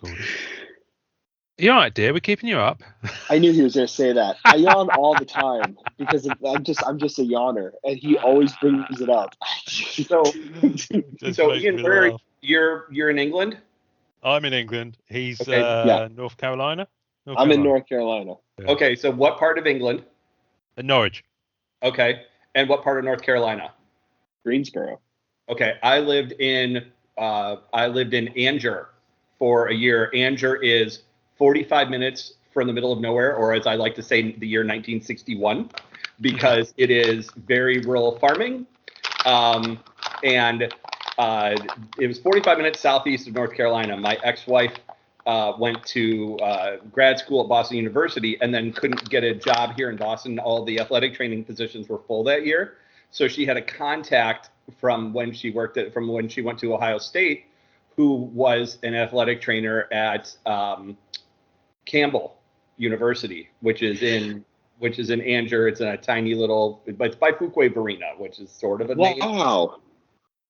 Gordon. You all right, dear? We're keeping you up. I knew he was going to say that. I yawn all the time because I'm just a yawner, and he always brings it up. So Ian, where you're in England? I'm in England. He's North Carolina. I'm in North Carolina. Yeah. Okay, so what part of England? Norwich. Okay, and what part of North Carolina? Greensboro. Okay, I lived in Anger for a year. Anger is 45 minutes from the middle of nowhere, or as I like to say, the year 1961, because it is very rural farming. And it was 45 minutes southeast of North Carolina. My ex-wife went to grad school at Boston University and then couldn't get a job here in Boston. All the athletic training positions were full that year. So she had a contact from when she went to Ohio State, who was an athletic trainer at Campbell University, which is in Anger. It's in a tiny little, but it's by Fuquay Varina, which is sort of a name. Wow.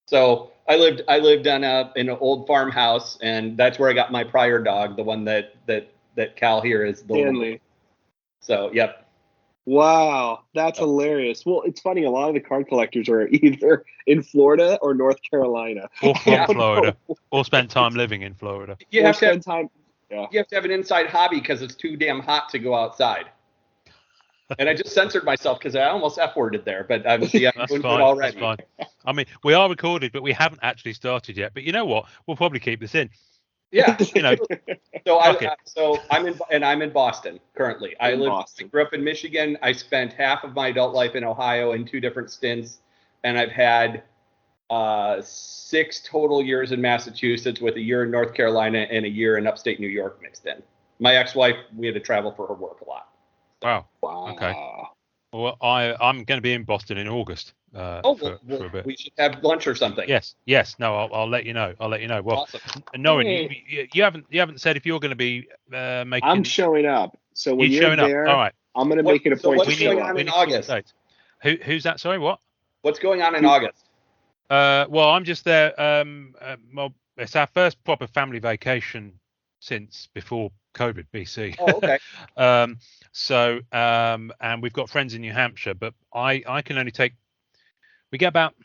So I lived in an old farmhouse, and that's where I got my prior dog, the one that Cal here is the Stanley. One. So yep. Wow, that's hilarious. Well, it's funny. A lot of the card collectors are either in Florida or North Carolina. Or from Florida. Or spent time living in Florida. You have to have an inside hobby because it's too damn hot to go outside. And I just censored myself because I almost F-worded there, but I'm doing it already. That's fine. I mean, we are recorded, but we haven't actually started yet. But you know what? We'll probably keep this in. Yeah. So I'm in Boston currently. I grew up in Michigan. I spent half of my adult life in Ohio in 2 different stints, and I've had 6 total years in Massachusetts, with a year in North Carolina and a year in upstate New York mixed in. My ex-wife, we had to travel for her work a lot. Wow. Okay. Well, I'm going to be in Boston in August. For a bit. We should have lunch or something. Yes. No, I'll let you know. Well, awesome. Norrin, you haven't said if you're going to be making. I'm showing up. So when you're there, all right. I'm going to make it a point. What's going on in August? Who's that? Sorry, what? What's going on in August? Well, I'm just there. It's our first proper family vacation since before COVID, BC. Oh, okay. And we've got friends in New Hampshire, but I can only take. We get about.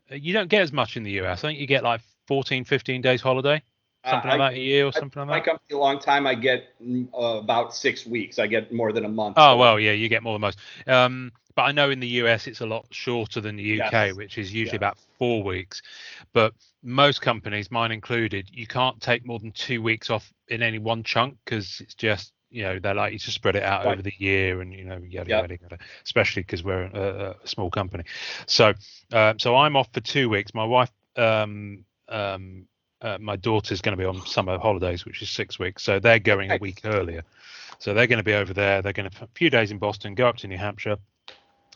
You don't get as much in the US. I think you get like 14, 15 days holiday, something like that a year or something like that. My company a long time. I get about 6 weeks. I get more than a month. Oh, well, yeah, you get more than most. But I know in the US it's a lot shorter than the UK, which is usually about 4 weeks. But most companies, mine included, you can't take more than 2 weeks off in any one chunk because it's just, they're like you to spread it out over the year and, yada. Especially because we're a small company. So I'm off for 2 weeks. My wife, my daughter's going to be on summer holidays, which is 6 weeks. So they're going a week earlier. So they're going to be over there. They're going to a few days in Boston, go up to New Hampshire.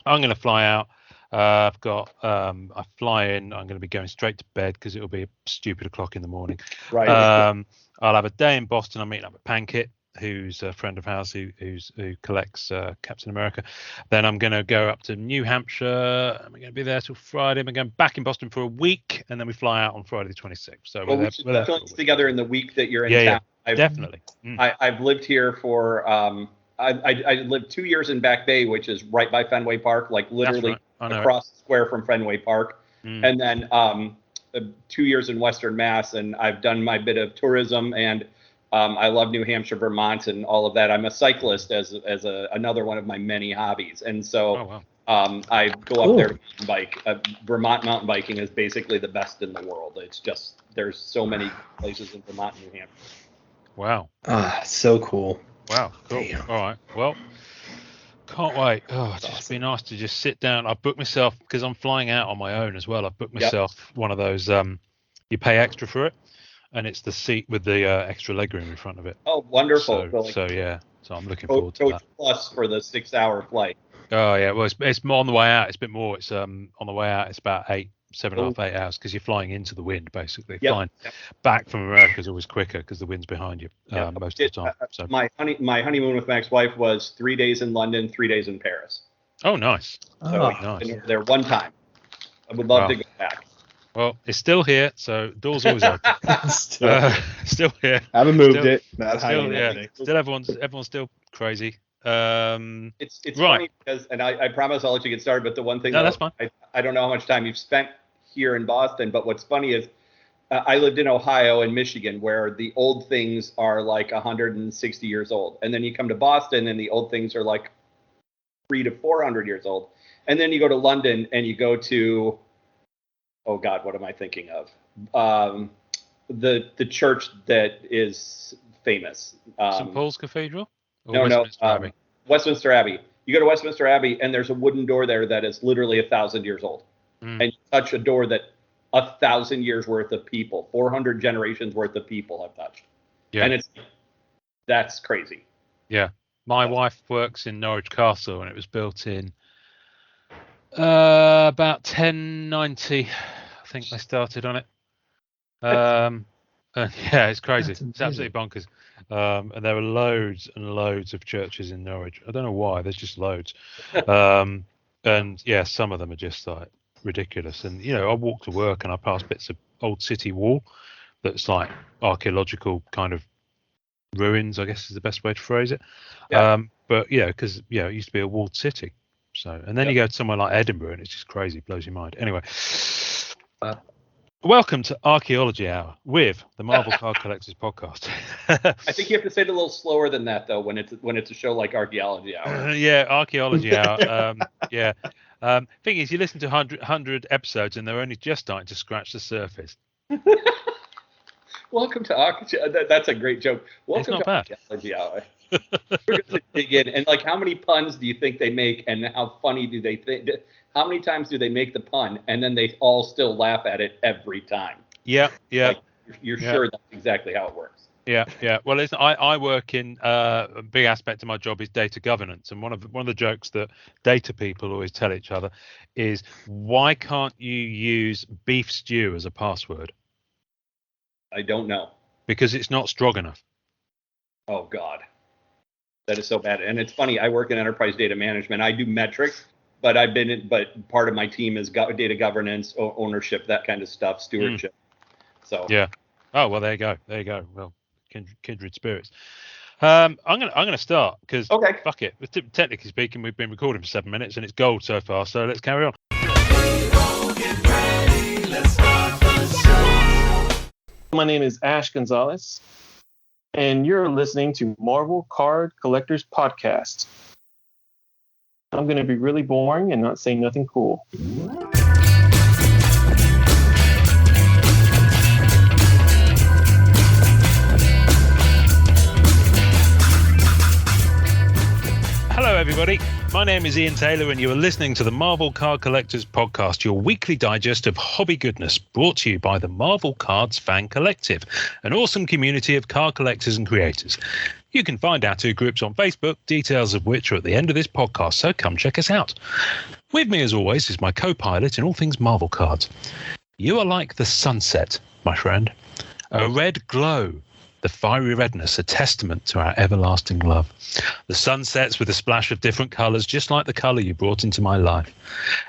I'm going to fly out. I fly in. I'm going to be going straight to bed because it'll be a stupid o'clock in the morning. Right. I'll have a day in Boston. I'm meeting up with Pankit, who's a friend of ours who collects Captain America. Then I'm going to go up to New Hampshire. I'm going to be there till Friday. I'm going back in Boston for a week, and then we fly out on Friday the 26th. So we should definitely together in the week that you're in town. Definitely. I've lived here for. I lived 2 years in Back Bay, which is right by Fenway Park, like literally across the square from Fenway Park. And then 2 years in Western Mass, and I've done my bit of tourism, and I love New Hampshire, Vermont, and all of that. I'm a cyclist as another one of my many hobbies, and so I go up there to mountain bike. Vermont mountain biking is basically the best in the world. It's just there's so many places in Vermont and New Hampshire. Wow. So cool. Wow, cool. Damn. All right. Well, can't wait. It's just be nice to just sit down. I've booked myself, because I'm flying out on my own as well. I've booked myself one of those, you pay extra for it, and it's the seat with the extra legroom in front of it. Oh, wonderful. So I'm looking forward to that. Plus for the 6-hour flight. Oh, yeah. Well, it's more on the way out. It's a bit more. It's on the way out, it's about 7.5, 8 hours, because you're flying into the wind, basically. Flying back from America is always quicker because the wind's behind you most of the time. So. My honeymoon with my ex-wife was 3 days in London, 3 days in Paris. Oh, nice. So nice. There one time. I would love to go back. Well, it's still here, so door's always open. Still here. Haven't moved Still- it. Not Still, hiding yeah. anything. Still, everyone's still crazy. It's Right. funny because, and I promise I'll let you get started, but the one thing No, that's fine. I don't know how much time you've spent here in Boston, but what's funny is I lived in Ohio and Michigan, where the old things are like 160 years old, and then you come to Boston and the old things are like 300 to 400 years old, and then you go to London and you go to, oh God, what am I thinking of? The church that is famous. St. Paul's Cathedral? Or No, Westminster Abbey? Westminster Abbey. You go to Westminster Abbey, and there's a wooden door there that is literally 1,000 years old. Mm. And you touch a door that 1,000 years worth of people, 400 generations worth of people have touched. Yeah. And that's crazy. Yeah. My wife works in Norwich Castle, and it was built in about 1090. I think they started on it. Yeah, it's crazy. It's absolutely bonkers. And there are loads and loads of churches in Norwich. I don't know why. There's just loads. And yeah, some of them are just like ridiculous. And I walk to work and I pass bits of old city wall that's like archaeological kind of ruins, I guess is the best way to phrase it. Yeah. But yeah, because it used to be a walled city. So, and then you go to somewhere like Edinburgh and it's just crazy, blows your mind. Anyway, welcome to Archaeology Hour with the Marvel Card Collectors podcast. I think you have to say it a little slower than that, though, when it's a show like Archaeology Hour. Yeah, Archaeology Hour. Yeah. Thing is, you listen to 100 episodes and they're only just starting to scratch the surface. Welcome to Archaeology. That's a great joke. Welcome not to bad. Archaeology Hour. We're going to dig in, and like, how many puns do you think they make, and how funny do they think? How many times do they make the pun, and then they all still laugh at it every time? Yeah. Like, you're sure that's exactly how it works. Yeah. Well, listen, I work in a big aspect of my job is data governance, and one of the jokes that data people always tell each other is, why can't you use beef stew as a password? I don't know. Because it's not strong enough. Oh God, that is so bad. And it's funny. I work in enterprise data management. I do metrics, but but part of my team is data governance, ownership, that kind of stuff, stewardship. So yeah. Oh well, there you go. Well, kindred spirits. I'm gonna start because fuck it. Technically speaking, we've been recording for 7 minutes and it's gold so far. So let's carry on. My name is ASH GONZALES, and you're listening to Marvel Card Collectors Podcast. I'm going to be really boring and not say nothing cool. Hello, everybody. My name is Ian Taylor, and you are listening to the Marvel Card Collectors Podcast, your weekly digest of hobby goodness, brought to you by the Marvel Cards Fan Collective, an awesome community of card collectors and creators. You can find our two groups on Facebook, details of which are at the end of this podcast, so come check us out. With me, as always, is my co-pilot in all things Marvel cards. You are like the sunset, my friend. A red glow. The fiery redness, a testament to our everlasting love. The sun sets with a splash of different colours, just like the colour you brought into my life.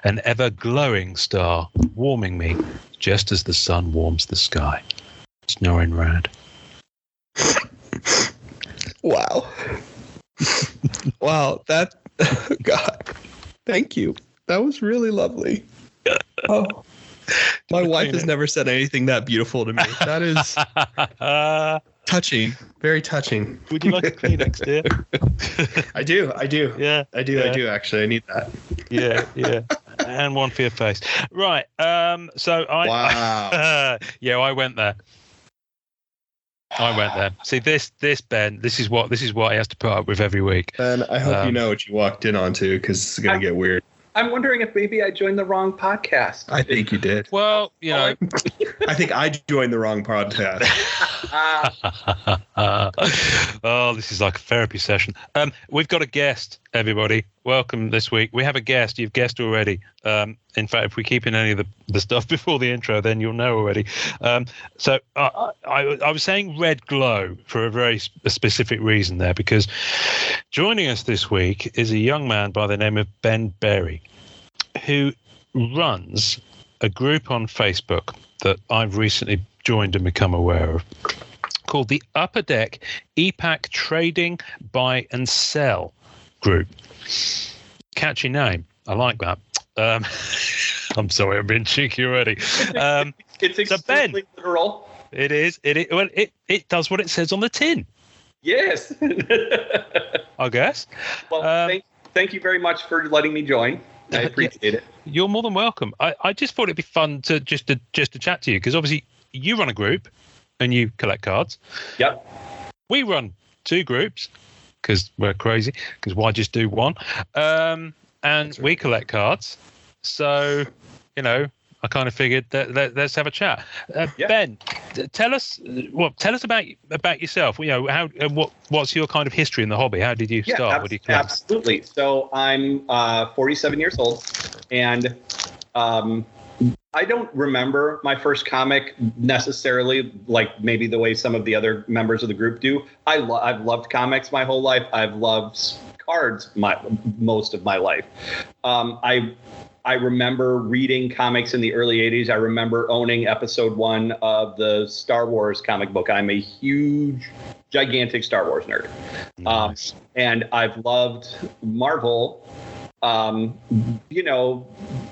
An ever-glowing star, warming me, just as the sun warms the sky. Snoring Rad. Wow. Wow, that... God. Thank you. That was really lovely. Oh. My wife has never said anything that beautiful to me. That is... touching. Very touching. Would you like a Kleenex, dear? I do. Yeah. I do, actually. I need that. Yeah. And one for your face. Right. So Wow. yeah, I went there. See, this Ben, this is what he has to put up with every week. Ben, I hope you know what you walked in onto, because it's going to get weird. I'm wondering if maybe I joined the wrong podcast. I think you did. Well, I think I joined the wrong podcast. Oh, this is like a therapy session. We've got a guest, everybody. Welcome this week. We have a guest. You've guessed already. In fact, if we keep in any of the stuff before the intro, then you'll know already. So I was saying red glow for a very specific reason there, because joining us this week is a young man by the name of Ben Berry, who runs a group on Facebook that I've recently joined and become aware of called the Upper Deck EPAC Trading Buy and Sell Group. Catchy name. I like that. I'm sorry, I'm being cheeky already. It's extremely literal. It is. Well, it does what it says on the tin. Yes. I guess. Well, thank you very much for letting me join. I appreciate it. You're more than welcome. I just thought it'd be fun to just to chat to you, because obviously you run a group and you collect cards. Yep. We run 2 groups because we're crazy. Because why just do one? And we collect cards. So, I kind of figured that let's have a chat. Ben, tell us about yourself. What's your kind of history in the hobby? How did you start? Absolutely. So I'm 47 years old, and I don't remember my first comic necessarily like maybe the way some of the other members of the group do. I've loved comics my whole life. I've loved cards most of my life. I remember reading comics in the early 80s. I remember owning episode 1 of the Star Wars comic book. I'm a huge, gigantic Star Wars nerd. Nice. And I've loved Marvel,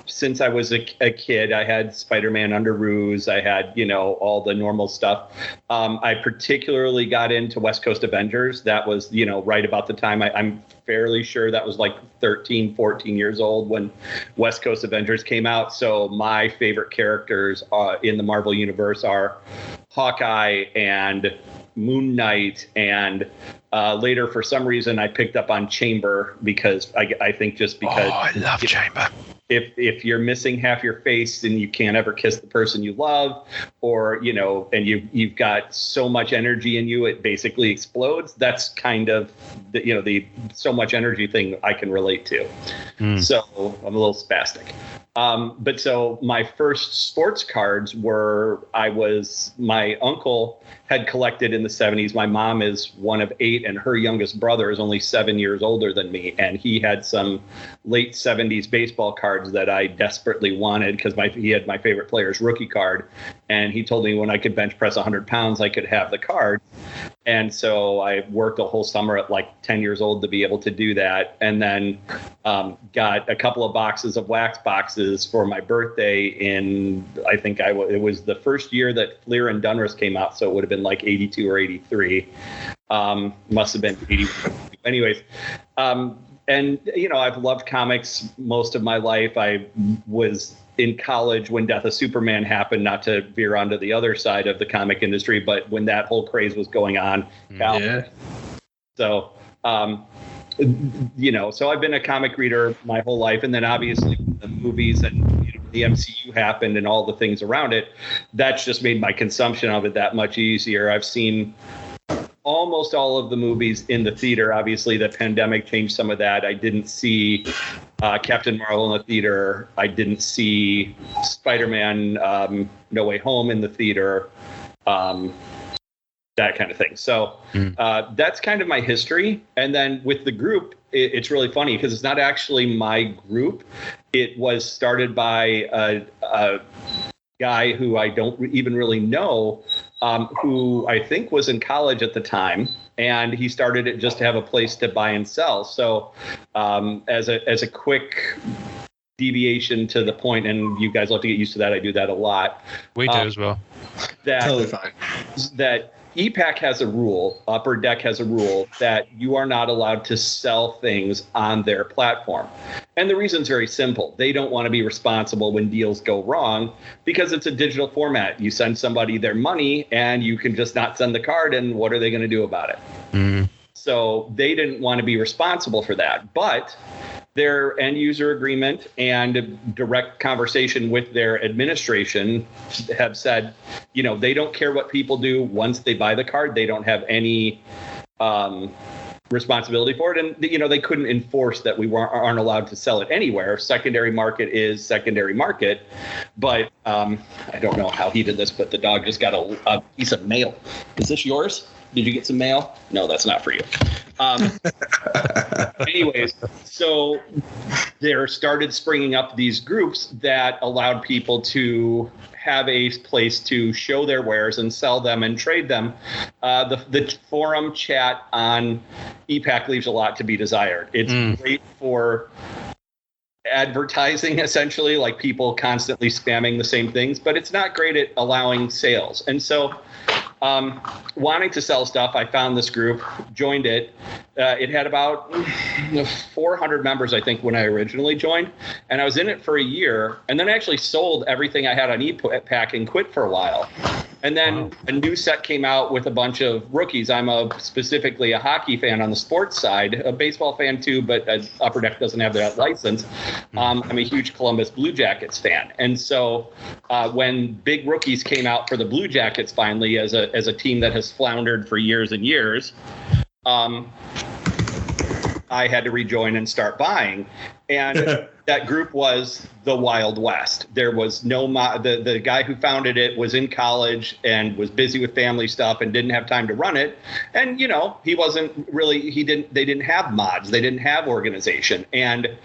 since I was a kid. I had Spider-Man under Ruse. I had, all the normal stuff. I particularly got into West Coast Avengers. That was, right about the time I'm fairly sure that was like 13, 14 years old when West Coast Avengers came out. So my favorite characters in the Marvel universe are Hawkeye and Moon Knight, and later for some reason I picked up on Chamber because I think just because I love Chamber. If you're missing half your face and you can't ever kiss the person you love, or and you've got so much energy in you it basically explodes, that's kind of the so much energy thing I can relate to. So I'm a little spastic. But so my first sports cards were, my uncle had collected in the 70s. My mom is one of 8 and her youngest brother is only 7 years older than me. And he had some late 70s baseball cards that I desperately wanted because he had my favorite player's rookie card. And he told me when I could bench press 100 pounds, I could have the card. And so I worked a whole summer at like 10 years old to be able to do that. And then got a couple of boxes of wax boxes for my birthday I think it was the first year that Fleer and Dunruss came out. So it would have been like 82 or 83. Must have been 80. Anyways. And, I've loved comics most of my life. I was in college when Death of Superman happened, not to veer onto the other side of the comic industry, but when that whole craze was going on. Yeah. So, so I've been a comic reader my whole life. And then obviously the movies and the MCU happened and all the things around it, that's just made my consumption of it that much easier. I've seen almost all of the movies in the theater. Obviously, the pandemic changed some of that. I didn't see Captain Marvel in the theater. I didn't see Spider-Man No Way Home in the theater. That kind of thing. So that's kind of my history. And then with the group, it's really funny because it's not actually my group. It was started by a guy who I don't even really know, who I think was in college at the time, and he started it just to have a place to buy and sell. So as a quick deviation to the point, and you guys will have to get used to that, I do that a lot. We do as well. Totally fine. That EPAC has a rule, Upper Deck has a rule, that you are not allowed to sell things on their platform. And the reason's very simple. They don't want to be responsible when deals go wrong because it's a digital format. You send somebody their money and you can just not send the card, and what are they going to do about it? So they didn't want to be responsible for that. But their end user agreement and direct conversation with their administration have said, they don't care what people do once they buy the card. They don't have any responsibility for it. And, they couldn't enforce that we aren't allowed to sell it anywhere. Secondary market is secondary market. But I don't know how he did this, but the dog just got a piece of mail. Is this yours? Did you get some mail? No, that's not for you. Anyways, so there started springing up these groups that allowed people to have a place to show their wares and sell them and trade them. The forum chat on EPAC leaves a lot to be desired. It's great for advertising, essentially, like people constantly spamming the same things, but it's not great at allowing sales. And so wanting to sell stuff, I found this group, joined it. It had about 400 members, I think, when I originally joined. And I was in it for a year. And then I actually sold everything I had on EPAC and quit for a while. And then a new set came out with a bunch of rookies. I'm specifically a hockey fan on the sports side, a baseball fan too, but Upper Deck doesn't have that license. I'm a huge Columbus Blue Jackets fan. And so when big rookies came out for the Blue Jackets finally as a team that has floundered for years and years, I had to rejoin and start buying. And that group was the Wild West. There was no the guy who founded it was in college and was busy with family stuff and didn't have time to run it. And he wasn't really they didn't have mods. They didn't have organization. And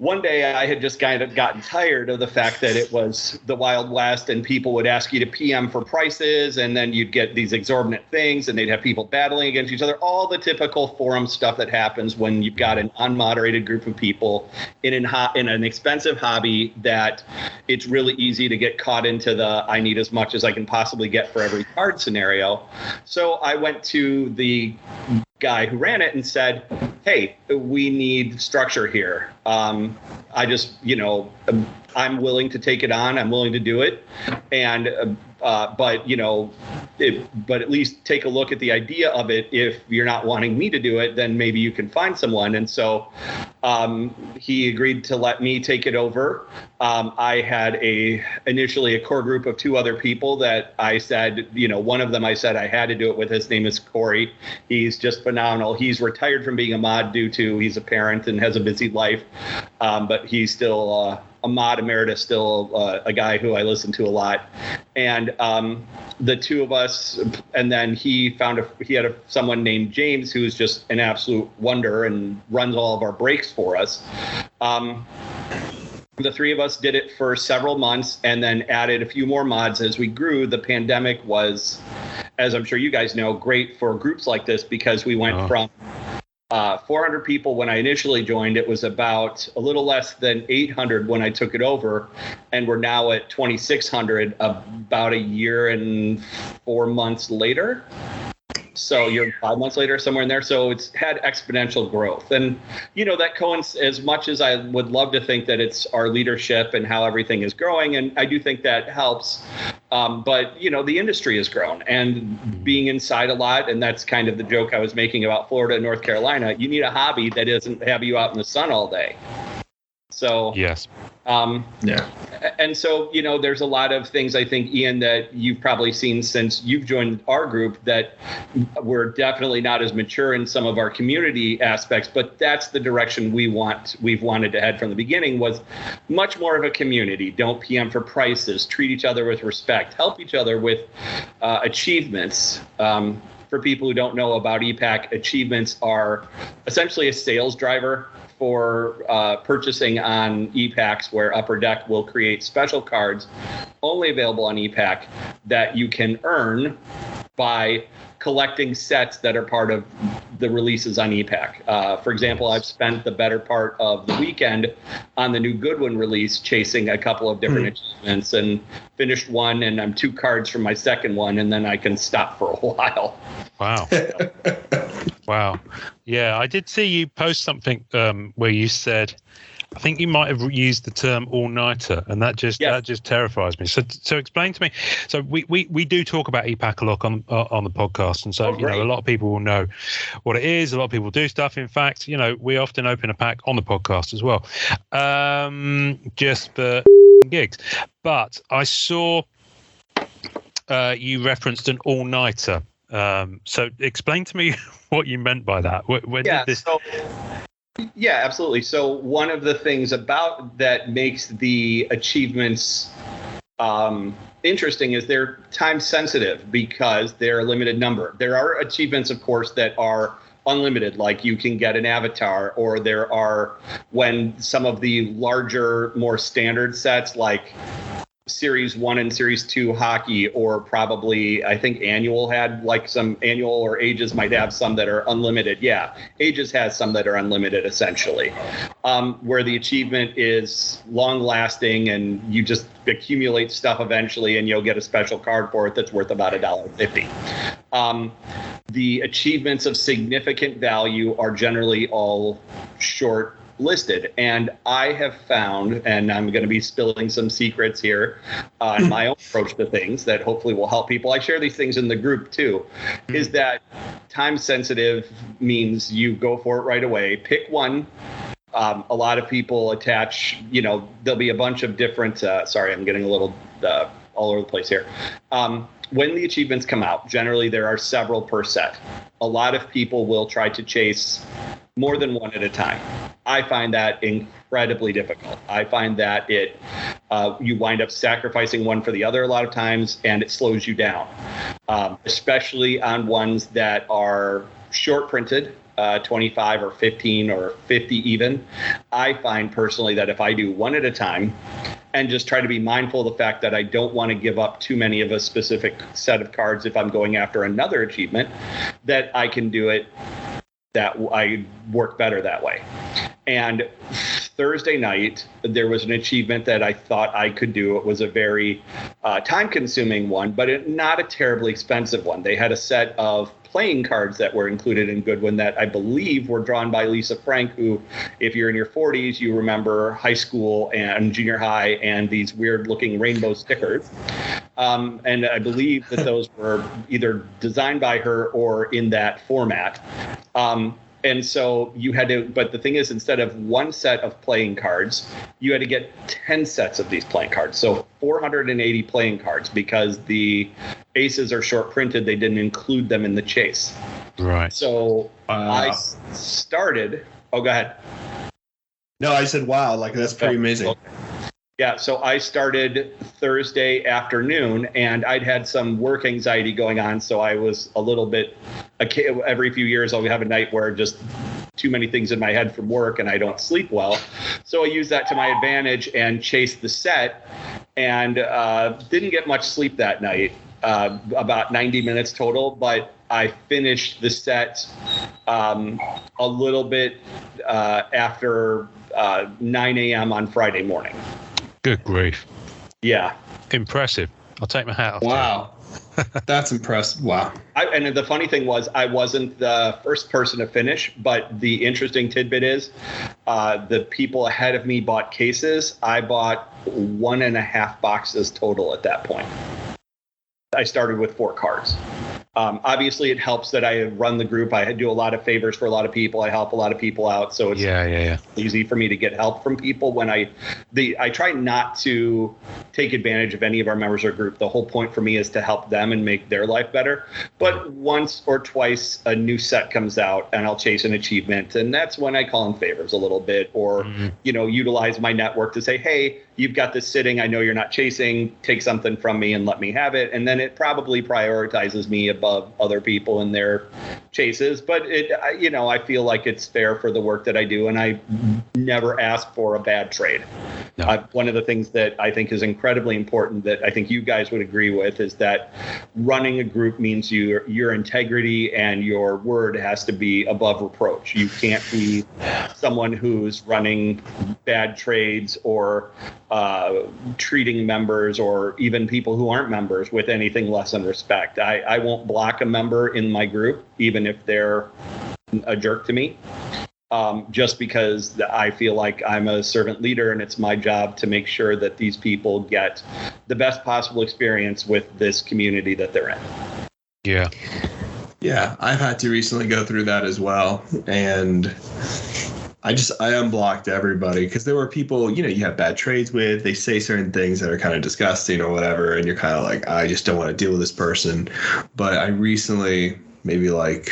one day I had just kind of gotten tired of the fact that it was the Wild West and people would ask you to PM for prices, and then you'd get these exorbitant things and they'd have people battling against each other. All the typical forum stuff that happens when you've got an unmoderated group of people in an expensive hobby that it's really easy to get caught into the I need as much as I can possibly get for every card scenario. So I went to the guy who ran it and said, hey, we need structure here. I just, I'm willing to take it on. I'm willing to do it. And, but at least take a look at the idea of it. If you're not wanting me to do it, then maybe you can find someone. And so he agreed to let me take it over. I had initially a core group of 2 other people that I said, one of them I said I had to do it with. His name is Corey. He's just phenomenal. He's retired from being a mod due to he's a parent and has a busy life, but he's still a mod emeritus, still a guy who I listen to a lot. And the 2 of us, and then he had someone named James who's just an absolute wonder and runs all of our breaks for us. The 3 of us did it for several months and then added a few more mods as we grew. The pandemic was, as I'm sure you guys know, great for groups like this because we went from 400 people when I initially joined. It was about a little less than 800 when I took it over, and we're now at 2,600 about a year and 4 months later. So you're 5 months later, somewhere in there. So it's had exponential growth. And, that as much as I would love to think that it's our leadership and how everything is growing, and I do think that helps. But, the industry has grown and being inside a lot. And that's kind of the joke I was making about Florida and North Carolina. You need a hobby that doesn't have you out in the sun all day. So, yes. Yeah. And so, there's a lot of things I think, Ian, that you've probably seen since you've joined our group that we're definitely not as mature in some of our community aspects, but that's the direction we've wanted to head from the beginning, was much more of a community. Don't PM for prices, treat each other with respect, help each other with achievements. For people who don't know about EPAC, achievements are essentially a sales driver for purchasing on EPACs, where Upper Deck will create special cards only available on EPAC that you can earn by collecting sets that are part of the releases on EPAC. For example, I've spent the better part of the weekend on the new Goodwin release chasing a couple of different achievements, and finished one, and I'm 2 cards from my second one, and then I can stop for a while. Wow. Wow. Yeah, I did see you post something where you said, I think you might have used the term all-nighter, and that just terrifies me. So explain to me. So we do talk about EPAC a lot on the podcast, and so a lot of people will know what it is. A lot of people do stuff. In fact, we often open a pack on the podcast as well, just for gigs. But I saw you referenced an all-nighter. So explain to me what you meant by that. When did this? Yeah, absolutely. So one of the things about that makes the achievements interesting is they're time sensitive because they're a limited number. There are achievements, of course, that are unlimited, like you can get an avatar, or there are, when some of the larger, more standard sets like Series 1 and Series 2 hockey, or probably I think Annual had like some Annual, or Ages might have some that are unlimited. Yeah, Ages has some that are unlimited essentially, where the achievement is long lasting and you just accumulate stuff eventually and you'll get a special card for it that's worth about $1.50. The achievements of significant value are generally all short listed, and I have found, and I'm going to be spilling some secrets here on my own approach to things that hopefully will help people. I share these things in the group too, is that time sensitive means you go for it right away. Pick one. A lot of people attach, there'll be a bunch of different, sorry, I'm getting a little all over the place here. When the achievements come out, generally there are several per set. A lot of people will try to chase more than one at a time. I find that incredibly difficult. I find that you wind up sacrificing one for the other a lot of times, and it slows you down, especially on ones that are short printed, 25 or 15 or 50 even. I find personally that if I do one at a time and just try to be mindful of the fact that I don't want to give up too many of a specific set of cards if I'm going after another achievement, that I can do it, that I work better that way. And Thursday night, there was an achievement that I thought I could do. It was a very time-consuming one, but not a terribly expensive one. They had a set of playing cards that were included in Goodwin that I believe were drawn by Lisa Frank, who, if you're in your 40s, you remember high school and junior high and these weird-looking rainbow stickers. And I believe that those were either designed by her or in that format. And so you had to, but the thing is, instead of one set of playing cards, you had to get 10 sets of these playing cards. So 480 playing cards, because the aces are short printed. They didn't include them in the chase. Right. So I started, go ahead. No, I said, wow, like that's pretty amazing. Okay. Yeah, so I started Thursday afternoon, and I'd had some work anxiety going on, so I was a little bit, every few years I'll have a night where just too many things in my head from work and I don't sleep well. So I used that to my advantage and chased the set, and didn't get much sleep that night, about 90 minutes total, but I finished the set a little bit after 9 a.m. on Friday morning. Good grief. Yeah. Impressive. I'll take my hat off. Wow. That's impressive. Wow. And the funny thing was, I wasn't the first person to finish, but the interesting tidbit is the people ahead of me bought cases. I bought 1.5 boxes total at that point. I started with 4 cards. Obviously, it helps that I run the group. I do a lot of favors for a lot of people. I help a lot of people out, so it's easy for me to get help from people. When I try not to take advantage of any of our members or group. The whole point for me is to help them and make their life better. But once or twice a new set comes out, and I'll chase an achievement, and that's when I call in favors a little bit, or utilize my network to say, hey, you've got this sitting. I know you're not chasing. Take something from me and let me have it. And then it probably prioritizes me above other people in their chases. But I feel like it's fair for the work that I do, and I never ask for a bad trade. No. One of the things that I think is incredibly important that I think you guys would agree with is that running a group means your integrity and your word has to be above reproach. You can't be someone who's running bad trades or treating members or even people who aren't members with anything less than respect. I won't block a member in my group, even if they're a jerk to me. Just because I feel like I'm a servant leader and it's my job to make sure that these people get the best possible experience with this community that they're in. Yeah. Yeah, I've had to recently go through that as well. And I unblocked everybody because there were people, you have bad trades with, they say certain things that are kind of disgusting or whatever. And you're kind of like, I just don't want to deal with this person. But I recently, maybe like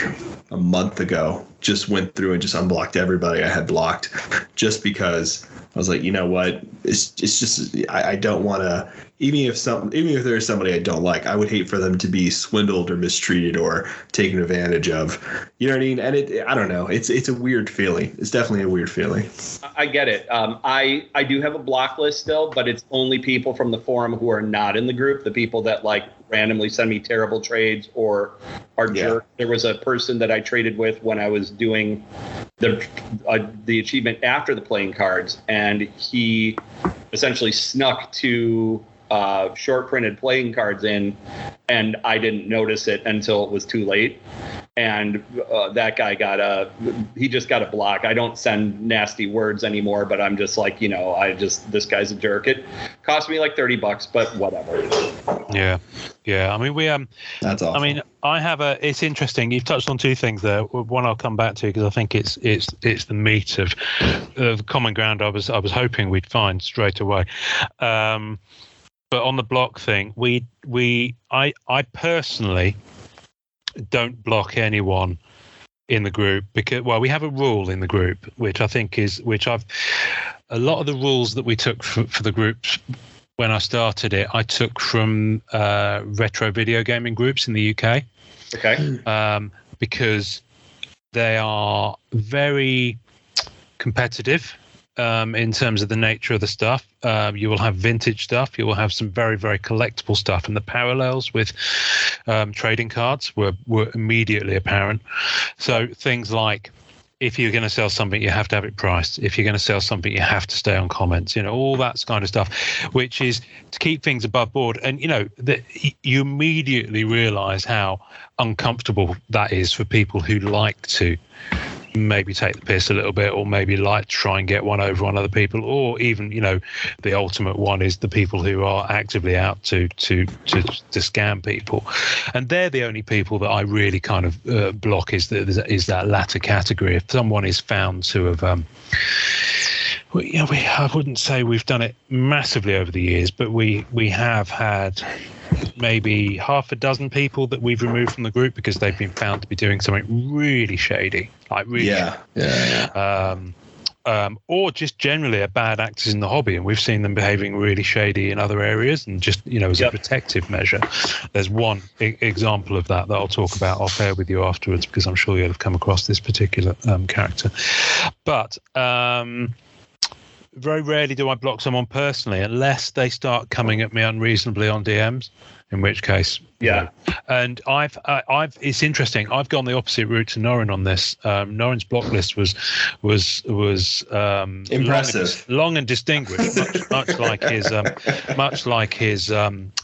a month ago, just went through and just unblocked everybody I had blocked, just because I was like, you know what, it's just I don't want to. Even if there's somebody I don't like, I would hate for them to be swindled or mistreated or taken advantage of. You know what I mean? And I don't know. It's a weird feeling. It's definitely a weird feeling. I get it. I do have a block list still, but it's only people from the forum who are not in the group. The people that like randomly send me terrible trades or are jerk. There was a person that I traded with when I was doing the achievement after the playing cards, and he essentially snuck two short printed playing cards in, and I didn't notice it until it was too late. And that guy he just got a block. I don't send nasty words anymore, but I'm just like, this guy's a jerk. It cost me like $30, but whatever. Yeah. I mean, that's awful. I mean, it's interesting. You've touched on two things there. One I'll come back to because I think it's the meat of the common ground I was hoping we'd find straight away. But on the block thing, I personally don't block anyone in the group because, well, we have a rule in the group, which I think a lot of the rules that we took for the groups when I started it, I took from retro video gaming groups in the UK. Okay. Because they are very competitive. In terms of the nature of the stuff, you will have vintage stuff. You will have some very, very collectible stuff. And the parallels with trading cards were immediately apparent. So things like, if you're going to sell something, you have to have it priced. If you're going to sell something, you have to stay on comments. All that kind of stuff, which is to keep things above board. And, you immediately realize how uncomfortable that is for people who like to maybe take the piss a little bit, or maybe like to try and get one over on other people, or even the ultimate one is the people who are actively out to scam people, and they're the only people that I really kind of block is that latter category. If someone is found to have I wouldn't say we've done it massively over the years, but we have had maybe half a dozen people that we've removed from the group because they've been found to be doing something really shady, like really or just generally are bad actors in the hobby, and we've seen them behaving really shady in other areas, and just as a protective measure. There's one example of that I'll talk about off air with you afterwards, because I'm sure you'll have come across this particular character. But very rarely do I block someone personally unless they start coming at me unreasonably on DMs, in which case, And I've it's interesting. I've gone the opposite route to Norrin on this. Norrin's block list was impressive, long and distinguished, much like his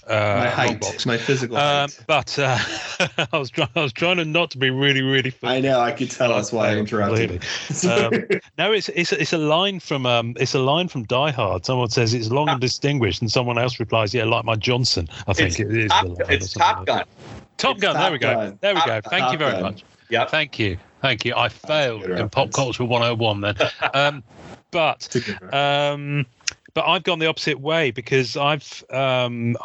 my height, my physical height. But I was trying to not to be really, really funny. I know, I could tell. That's why I interrupted. No, it's a line from Die Hard. Someone says it's long and distinguished, and someone else replies, "Yeah, like my Johnson." I think it's Top Gun. Top Gun. There we go. There we go. Thank you very much. Yeah. Thank you. I failed in Pop Culture 101 then. But I've gone the opposite way because I've found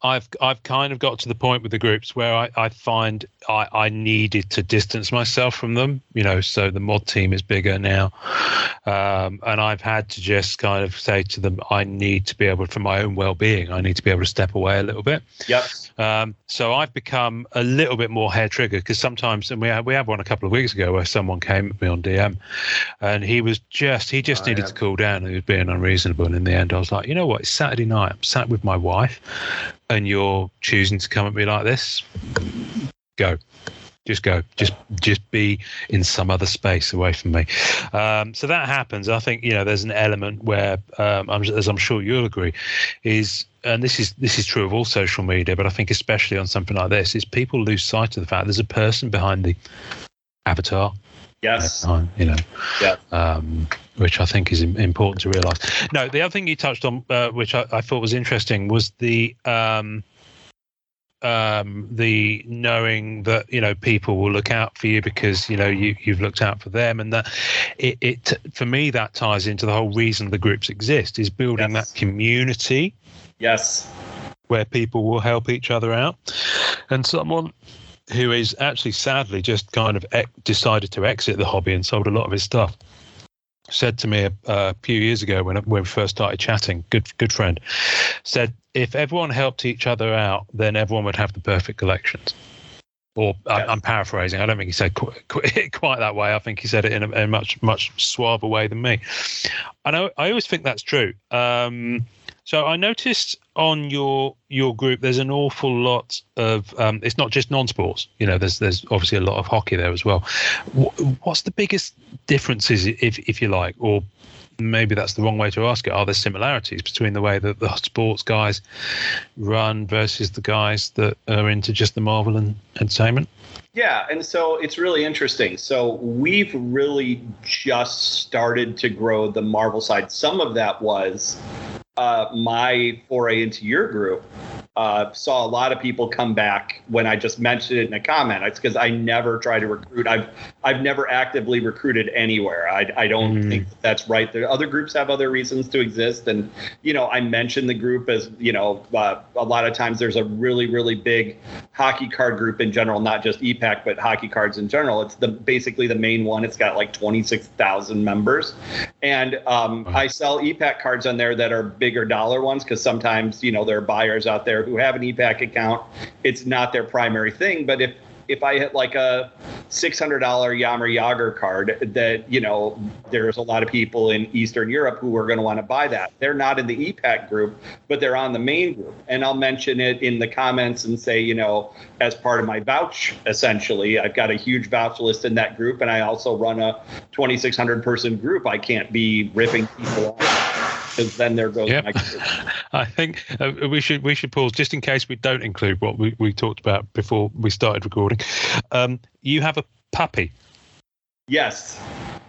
I've kind of got to the point with the groups where I find I needed to distance myself from them, so the mod team is bigger now. And I've had to just kind of say to them, I need to be able, for my own well-being, I need to be able to step away a little bit. Yep. So I've become a little bit more hair triggered, because sometimes, and we had one a couple of weeks ago where someone came at me on DM, and he just needed to cool down, and he was being unreasonable. And in the end, I was like, you know what? It's Saturday night. I'm sat with my wife, and you're choosing to come at me like this. Go. Just go. Just be in some other space away from me. So that happens. I think there's an element where, as I'm sure you'll agree, and this is true of all social media, but I think especially on something like this, is people lose sight of the fact there's a person behind the avatar. Yes. Which I think is important to realise. No, the other thing you touched on, which I thought was interesting, was the knowing that people will look out for you because you've looked out for them, and that it for me that ties into the whole reason the groups exist, is building that community. Yes. Where people will help each other out, and someone who is actually sadly just kind of decided to exit the hobby and sold a lot of his stuff, said to me a few years ago when we first started chatting, good friend, said if everyone helped each other out, then everyone would have the perfect collections. Or I'm paraphrasing. I don't think he said quite that way. I think he said it in a much suaver way than me. And I always think that's true. So I noticed on your group, there's an awful lot of. It's not just non-sports. There's obviously a lot of hockey there as well. What's the biggest differences, if you like, or maybe that's the wrong way to ask it? Are there similarities between the way that the sports guys run versus the guys that are into just the Marvel and entertainment? Yeah, and so it's really interesting. So we've really just started to grow the Marvel side. Some of that was my foray into your group. Saw a lot of people come back when I just mentioned it in a comment. It's because I never try to recruit. I've never actively recruited anywhere. I don't think that's right. There other groups have other reasons to exist, and I mentioned the group as a lot of times there's a really big hockey card group in general, not just EPAC but hockey cards in general. It's basically the main one. It's got like 26,000 members, and I sell EPAC cards on there that are bigger dollar ones because sometimes there are buyers out there who have an EPAC account. It's not their primary thing, but if I hit like a $600 Yammer Yager card that, there's a lot of people in Eastern Europe who are going to want to buy that. They're not in the EPAC group, but they're on the main group. And I'll mention it in the comments and say, as part of my vouch, essentially, I've got a huge vouch list in that group. And I also run a 2,600 person group. I can't be ripping people off. Because then there goes my group. I think we should pause just in case we don't include what we talked about before we started recording. You have a puppy. Yes.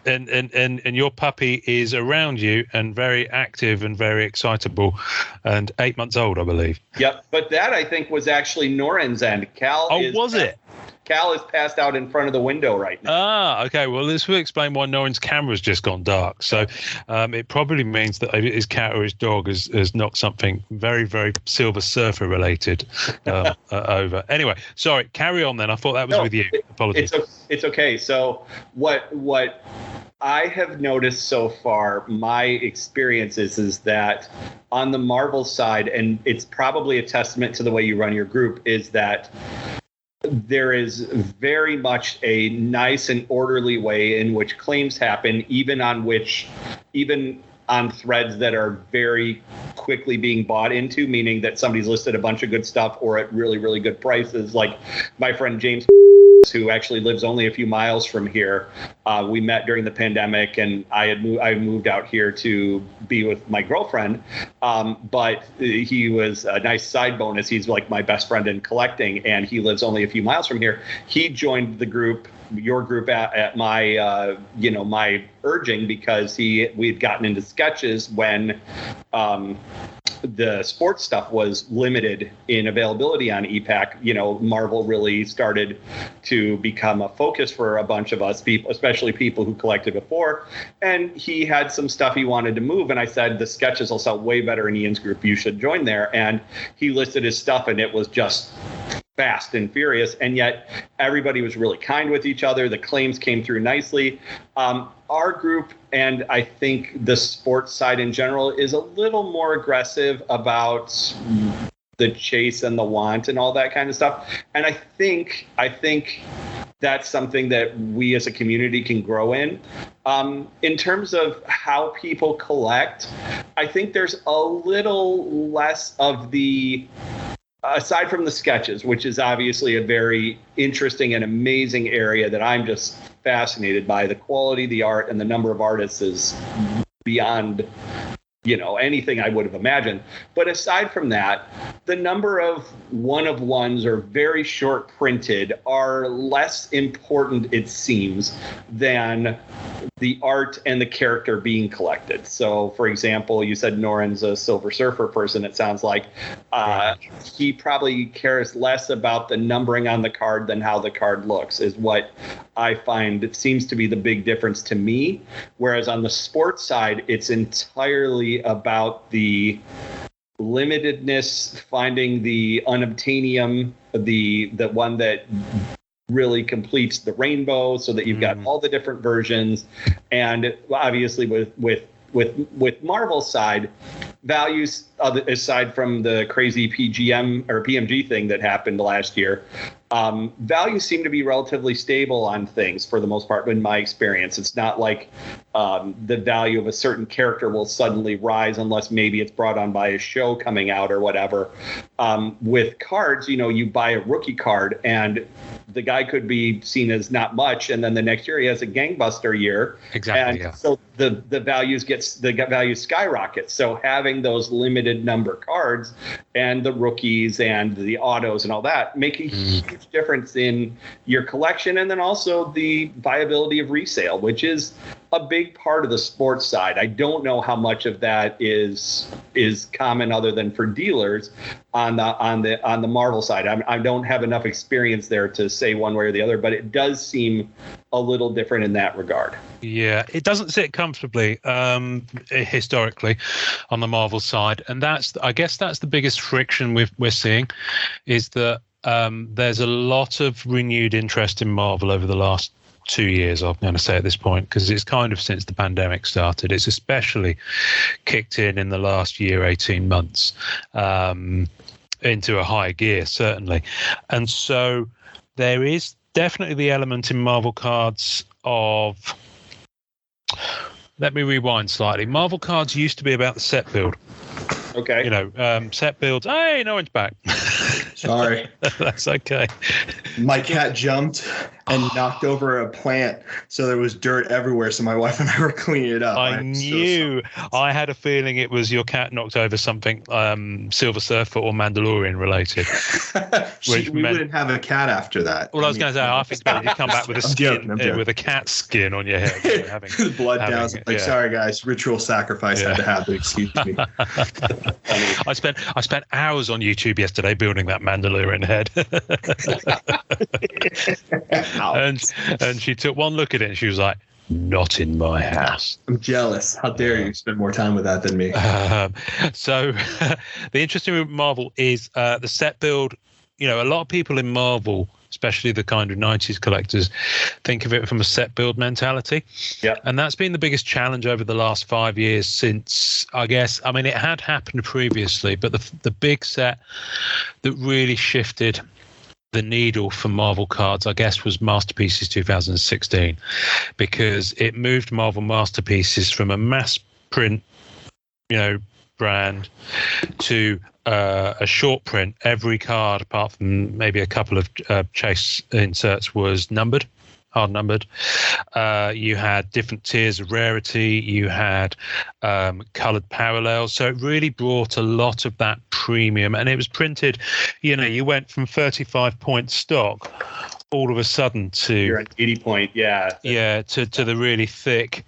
And your puppy is around you and very active and very excitable and 8 months old, I believe. Yep. But that I think was actually Noren's end. Was it? Cal is passed out in front of the window right now. Okay. Well, this will explain why Noren's camera's just gone dark. So it probably means that his cat or his dog has knocked something very, very Silver Surfer related over. Anyway, sorry. Carry on then. I thought that was with you. Apologies. It's okay. So what I have noticed so far, my experience is that on the Marvel side, and it's probably a testament to the way you run your group, is that there is very much a nice and orderly way in which claims happen, even on threads that are very quickly being bought into, meaning that somebody's listed a bunch of good stuff or at really, really good prices. Like my friend James, who actually lives only a few miles from here. We met during the pandemic, and I moved out here to be with my girlfriend. But he was a nice side bonus. He's like my best friend in collecting, and he lives only a few miles from here. He joined the group, your group, at my my urging, because we had gotten into sketches when the sports stuff was limited in availability on EPAC. Marvel really started to become a focus for a bunch of us, people, especially people who collected before. And he had some stuff he wanted to move. And I said, the sketches will sell way better in Ian's group. You should join there. And he listed his stuff, and it was just fast and furious. And yet everybody was really kind with each other. The claims came through nicely. Our group, and I think the sports side in general, is a little more aggressive about the chase and the want and all that kind of stuff. And I think that's something that we as a community can grow in. In terms of how people collect, I think there's a little less of the, aside from the sketches, which is obviously a very interesting and amazing area that I'm just fascinated by. The quality of the art and the number of artists is beyond anything I would have imagined. But aside from that, the number of one-of-ones or very short printed are less important, it seems, than the art and the character being collected. So, for example, you said Noren's a Silver Surfer person. It sounds like he probably cares less about the numbering on the card than how the card looks, is what I find it seems to be the big difference to me. Whereas on the sports side, it's entirely about the limitedness, finding the unobtainium the one that really completes the rainbow, so that you've got all the different versions. And obviously with Marvel's side, values aside from the crazy PGM or PMG thing that happened last year, values seem to be relatively stable on things for the most part. In my experience, it's not like the value of a certain character will suddenly rise unless maybe it's brought on by a show coming out or whatever. With cards, you buy a rookie card and the guy could be seen as not much, and then the next year he has a gangbuster year. Exactly. And so the value skyrockets. So having those limited number cards and the rookies and the autos and all that make a huge difference in your collection, and then also the viability of resale, which is a big part of the sports side. I don't know how much of that is common other than for dealers on the Marvel side. I don't have enough experience there to say one way or the other, but it does seem a little different in that regard. Yeah, it doesn't sit comfortably historically on the Marvel side, and I guess that's the biggest friction we're seeing, is that there's a lot of renewed interest in Marvel over the last 2 years, I'm going to say at this point, because it's kind of since the pandemic started. It's especially kicked in the last year, 18 months, into a high gear, certainly. And so there is definitely the element in Marvel cards of... Let me rewind slightly. Marvel cards used to be about the set build. Okay. Set builds. Hey, no one's back. Sorry. That's okay. My cat jumped and knocked over a plant, so there was dirt everywhere. So my wife and I were cleaning it up. I knew. I had a feeling it was your cat knocked over something Silver Surfer or Mandalorian related. We wouldn't have a cat after that. Well, I was going to say, I think you come back with a skin, with a cat skin on your head. Blood down. Sorry guys, ritual sacrifice had to happen. Excuse me. I spent hours on YouTube yesterday building that Mandalorian head. and she took one look at it and she was like, not in my house. I'm jealous. How dare you spend more time with that than me? So the interesting with Marvel is the set build. A lot of people in Marvel, especially the kind of 90s collectors, think of it from a set build mentality. Yeah. And that's been the biggest challenge over the last 5 years since, it had happened previously, but the big set that really shifted the needle for Marvel cards, I guess, was Masterpieces 2016, because it moved Marvel Masterpieces from a mass print, brand to a short print. Every card, apart from maybe a couple of chase inserts, was numbered, hard numbered. You had different tiers of rarity. You had colored parallels. So it really brought a lot of that premium, and it was printed, you went from 35 point stock all of a sudden to you're an 80 point. Yeah. To the really thick.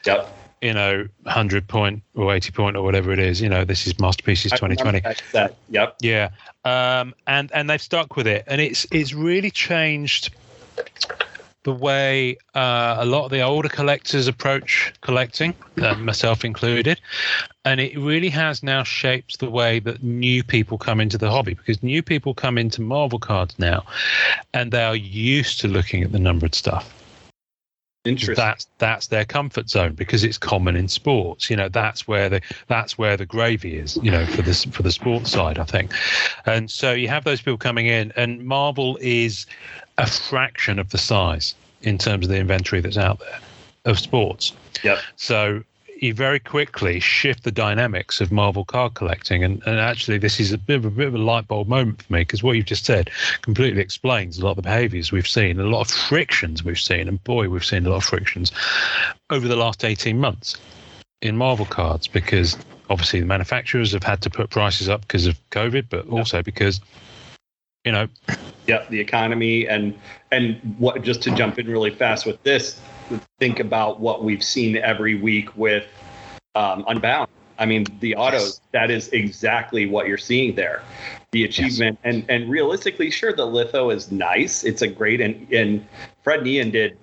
Yep. 100 point or 80 point or whatever it is. This is Masterpieces 2020. Yep. Yeah. And they've stuck with it, and it's really changed the way a lot of the older collectors approach collecting, myself included. And it really has now shaped the way that new people come into the hobby, because new people come into Marvel cards now and they are used to looking at the numbered stuff. Interesting. That's their comfort zone, because it's common in sports. That's where the gravy is. For the sports side, I think. And so you have those people coming in, and Marvel is a fraction of the size in terms of the inventory that's out there of sports. Yep. So you very quickly shift the dynamics of Marvel card collecting, and actually this is a bit of a light bulb moment for me, because what you've just said completely explains a lot of the behaviors we've seen, a lot of frictions we've seen, and boy, we've seen a lot of frictions over the last 18 months in Marvel cards, because obviously the manufacturers have had to put prices up because of COVID, but also because the economy and what, just to jump in really fast with this, think about what we've seen every week with Unbound. The autos, that is exactly what you're seeing there. The achievement, yes. and realistically, sure, the litho is nice. It's a great, and Fred and Ian did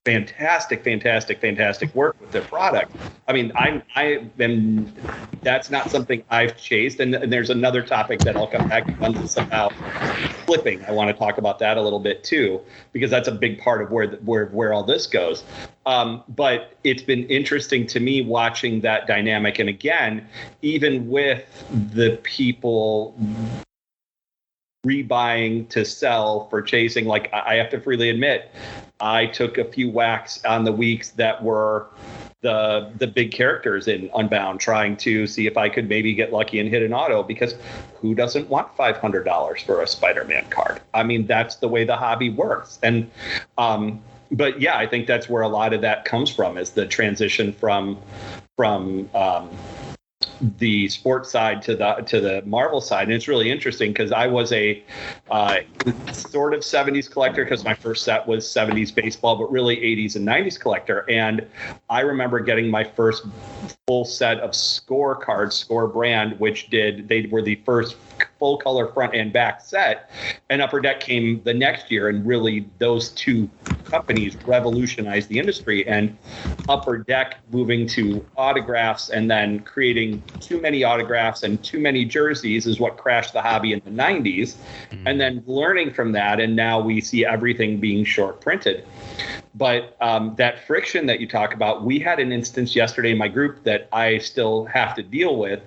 fantastic work with their product. I mean, that's not something I've chased. And there's another topic that I'll come back to once about flipping. I want to talk about that a little bit too, because that's a big part of where all this goes. But it's been interesting to me watching that dynamic. And again, even with the people rebuying to sell for chasing, like I have to freely admit, I took a few whacks on the weeks that were the big characters in Unbound, trying to see if I could maybe get lucky and hit an auto, because who doesn't want $500 for a Spider-Man card? I mean, that's the way the hobby works. And but yeah, I think that's where a lot of that comes from, is the transition from the sports side to the Marvel side. And it's really interesting because I was a sort of 70s collector, because my first set was 70s baseball, but really 80s and 90s collector. And I remember getting my first full set of Score cards, Score brand, they were the first full color front and back set, and Upper Deck came the next year, and really those two companies revolutionized the industry. And Upper Deck moving to autographs and then creating too many autographs and too many jerseys is what crashed the hobby in the 90s. And then learning from that, and now we see everything being short printed. But that friction that you talk about, we had an instance yesterday in my group that I still have to deal with.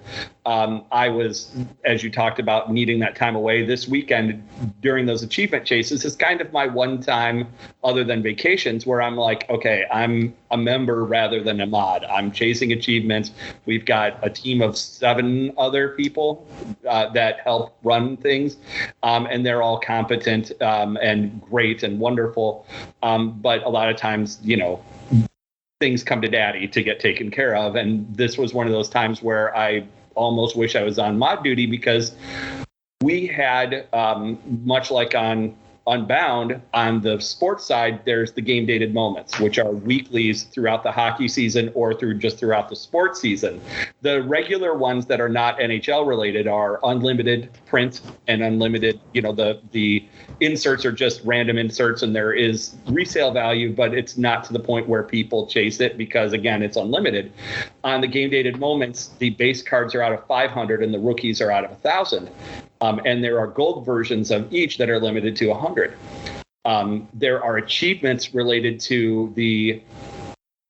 I was, as you talked about, needing that time away. This weekend during those achievement chases is kind of my one time, other than vacations, where I'm like, okay, I'm a member rather than a mod. I'm chasing achievements. We've got a team of 7 other people that help run things, and they're all competent and great and wonderful. But a lot of times, things come to daddy to get taken care of. And this was one of those times where I almost wish I was on mod duty, because we had, much like on Unbound, on the sports side, there's the game dated moments, which are weeklies throughout the hockey season or throughout the sports season. The regular ones that are not NHL related are unlimited print and unlimited, the inserts are just random inserts, and there is resale value, but it's not to the point where people chase it, because again, it's unlimited. On the game dated moments, the base cards are out of 500 and the rookies are out of 1,000. And there are gold versions of each that are limited to 100. There are achievements related to the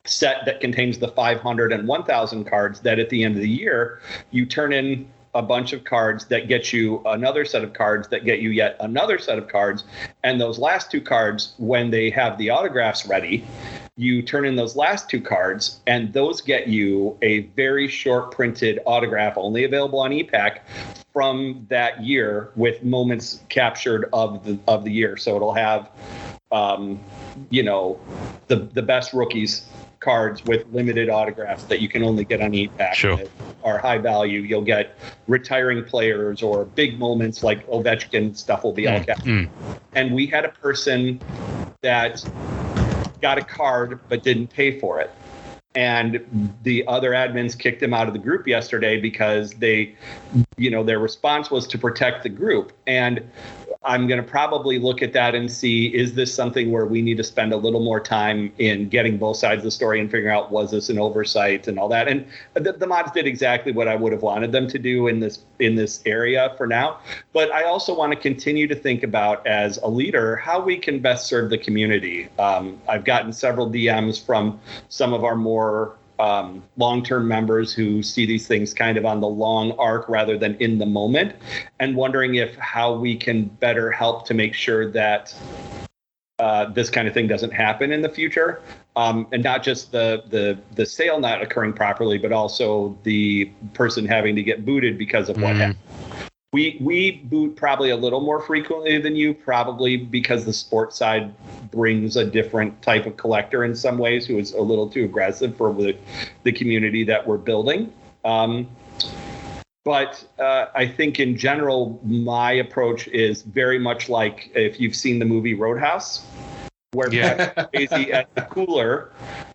set that contains the 500 and 1,000 cards that at the end of the year, you turn in a bunch of cards that get you another set of cards that get you yet another set of cards. And those last 2 cards, when they have the autographs ready, you turn in those last 2 cards, and those get you a very short printed autograph, only available on e-Pack, from that year with moments captured of the year. So it'll have, the best rookies cards with limited autographs that you can only get on e-Pack. Sure. That are high value. You'll get retiring players or big moments like Ovechkin stuff will be all capped. And we had a person that got a card but didn't pay for it. And the other admins kicked him out of the group yesterday because their response was to protect the group. And I'm going to probably look at that and see, is this something where we need to spend a little more time in getting both sides of the story and figuring out, was this an oversight and all that? And the mods did exactly what I would have wanted them to do in this area for now. But I also want to continue to think about, as a leader, how we can best serve the community. I've gotten several DMs from some of our more long-term members who see these things kind of on the long arc rather than in the moment, and wondering how we can better help to make sure that this kind of thing doesn't happen in the future. And not just the sale not occurring properly, but also the person having to get booted because of what happened. We boot probably a little more frequently than you, probably because the sports side brings a different type of collector in some ways, who is a little too aggressive for the community that we're building. But I think in general, my approach is very much like if you've seen the movie Roadhouse, where Crazy at the cooler,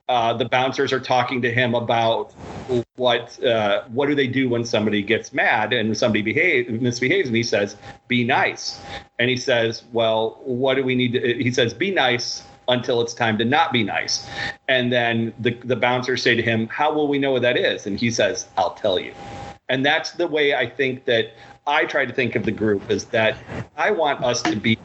the bouncers are talking to him about what do they do when somebody gets mad and somebody misbehaves, and he says, be nice. And he says, well, what do we need to, he says, be nice until it's time to not be nice. And then the bouncers say to him, how will we know what that is? And he says, I'll tell you. And that's the way I think that I try to think of the group, is that I want us to be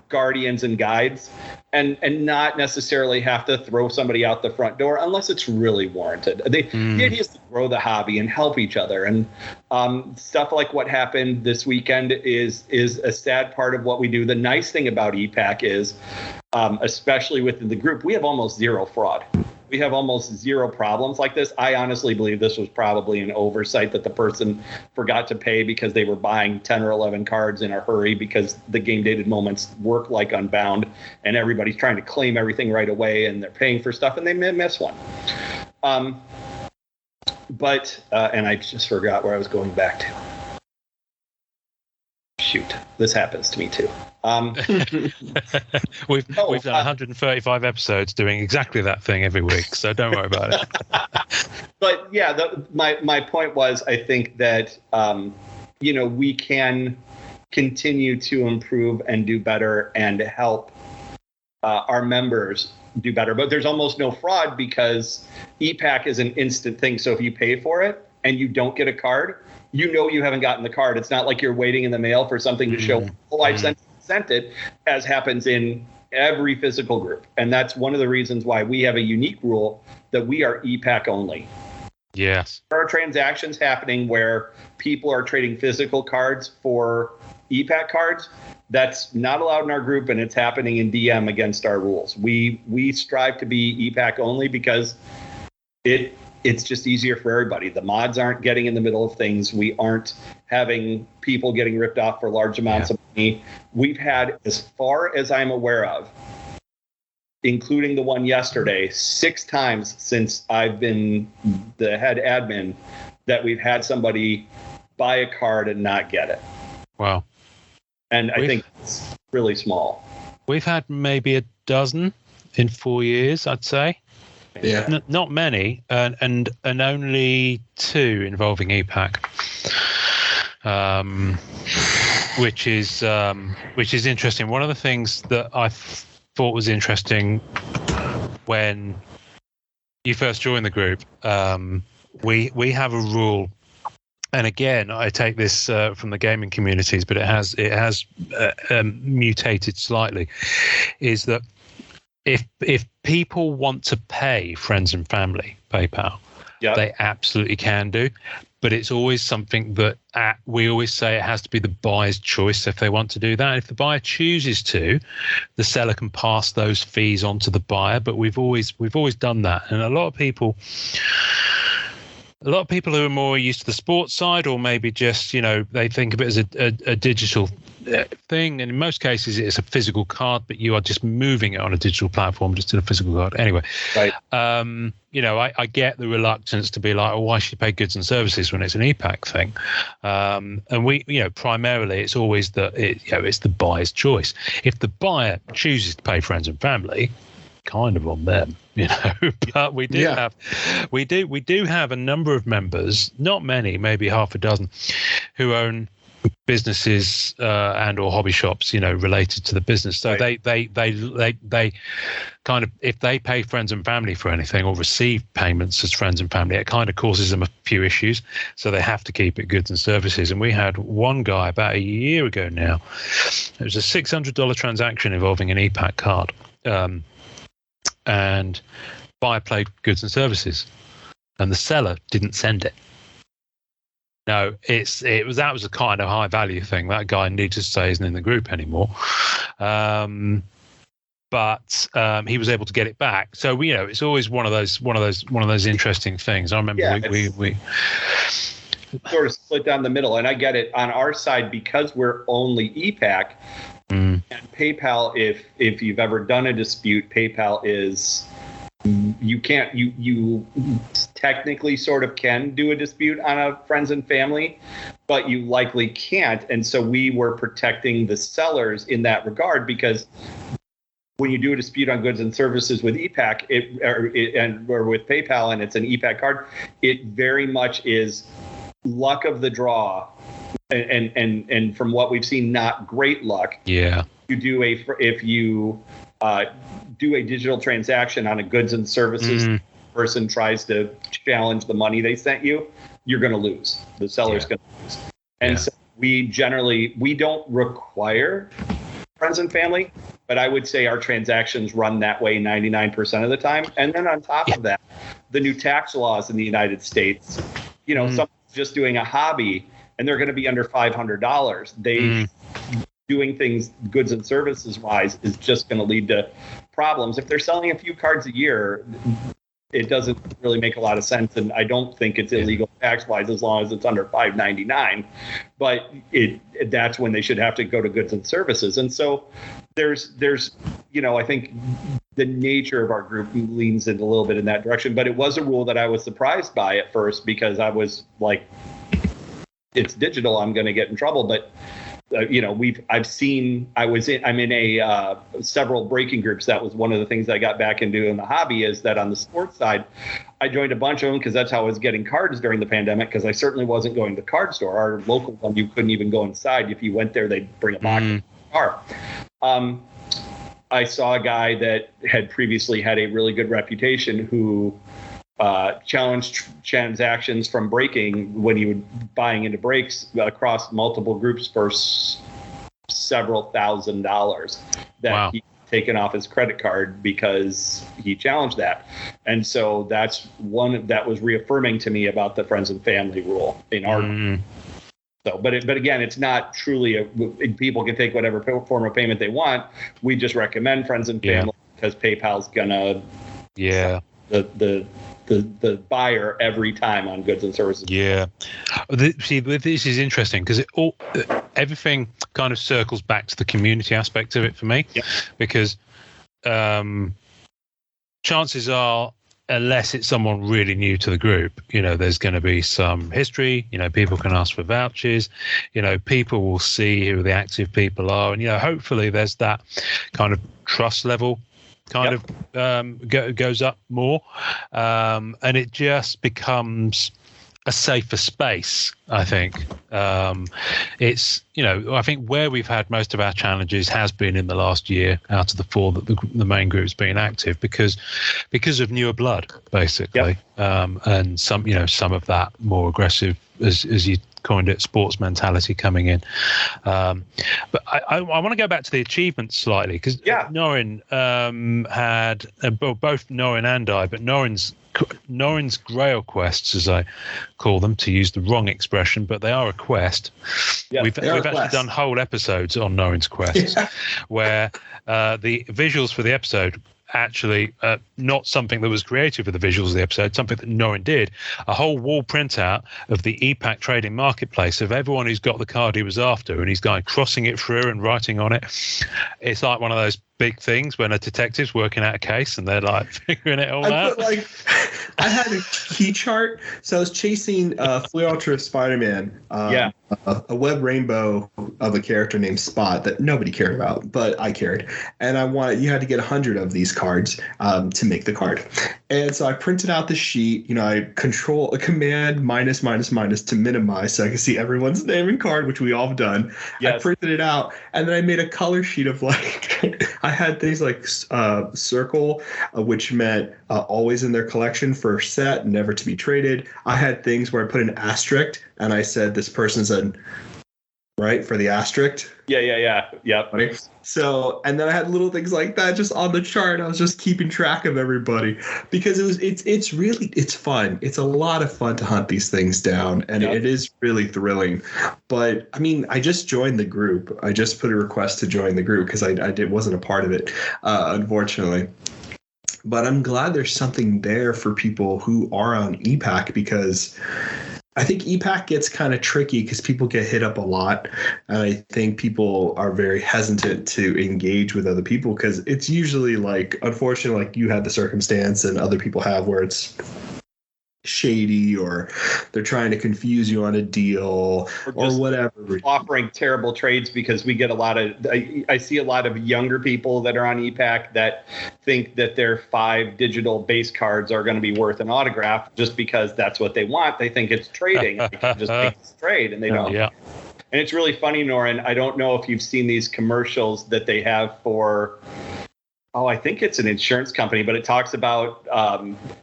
guardians and guides and not necessarily have to throw somebody out the front door unless it's really warranted. The idea is to grow the hobby and help each other. And stuff like what happened this weekend is a sad part of what we do. The nice thing about EPAC is, especially within the group, we have almost zero fraud. We have almost zero problems like this. I honestly believe this was probably an oversight, that the person forgot to pay because they were buying 10 or 11 cards in a hurry, because the game dated moments work like Unbound and everybody's trying to claim everything right away and they're paying for stuff and they may miss one. And I just forgot where I was going back to. Shoot, this happens to me too. We've done 135 episodes doing exactly that thing every week, so don't worry about it. But yeah, my point was, I think that we can continue to improve and do better and help our members do better. But there's almost no fraud because EPAC is an instant thing. So if you pay for it and you don't get a card, you haven't gotten the card. It's not like you're waiting in the mail for something to show, I've sent it, as happens in every physical group. And that's one of the reasons why we have a unique rule that we are EPAC only. Yes. There are transactions happening where people are trading physical cards for EPAC cards. That's not allowed in our group, and it's happening in DM against our rules. We strive to be EPAC only because it's just easier for everybody. The mods aren't getting in the middle of things. We aren't having people getting ripped off for large amounts of money. We've had, as far as I'm aware of, including the one yesterday, 6 times since I've been the head admin, that we've had somebody buy a card and not get it. Wow. And I think it's really small. We've had maybe a dozen in 4 years, I'd say. Yeah. Not many, and only 2 involving EPAC, which is interesting. One of the things that I thought was interesting when you first joined the group, we have a rule, and again, I take this from the gaming communities, but it has mutated slightly, is that if people want to pay friends and family PayPal, they absolutely can do. But it's always something that we always say it has to be the buyer's choice if they want to do that. If the buyer chooses to, the seller can pass those fees on to the buyer. But we've always done that, and a lot of people who are more used to the sports side, or maybe just they think of it as a digital thing, and in most cases it's a physical card, but you are just moving it on a digital platform just to the physical card anyway. Right. I get the reluctance to be like, oh, why should you pay goods and services when it's an EPAC thing? And we primarily it's always it's the buyer's choice. If the buyer chooses to pay friends and family, kind of on them, but we do have a number of members, not many, maybe half a dozen, who own businesses and or hobby shops, related to the business. So right. they kind of, if they pay friends and family for anything or receive payments as friends and family, it kind of causes them a few issues. So they have to keep it goods and services. And we had one guy about a year ago now. It was a $600 transaction involving an EPAC card. And buyer paid goods and services, and the seller didn't send it. No, that was a kind of high value thing. That guy, needless to say, isn't in the group anymore. But he was able to get it back. So it's always one of those interesting things. I remember we sort of split down the middle, and I get it on our side because we're only EPAC. And PayPal, if you've ever done a dispute, PayPal is you technically sort of can do a dispute on a friends and family, but you likely can't. And so we were protecting the sellers in that regard, because when you do a dispute on goods and services with EPAC or with PayPal, and it's an EPAC card, it very much is luck of the draw. And from what we've seen, not great luck. Yeah. you do if you do a digital transaction on a goods and services person tries to challenge the money they sent you, you're going to lose. The seller's going to lose. And so we don't require friends and family, but I would say our transactions run that way 99% of the time. And then on top of that, the new tax laws in the United States, someone's just doing a hobby and they're going to be under $500. Doing things goods and services wise is just going to lead to problems. If they're selling a few cards a year, it doesn't really make a lot of sense, and I don't think it's illegal tax-wise as long as it's under $5.99. But that's when they should have to go to goods and services. And so there's I think the nature of our group leans in a little bit in that direction. But it was a rule that I was surprised by at first because I was like, it's digital, I'm going to get in trouble. But I'm in several breaking groups. That was one of the things I got back into in the hobby, is that on the sports side, I joined a bunch of them because that's how I was getting cards during the pandemic, because I certainly wasn't going to the card store. Our local one, you couldn't even go inside. If you went there, they'd bring a box in the car. I saw a guy that had previously had a really good reputation who challenged transactions from breaking when he was buying into breaks across multiple groups for several $1,000s that he taken off his credit card because he challenged that. And so that's one that was reaffirming to me about the friends and family rule in our group. So, but again, it's not truly people can take whatever form of payment they want. We just recommend friends and family because PayPal's gonna the buyer every time on goods and services. Yeah. See, this is interesting because everything kind of circles back to the community aspect of it for me, because chances are, unless it's someone really new to the group, there's going to be some history, people can ask for vouchers, people will see who the active people are. And, hopefully there's that kind of trust level kind of goes up more. And it just becomes a safer space, I think. It's, I think where we've had most of our challenges has been in the last year out of the 4 that the main group's been active because of newer blood, basically. And some of that more aggressive, as you coined it, sports mentality coming in. But I want to go back to the achievements slightly, because Norrin had both Norrin and I, but Norrin's Grail quests, as I call them, to use the wrong expression, but they are a quest. We've actually done whole episodes on Norrin's quests, where the visuals for the episode actually not something that was created for the visuals of the episode, something that Norrin did, a whole wall printout of the EPAC trading marketplace of everyone who's got the card he was after, and he's going crossing it through and writing on it. It's like one of those big things when a detective's working out a case and they're like figuring it all out. I had a key chart, so I was chasing Flea Ultra Spider-Man, a web rainbow of a character named Spot that nobody cared about, but I cared, and you had to get 100 of these cards to make the card. And so I printed out the sheet. I command minus to minimize so I can see everyone's name and card, which we all have done. I printed it out, and then I made a color sheet of I had things like circle, which meant always in their collection for set, never to be traded. I had things where I put an asterisk and I said this person's right for the asterisk. Yeah. Right? So, and then I had little things like that just on the chart. I was just keeping track of everybody because it's fun. It's a lot of fun to hunt these things down, and it is really thrilling. But I mean, I just joined the group. I just put a request to join the group because I wasn't a part of it, unfortunately. But I'm glad there's something there for people who are on EPAC, because I think EPAC gets kind of tricky because people get hit up a lot. And I think people are very hesitant to engage with other people because it's usually unfortunately, you had the circumstance and other people have where it's shady, or they're trying to confuse you on a deal or whatever, offering terrible trades, because we get I see a lot of younger people that are on EPAC that think that their 5 digital base cards are going to be worth an autograph just because that's what they want. They think it's trading. They can just make this trade, and they don't. And it's really funny, Norrin. I don't know if you've seen these commercials that they have for, I think it's an insurance company, but it talks about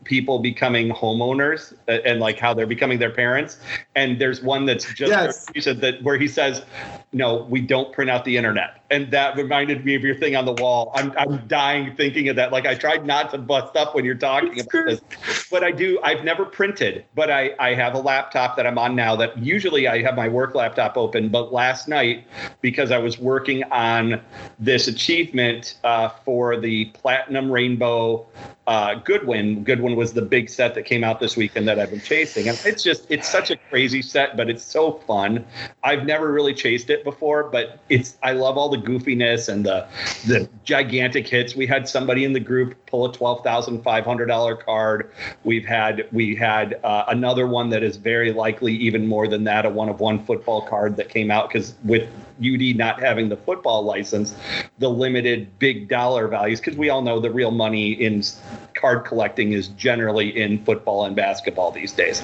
people becoming homeowners and like how they're becoming their parents. And there's one that's just where he says, no, we don't print out the internet. And that reminded me of your thing on the wall. I'm dying thinking of that. Like, I tried not to bust up when you're talking about this, but I do. I've never printed, but I have a laptop that I'm on now that usually I have my work laptop open. But last night, because I was working on this achievement for the Platinum Rainbow Goodwin. Goodwin was the big set that came out this weekend that I've been chasing. And it's such a crazy set, but it's so fun. I've never really chased it before, but I love all the goofiness and the gigantic hits. We had somebody in the group pull a $12,500 card. We had another one that is very likely even more than that, a one-of-one football card that came out because with UD not having the football license, the limited big dollar values, because we all know the real money in card collecting is generally in football and basketball these days.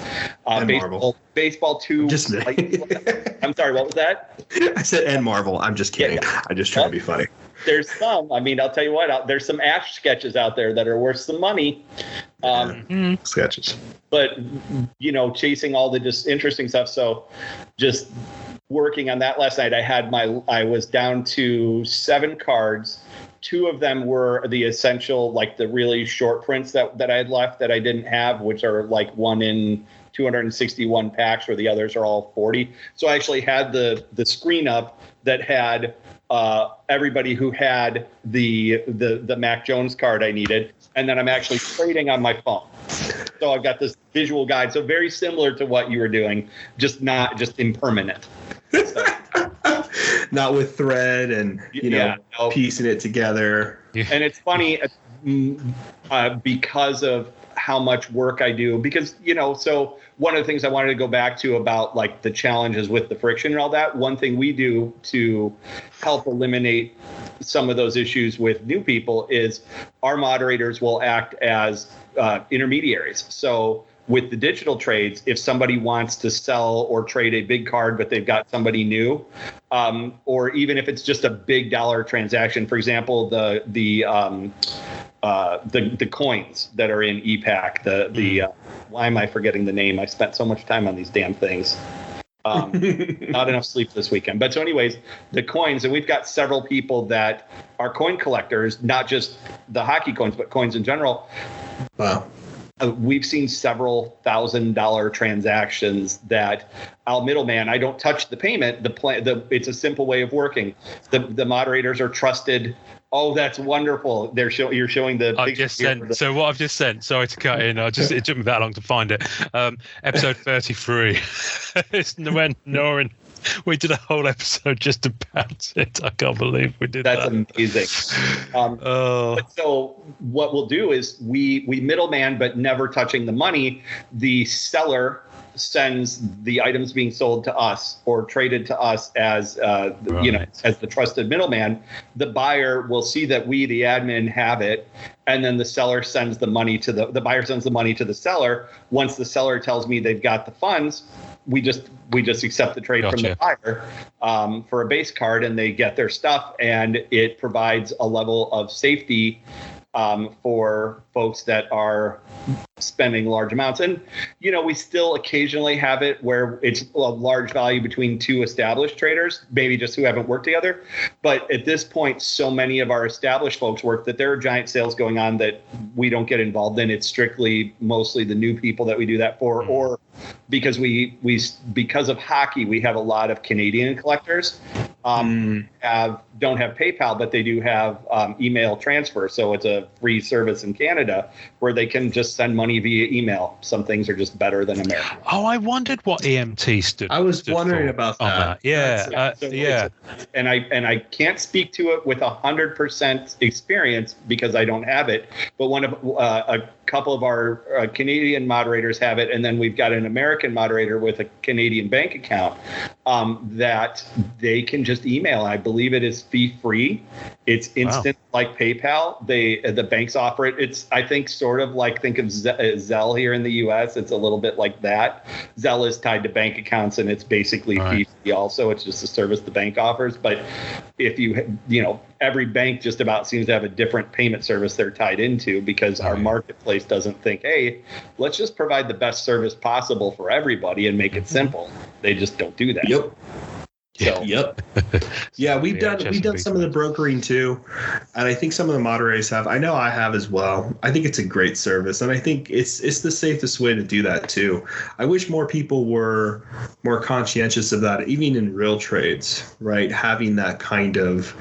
Baseball too. I'm sorry, what was that? I said and Marvel. I'm just kidding. Yeah. I just try to be funny. There's some. I mean, I'll tell you what. There's some ASH sketches out there that are worth some money. Sketches. But chasing all the just interesting stuff. So, just working on that last night. I was down to 7 cards. 2 of them were the essential, like the really short prints that I had left that I didn't have, which are like 1 in 261 packs, where the others are all 40. So I actually had the screen up that had everybody who had the Mac Jones card I needed, and then I'm actually trading on my phone. So I've got this visual guide, so very similar to what you were doing, just impermanent. So. Not with thread and piecing it together. And it's funny because of how much work I do, because so one of the things I wanted to go back to about like the challenges with the friction and all that, one thing we do to help eliminate some of those issues with new people is our moderators will act as intermediaries. So with the digital trades, if somebody wants to sell or trade a big card, but they've got somebody new, or even if it's just a big dollar transaction, for example, the coins that are in EPAC, why am I forgetting the name? I spent so much time on these damn things. Not enough sleep this weekend. But so anyways, the coins, and we've got several people that are coin collectors, not just the hockey coins, but coins in general. Wow. We've seen several $1,000 transactions that I'll middleman. I don't touch the payment. It's a simple way of working. The moderators are trusted. Oh, that's wonderful. You're showing the. I've just sent. So what I've just sent. Sorry to cut in. It took me that long to find it. Episode 33. It's when Norrin. We did a whole episode just about it. I can't believe we did that. That's amazing. But so what we'll do is we middleman, but never touching the money. The seller sends the items being sold to us or traded to us as as the trusted middleman. The buyer will see that we, the admin, have it, and then the seller sends the money to the buyer sends the money to the seller. Once the seller tells me they've got the funds, we just accept the trade from the buyer for a base card, and they get their stuff, and it provides a level of safety for folks that are spending large amounts. And, we still occasionally have it where it's a large value between 2 established traders, maybe just who haven't worked together. But at this point, so many of our established folks work that there are giant sales going on that we don't get involved in. It's strictly mostly the new people that we do that for, or because because of hockey, we have a lot of Canadian collectors don't have PayPal, but they do have email transfer. So it's a free service in Canada where they can just send money via email. Some things are just better than American. Oh, I wondered what EMT stood. I was wondering about that. Yeah. And I can't speak to it with 100% experience because I don't have it. But one of a couple of our Canadian moderators have it, and then we've got an American moderator with a Canadian bank account that they can just email. I believe it is fee-free, It's instant like PayPal. The banks offer it. It's, I think, sort of like, think of Zelle here in the U.S. It's a little bit like that. Zelle is tied to bank accounts, and it's basically fee also. It's just a service the bank offers. But if every bank just about seems to have a different payment service they're tied into, because our marketplace doesn't think, hey, let's just provide the best service possible for everybody and make it simple. They just don't do that. Yep. So. Yep. Yeah, we've done some of the brokering too, and I think some of the moderators have. I know I have as well. I think it's a great service, and I think it's the safest way to do that too. I wish more people were more conscientious of that, even in real trades, right? Having that kind of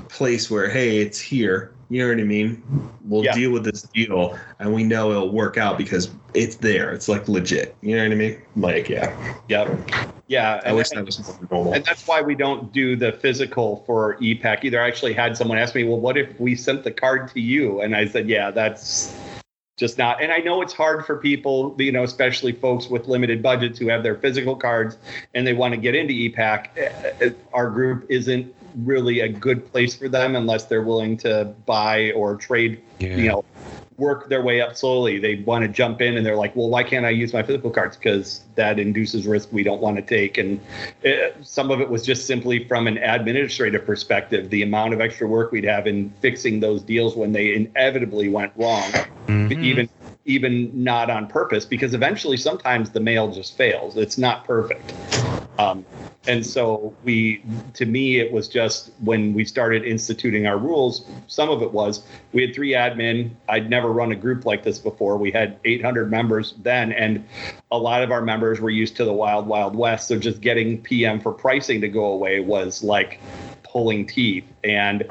place where, hey, it's here. You know what I mean? We'll deal with this deal, and we know it'll work out because it's there. It's like legit. You know what I mean? Like, yeah. I wish that was more normal. And that's why we don't do the physical for EPAC either. I actually had someone ask me, well, what if we sent the card to you? And I said, yeah, that's just not. And I know it's hard for people, especially folks with limited budgets who have their physical cards and they want to get into EPAC. Our group isn't really a good place for them unless they're willing to buy or trade, work their way up slowly. They want to jump in and they're like, well, why can't I use my physical cards? Because that induces risk we don't want to take. And some of it was just simply from an administrative perspective, the amount of extra work we'd have in fixing those deals when they inevitably went wrong, even not on purpose, because eventually sometimes the mail just fails. It's not perfect. And so to me, it was just when we started instituting our rules, some of it was we had 3 admin. I'd never run a group like this before. We had 800 members then, and a lot of our members were used to the wild, wild west. So just getting PM for pricing to go away was like pulling teeth. And,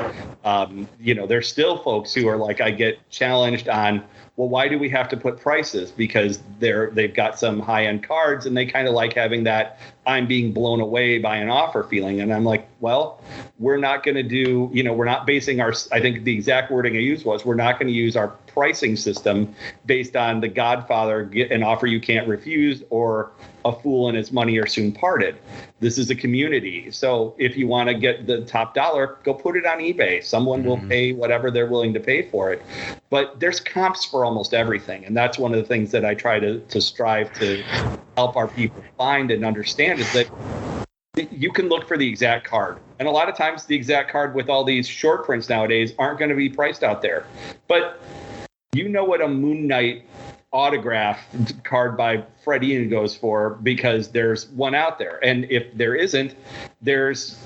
there's still folks who are like, I get challenged on, well, why do we have to put prices? Because they've got some high-end cards and they kind of like having that I'm being blown away by an offer feeling. And I'm like, well, we're not going to do, we're not basing I think the exact wording I used was, we're not going to use our pricing system based on the Godfather, get an offer you can't refuse, or a fool and his money are soon parted. This is a community. So if you want to get the top dollar, go put it on eBay. Someone will pay whatever they're willing to pay for it. But there's comps for almost everything. And that's one of the things that I try to strive to help our people find and understand, is that you can look for the exact card. And a lot of times the exact card with all these short prints nowadays aren't going to be priced out there. But what a Moon Knight autograph card by Fred Ian goes for, because there's one out there. And if there isn't, there's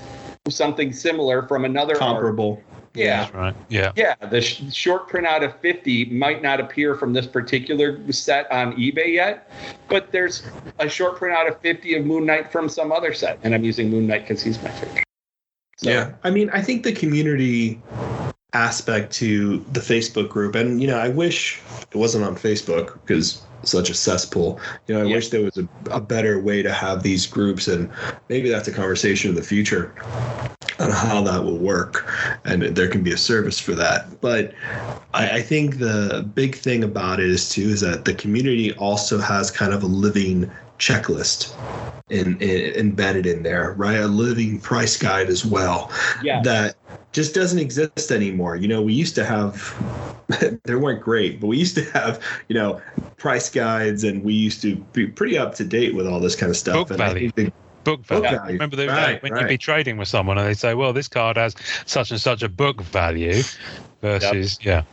something similar from another comparable art. Yeah. That's right. Yeah. Yeah. The short print out of 50 might not appear from this particular set on eBay yet, but there's a short print out of 50 of Moon Knight from some other set. And I'm using Moon Knight because he's my favorite. So. Yeah. I mean, I think the community aspect to the Facebook group, and I wish it wasn't on Facebook because it's such a cesspool. I wish there was a better way to have these groups, and maybe that's a conversation in the future on how that will work, and there can be a service for that. But I think the big thing about it is that the community also has kind of a living checklist embedded in there, right? A living price guide as well. Yeah. That just doesn't exist anymore. We used to have, they weren't great, but we used to have, price guides, and we used to be pretty up to date with all this kind of stuff. Book value. Remember those days when you'd be trading with someone and they'd say, well, this card has such and such a book value versus, Yeah,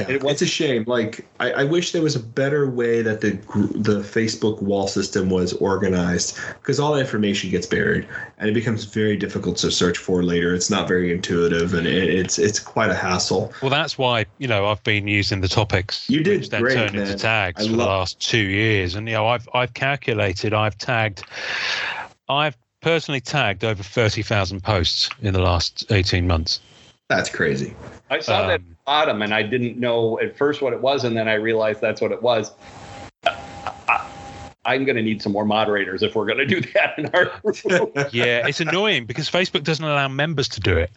it's a shame. Like, I wish there was a better way that the Facebook wall system was organized, because all the information gets buried and it becomes very difficult to search for later. It's not very intuitive, and it's quite a hassle. Well, that's why I've been using the topics. You did then great, turned into tags for the last 2 years, and I've calculated, I've personally tagged over 30,000 posts in the last 18 months. That's crazy. I saw that bottom, and I didn't know at first what it was, and then I realized that's what it was. I'm going to need some more moderators if we're going to do that in our group. Yeah, it's annoying because Facebook doesn't allow members to do it.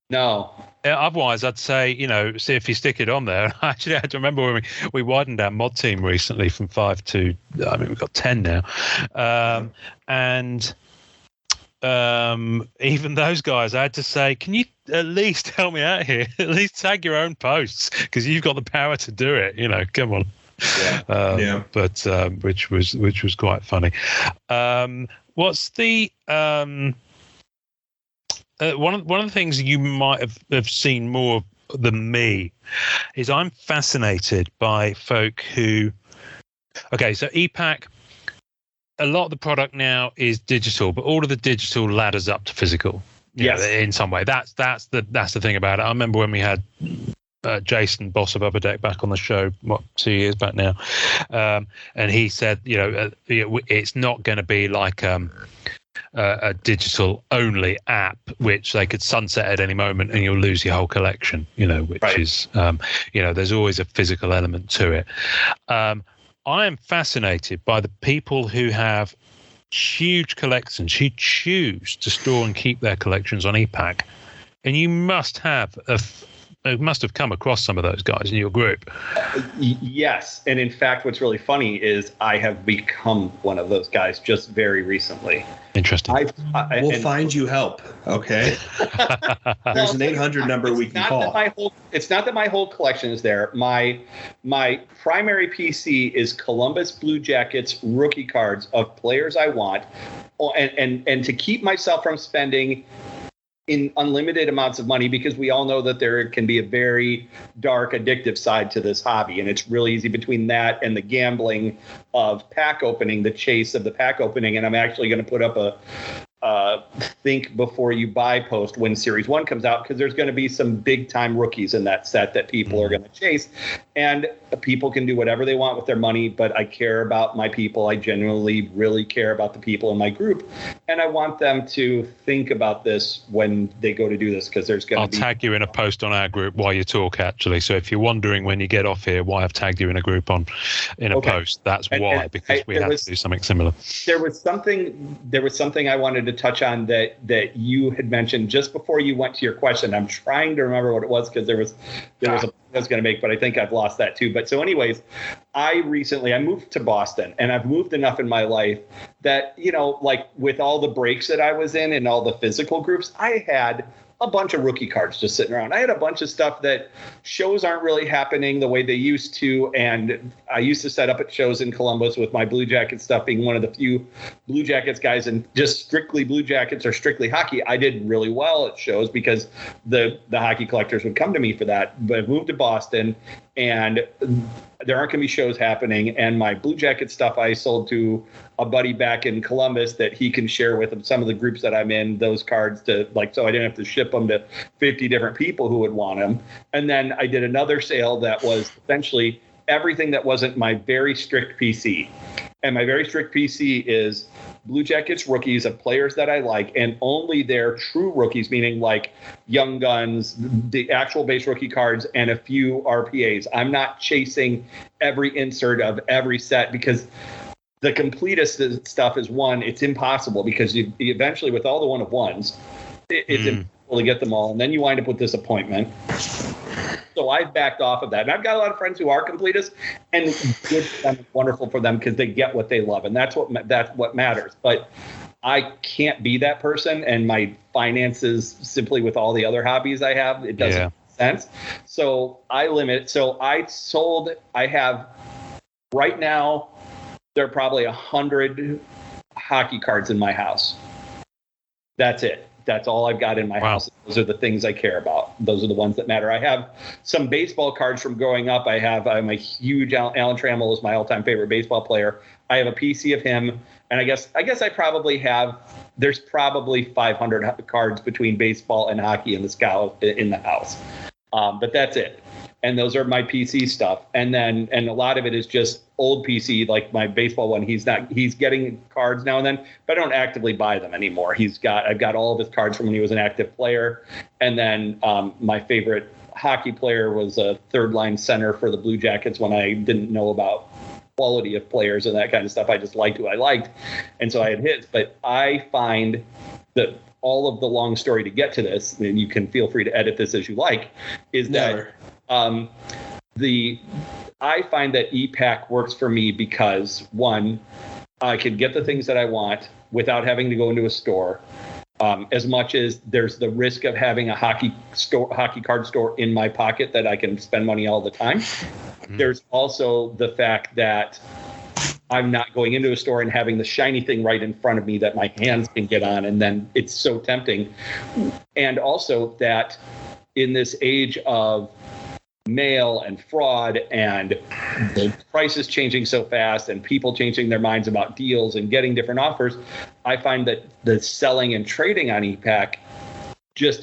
No. Otherwise, I'd say, see if you stick it on there. Actually, I had to remember when we widened our mod team recently from 5 to, we've got 10 now. And even those guys, I had to say, can you at least help me out here? At least tag your own posts because you've got the power to do it. Come on. Yeah. But which was quite funny. What's the one of the things you might have seen more than me is I'm fascinated by folk who. Okay, so EPAC. A lot of the product now is digital, but all of the digital ladders up to physical. Yes, in some way. That's the thing about it. I remember when we had Jason, boss of Upper Deck, back on the show 2 years back now, and he said, it's not going to be like a digital only app which they could sunset at any moment and you'll lose your whole collection. Which right. is there's always a physical element to it. I am fascinated by the people who have huge collections, who choose to store and keep their collections on EPAC. And you must have come across some of those guys in your group. Yes. And in fact, what's really funny is I have become one of those guys just very recently. Interesting. We'll find you help. Okay. There's an 800 number we can call. It's not that my whole collection is there. My primary PC is Columbus Blue Jackets rookie cards of players I want. And to keep myself from spending in unlimited amounts of money, because we all know that there can be a very dark, addictive side to this hobby. And it's really easy between that and the gambling of pack opening, the chase of the pack opening. And I'm actually going to put up a think before you buy post when Series 1 comes out, because there's going to be some big time rookies in that set that people are going to chase. And people can do whatever they want with their money, but I care about my people. I genuinely really care about the people in my group. And I want them to think about this when they go to do this, because there's going to be... I'll tag you in a post on our group while you talk, actually. So if you're wondering when you get off here why I've tagged you in a group in a post, that's why, because we had to do something similar. There was something I wanted to touch on that you had mentioned just before you went to your question. I'm trying to remember what it was, because there was a point I was going to make, but I think I've lost that too. But so anyways, I moved to Boston, and I've moved enough in my life that, like with all the breaks that I was in and all the physical groups, I had a bunch of rookie cards just sitting around. I had a bunch of stuff that shows aren't really happening the way they used to. And I used to set up at shows in Columbus with my Blue Jacket stuff, being one of the few Blue Jackets guys, and just strictly Blue Jackets or strictly hockey. I did really well at shows because the hockey collectors would come to me for that. But I moved to Boston, and there aren't going to be shows happening. And my Blue Jacket stuff I sold to a buddy back in Columbus that he can share with some of the groups that I'm in, those cards so I didn't have to ship them to 50 different people who would want them. And then I did another sale that was essentially everything that wasn't my very strict PC. And my very strict PC is Blue Jackets rookies of players that I like, and only their true rookies, meaning like Young Guns, the actual base rookie cards, and a few RPAs. I'm not chasing every insert of every set, because the completest stuff is it's impossible, because you eventually, with all the one of ones, it's impossible to get them all. And then you wind up with disappointment. So I've backed off of that. And I've got a lot of friends who are completists, and good for them, wonderful for them, because they get what they love. And that's what matters. But I can't be that person. And my finances, simply with all the other hobbies I have, it doesn't make sense. So I limit. So I have right now, there are probably 100 hockey cards in my house. That's it. That's all I've got in my house. Those are the things I care about. Those are the ones that matter. I have some baseball cards from growing up. I'm a huge Alan Trammell is my all-time favorite baseball player. I have a PC of him, and I guess I probably have. There's probably 500 cards between baseball and hockey in the house. But that's it. And those are my PC stuff. And a lot of it is just old PC, like my baseball one. He's getting cards now and then, but I don't actively buy them anymore. I've got all of his cards from when he was an active player. And then my favorite hockey player was a third line center for the Blue Jackets when I didn't know about quality of players and that kind of stuff. I just liked who I liked. And so I had hits. But I find that all of the long story to get to this, and you can feel free to edit this as you like, is that I find that EPAC works for me because, one, I can get the things that I want without having to go into a store. As much as there's the risk of having a hockey card store in my pocket that I can spend money all the time, there's also the fact that I'm not going into a store and having the shiny thing right in front of me that my hands can get on, and then it's so tempting. And also that in this age of mail and fraud and the prices changing so fast and people changing their minds about deals and getting different offers, I find that the selling and trading on ePack just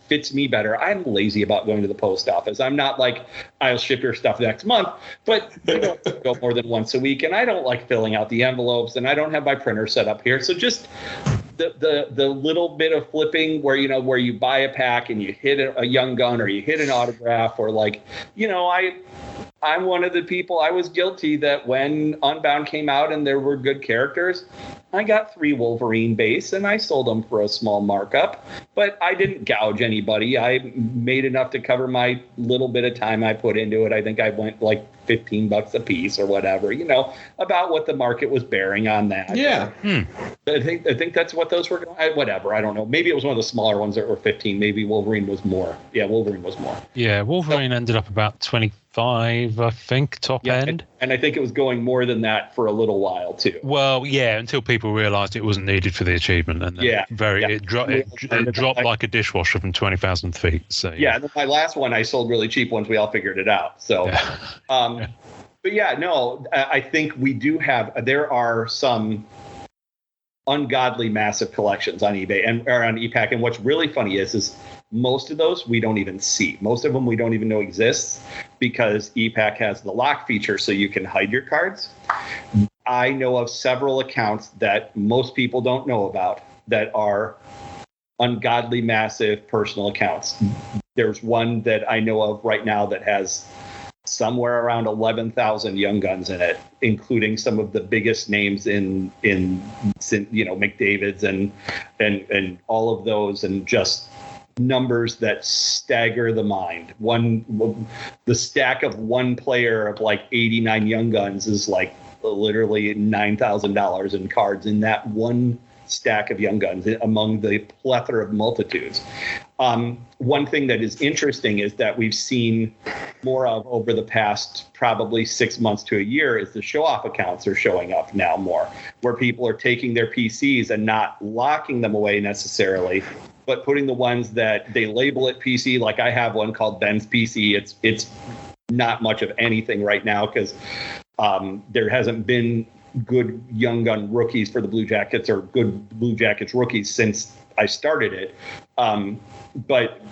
fits me better. I'm lazy about going to the post office. I'm not like, I'll ship your stuff next month, but I don't go more than once a week, and I don't like filling out the envelopes, and I don't have my printer set up here. So just the little bit of flipping where you buy a pack and you hit a young gun or you hit an autograph, or like, I'm one of the people, I was guilty that when Unbound came out and there were good characters, I got 3 Wolverine base and I sold them for a small markup, but I didn't gouge anybody. I made enough to cover my little bit of time I put into it. I think I went like $15 a piece or whatever, about what the market was bearing on that. Yeah. I think that's what those were. Whatever. I don't know. Maybe it was one of the smaller ones that were 15. Maybe Wolverine was more. Yeah, Wolverine was more. Yeah, Wolverine ended up about 25, I think, top end. And I think it was going more than that for a little while too. Well, yeah, until people realised it wasn't needed for the achievement, and then it dropped like a dishwasher from 20,000 feet. So yeah, and then my last one I sold really cheap once we all figured it out. So, but yeah, no, I think we do have. There are some ungodly massive collections on eBay or on ePack, and what's really funny is most of those we don't even see. Most of them we don't even know exists because ePack has the lock feature so you can hide your cards. I know of several accounts that most people don't know about that are ungodly massive personal accounts. There's one that I know of right now that has somewhere around 11,000 Young Guns in it, including some of the biggest names in McDavid's and all of those, and just numbers that stagger the mind. The stack of one player of like 89 Young Guns is like literally $9,000 in cards in that one stack of Young Guns among the plethora of multitudes. One thing that is interesting is that we've seen more of over the past probably 6 months to a year is the show-off accounts are showing up now more, where people are taking their PCs and not locking them away necessarily, but putting the ones that they label it PC. Like I have one called Ben's PC. It's not much of anything right now because there hasn't been good Young Gun rookies for the Blue Jackets or good Blue Jackets rookies since I started it. But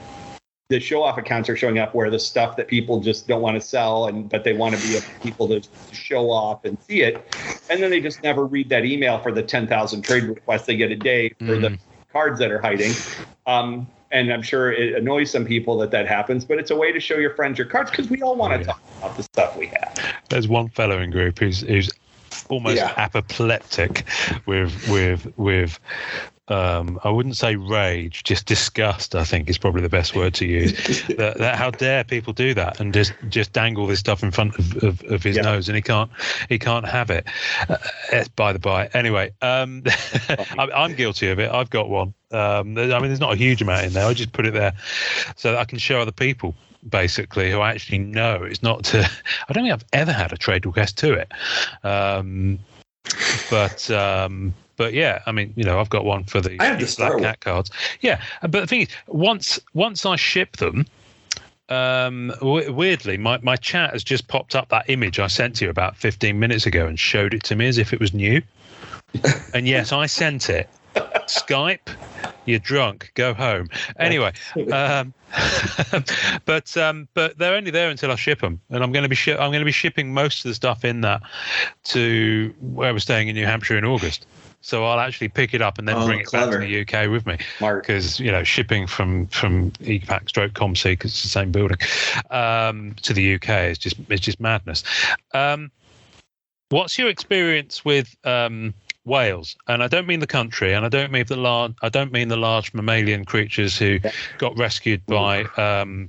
the show-off accounts are showing up where the stuff that people just don't want to sell, but they want to be people to show off and see it. And then they just never read that email for the 10,000 trade requests they get a day for the cards that are hiding. And I'm sure it annoys some people that happens, but it's a way to show your friends your cards because we all want to talk about the stuff we have. There's one fellow in group who's almost apoplectic with I wouldn't say rage, just disgust, I think is probably the best word to use. that how dare people do that and just dangle this stuff in front of his nose, and he can't have it. By the by. Anyway, I'm guilty of it. I've got one. There's not a huge amount in there. I just put it there so that I can show other people, basically, who I actually know. It's not to. I don't think I've ever had a trade request to it. But yeah, I've got one for the Black Cat cards. Yeah, but the thing is, once I ship them, weirdly, my chat has just popped up that image I sent to you about 15 minutes ago and showed it to me as if it was new. And yes, I sent it. Skype, you're drunk, go home. Anyway, but they're only there until I ship them, and I'm going to be shipping most of the stuff in that to where we're staying in New Hampshire in August. So I'll actually pick it up and then bring it back to the UK with me, because shipping from ePack/ComSeek, because it's the same building, to the UK is just madness. What's your experience with Wales? And I don't mean the country, and I don't mean the large mammalian creatures who got rescued by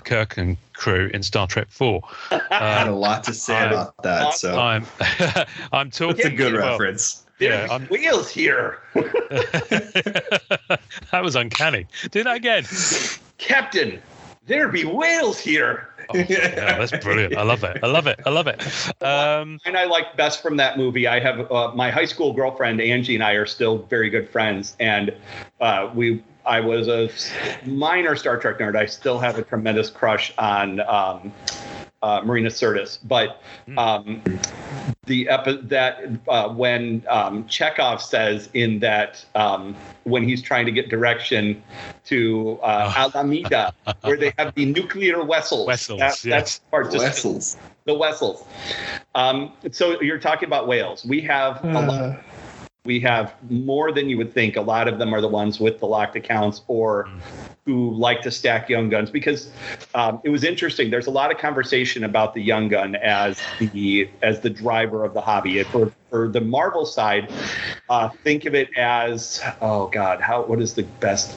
Kirk and crew in Star Trek 4. I had a lot to say about that. So I'm talking. It's a good reference. There's whales here. That was uncanny. Do that again. Captain, there be whales here. Oh, yeah, that's brilliant. I love it. And I like best from that movie. I have my high school girlfriend Angie and I are still very good friends, and I was a minor Star Trek nerd. I still have a tremendous crush on Marina Sirtis, but when Chekhov says in that when he's trying to get direction to Alameda, where they have the nuclear vessels. That's part. Vessels. The vessels. So you're talking about whales. We have a lot. We have more than you would think. A lot of them are the ones with the locked accounts or who like to stack young guns, because it was interesting. There's a lot of conversation about the young gun as the driver of the hobby. For the Marvel side, think of it as, what is the best?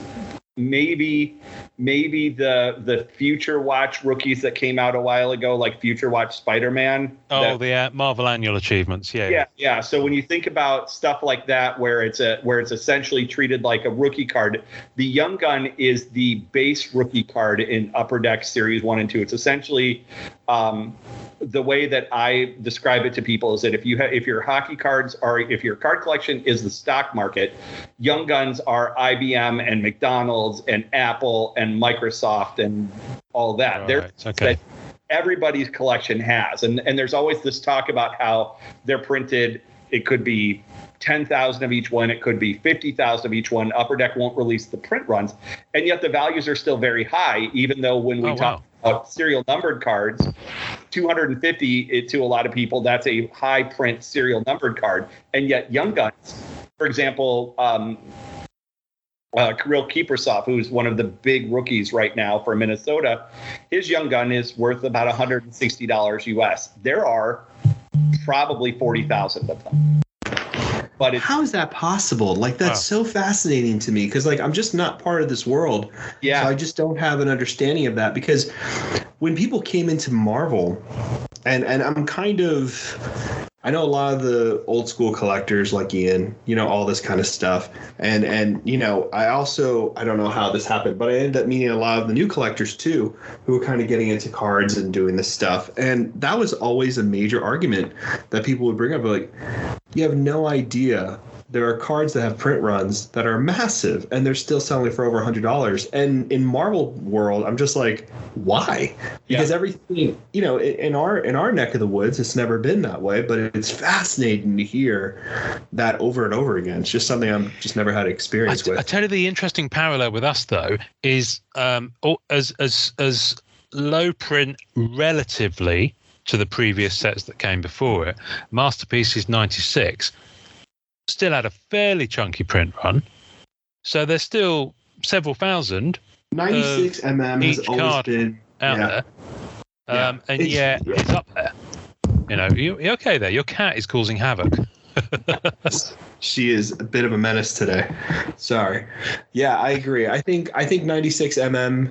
Maybe the Future Watch rookies that came out a while ago, like Future Watch Spider-Man. The Marvel Annual Achievements. Yeah. So when you think about stuff like that, where it's essentially treated like a rookie card, the Young Gun is the base rookie card in Upper Deck Series 1 and 2. It's essentially the way that I describe it to people is that if your hockey cards if your card collection is the stock market, Young Guns are IBM and McDonald's and Apple and Microsoft and all that. That everybody's collection has. And there's always this talk about how they're printed. It could be 10,000 of each one. It could be 50,000 of each one. Upper Deck won't release the print runs. And yet the values are still very high, even though when we talk about serial numbered cards, 250 to a lot of people, that's a high print serial numbered card. And yet Young Guns, for example, Kirill Kaprizov, who's one of the big rookies right now for Minnesota, his Young Gun is worth about $160 US. There are probably 40,000 of them. But how is that possible? Like, that's so fascinating to me, because I'm just not part of this world. Yeah. So I just don't have an understanding of that, because when people came into Marvel, and I'm I know a lot of the old school collectors like Ian, all this kind of stuff. And I don't know how this happened, but I ended up meeting a lot of the new collectors too, who were kind of getting into cards and doing this stuff. And that was always a major argument that people would bring up. Like, you have no idea. There are cards that have print runs that are massive, and they're still selling for over $100. And in Marvel world, I'm just like, why? Because everything, in our neck of the woods, it's never been that way. But it's fascinating to hear that over and over again. It's just something I'm just never had experience with. I tell you, the interesting parallel with us though is as low print relatively to the previous sets that came before it. Masterpieces 96. Still had a fairly chunky print run, so there's still several thousand. 96 has always been out there, and it's up there. You're okay there. Your cat is causing havoc. She is a bit of a menace today. Sorry. Yeah, I agree. I think 96 has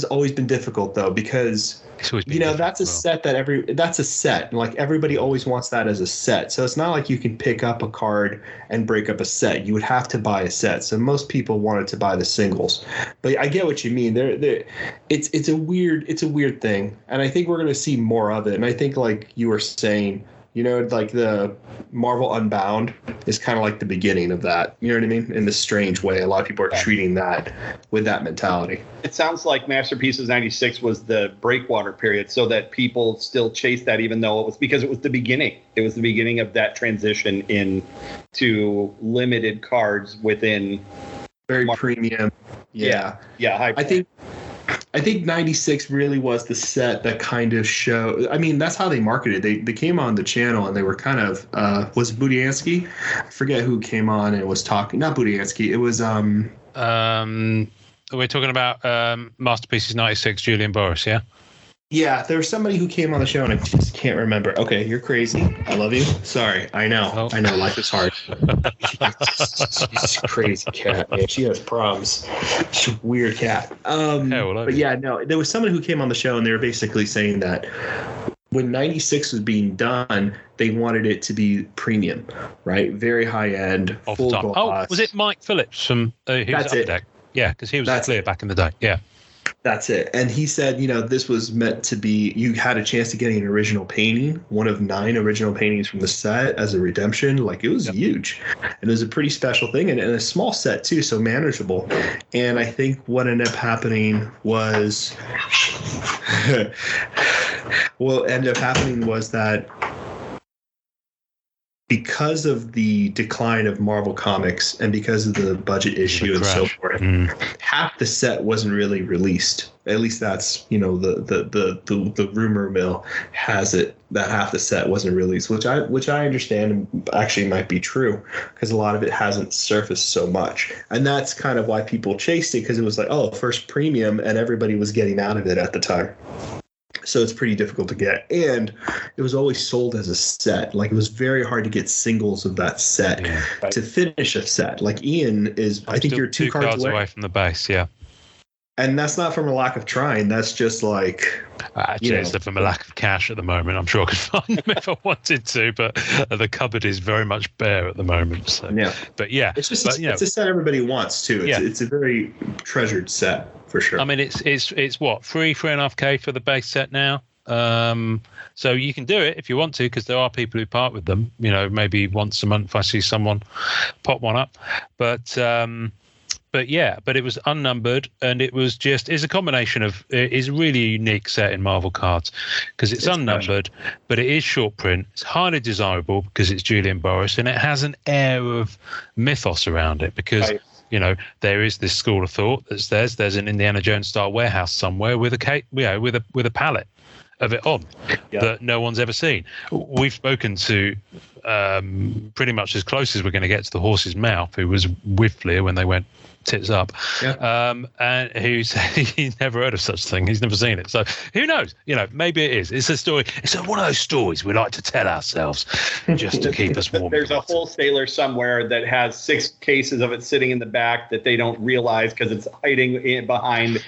always been difficult though, because that's a set that's a set, and like everybody always wants that as a set. So it's not like you can pick up a card and break up a set. You would have to buy a set. So most people wanted to buy the singles. But I get what you mean. It's a weird thing, and I think we're going to see more of it. And I think, like you were saying, like the Marvel Unbound is kind of like the beginning of that. You know what I mean? In this strange way, a lot of people are treating that with that mentality. It sounds like Masterpieces 96 was the breakwater period, so that people still chase that, even though it was because it was the beginning. It was the beginning of that transition into limited cards within very premium. Yeah. High I think 96 really was the set that kind of showed. I mean, that's how they marketed. They came on the channel and they were kind of was it Budiansky? I forget who came on and was talking. Not Budiansky. It was we're talking about Masterpieces 96, Julian Boris, yeah? Yeah, there was somebody who came on the show and I just can't remember. Okay, you're crazy. I love you. Sorry. I know. I know. Life is hard. She's a crazy cat, man. She has problems. She's a weird cat. But yeah, no, there was someone who came on the show and they were basically saying that when 96 was being done, they wanted it to be premium, right? Very high end, full gloss. Oh, was it Mike Phillips from That's it. Deck? Yeah, because he was That's clear back in the day. Yeah. That's it. And he said, this was meant to be, you had a chance to get an original painting, one of 9 original paintings from the set as a redemption. Like, it was huge. And it was a pretty special thing, and a small set too, so manageable. And I think what ended up happening was that because of the decline of Marvel Comics and because of the budget issue and so forth, half the set wasn't really released. At least that's, the rumor mill has it that half the set wasn't released, which I understand actually might be true, because a lot of it hasn't surfaced so much. And that's kind of why people chased it, because it was like, oh, first premium, and everybody was getting out of it at the time. So it's pretty difficult to get. And it was always sold as a set. Like, it was very hard to get singles of that set to finish a set. Like, Ian is, I think you're two cards away from the base, yeah. And that's not from a lack of trying. That's just like... Actually, it's from a lack of cash at the moment. I'm sure I could find them if I wanted to, but the cupboard is very much bare at the moment. So, yeah. But yeah. It's just it's a set everybody wants, too. It's a very treasured set, for sure. I mean, it's what, 3.5K for the base set now? So you can do it if you want to, because there are people who part with them. Maybe once a month I see someone pop one up. But it was unnumbered, and it's a combination of, it's a really unique set in Marvel cards, because it's unnumbered, but it is short print. It's highly desirable because it's Julian Boris, and it has an air of mythos around it, because there is this school of thought that's there's an Indiana Jones style warehouse somewhere with a pallet of it on that no one's ever seen. We've spoken to pretty much as close as we're going to get to the horse's mouth, who was with Fleer when they went tits up, and who said he's never heard of such a thing. He's never seen it. So who knows? Maybe it is. It's a story. It's one of those stories we like to tell ourselves just to keep us warm. There's a wholesaler somewhere that has 6 cases of it sitting in the back that they don't realize because it's hiding behind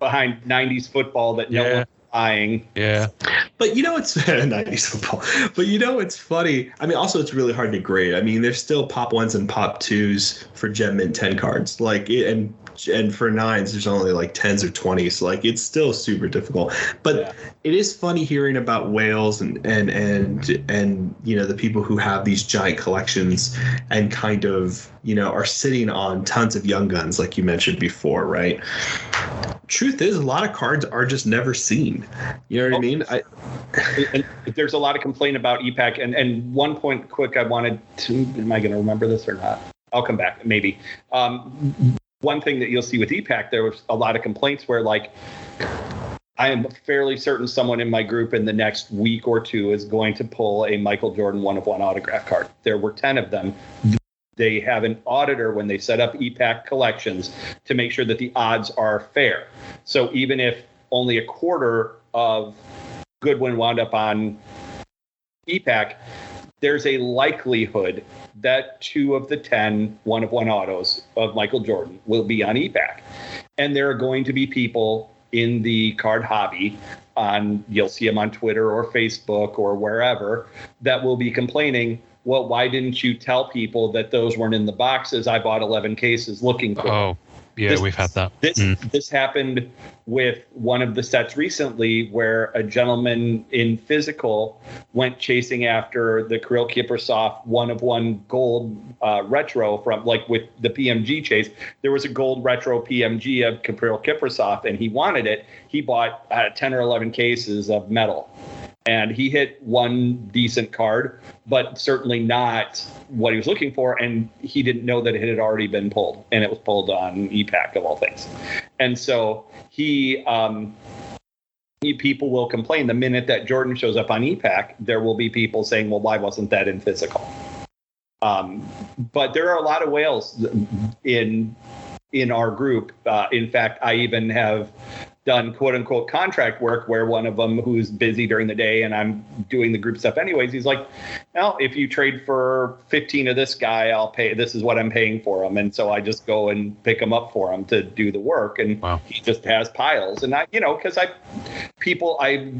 90s football that no one's buying. Yeah. But it's 90s football. But it's funny. I mean, also it's really hard to grade. I mean, there's still pop 1s and pop 2s for Gem Mint 10 cards. Like, and for 9s, there's only like 10s or 20s. Like, it's still super difficult. But it is funny hearing about whales and the people who have these giant collections and kind of are sitting on tons of young guns, like you mentioned before, right? Truth is, a lot of cards are just never seen. You know what I mean? And there's a lot of complaint about EPAC. And one point quick, I wanted to, am I going to remember this or not? I'll come back, maybe. One thing that you'll see with EPAC, there was a lot of complaints where, like, I am fairly certain someone in my group in the next week or 2 is going to pull a Michael Jordan 1-of-1 autograph card. There were 10 of them. They have an auditor when they set up EPAC collections to make sure that the odds are fair. So even if only a quarter of Goodwin wound up on EPAC, there's a likelihood that 2 of the 10 1-of-1 autos of Michael Jordan will be on EPAC. And there are going to be people in the card hobby, you'll see them on Twitter or Facebook or wherever, that will be complaining, well, why didn't you tell people that those weren't in the boxes? I bought 11 cases looking for them. Yeah, we've had that. This happened with one of the sets recently, where a gentleman in physical went chasing after the Kirill Kaprizov 1-of-1 gold retro from, like, with the PMG chase. There was a gold retro PMG of Kirill Kaprizov, and he wanted it. He bought 10 or 11 cases of metal. And he hit one decent card, but certainly not what he was looking for. And he didn't know that it had already been pulled, and it was pulled on EPAC of all things. And so people will complain the minute that Jordan shows up on EPAC. There will be people saying, well, why wasn't that in physical? But there are a lot of whales in our group. In fact, I even have done quote unquote contract work where one of them who's busy during the day and I'm doing the group stuff anyways, he's like, well, if you trade for 15 of this guy, I'll pay, this is what I'm paying for him. And so I just go and pick him up for him to do the work. And he just has piles. And I, because I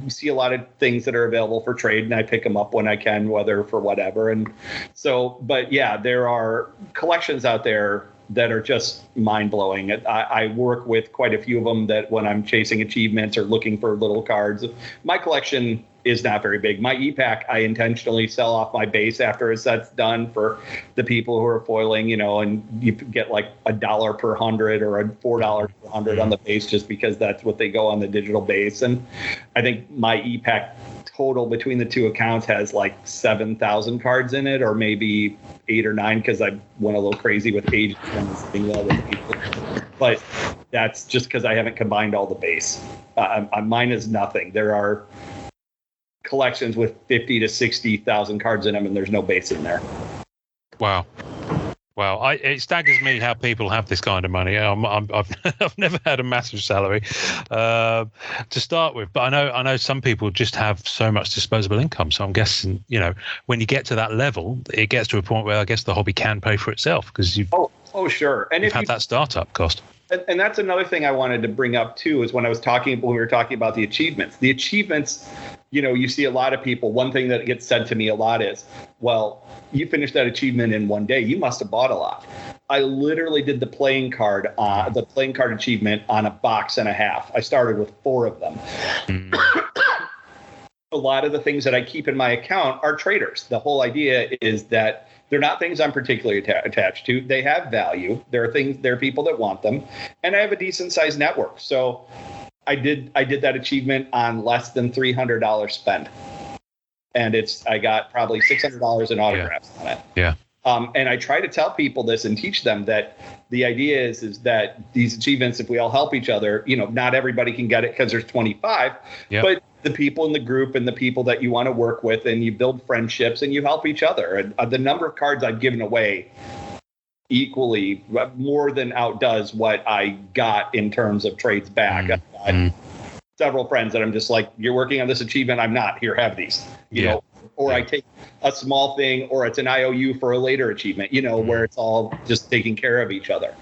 see a lot of things that are available for trade and I pick them up when I can, whether for whatever. And so, but yeah, there are collections out there that are just mind-blowing. I work with quite a few of them that when I'm chasing achievements or looking for little cards, my collection is not very big. My E-Pack, I intentionally sell off my base after a set's done for the people who are foiling, and you get like $1 per 100 or $4 per 100 on the base just because that's what they go on the digital base. And I think my E-Pack total between the two accounts has like 7,000 cards in it, or maybe 8 or 9 because I went a little crazy with age and sitting well with people. But that's just because I haven't combined all the base. Mine is nothing. There are collections with 50 to 60,000 cards in them, and there's no base in there. Wow. It staggers me how people have this kind of money. I've never had a massive salary to start with, but I know some people just have so much disposable income. So I'm guessing, when you get to that level, it gets to a point where I guess the hobby can pay for itself because you've sure, and you've had that startup cost. And that's another thing I wanted to bring up too, is when we were talking about the achievements. The achievements, you see a lot of people. One thing that gets said to me a lot is, well, you finished that achievement in one day. You must have bought a lot. I literally did the playing card achievement on a box and a half. I started with 4 of them. A lot of the things that I keep in my account are traders. The whole idea is that they're not things I'm particularly attached to. They have value. There are people that want them, and I have a decent sized network. So I did that achievement on less than $300 spend, and I got probably $600 in autographs on it. Yeah. And I try to tell people this and teach them that the idea is that these achievements, if we all help each other, not everybody can get it because there's 25, but the people in the group and the people that you want to work with, and you build friendships and you help each other. And the number of cards I've given away equally more than outdoes what I got in terms of trades back. I've got several friends that I'm just like, you're working on this achievement. I'm not. Here, have these, or I take a small thing, or it's an IOU for a later achievement, where it's all just taking care of each other.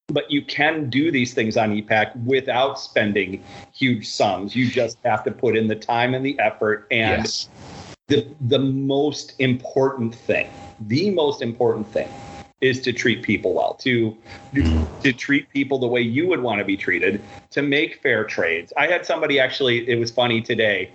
But you can do these things on E-Pack without spending huge sums. You just have to put in the time and the effort. And the most important thing is to treat people well, to treat people the way you would want to be treated, to make fair trades. I had somebody actually, it was funny today.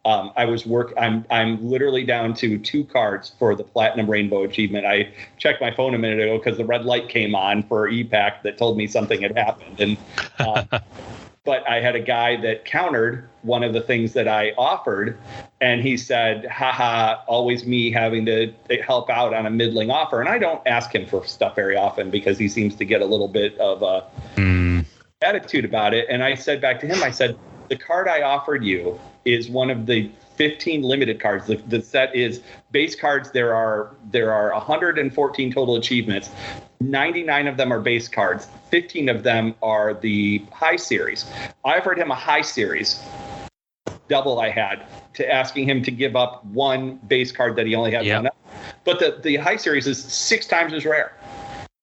I'm literally down to 2 cards for the Platinum Rainbow achievement. I checked my phone a minute ago because the red light came on for E-Pack that told me something had happened. And but I had a guy that countered one of the things that I offered, and he said, haha, always me having to help out on a middling offer. And I don't ask him for stuff very often because he seems to get a little bit of a attitude about it. And I said back to him, I said, the card I offered you is one of the 15 limited cards. The set is base cards. There are 114 total achievements. 99 of them are base cards. 15 of them are the high series. I offered him a high series, double I had, to asking him to give up 1 base card that he only had one of. But the high series is 6 times as rare.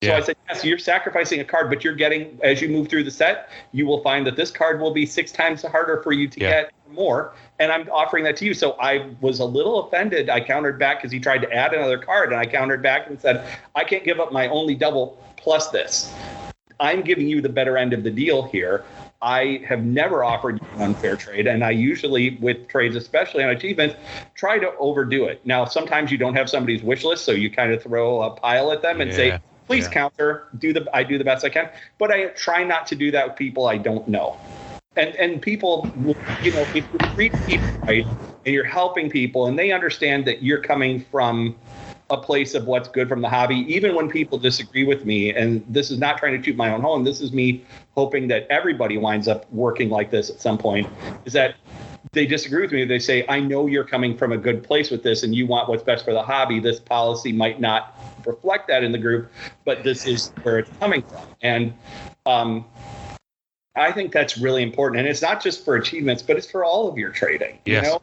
So I said, yes, you're sacrificing a card, but you're getting, as you move through the set, you will find that this card will be 6 times harder for you to get more. And I'm offering that to you. So I was a little offended. I countered back because he tried to add another card. And I countered back and said, I can't give up my only double plus this. I'm giving you the better end of the deal here. I have never offered you an unfair trade, and I usually, with trades, especially on achievements, try to overdo it. Now, sometimes you don't have somebody's wish list, so you kind of throw a pile at them and say, please counter, I do the best I can. But I try not to do that with people I don't know. And people, if you treat people right and you're helping people and they understand that you're coming from a place of what's good from the hobby, even when people disagree with me, and this is not trying to toot my own horn, this is me hoping that everybody winds up working like this at some point, is that they disagree with me. They say, I know you're coming from a good place with this and you want what's best for the hobby. This policy might not reflect that in the group, but this is where it's coming from. And I think that's really important. And it's not just for achievements, but it's for all of your trading. Yes. You know,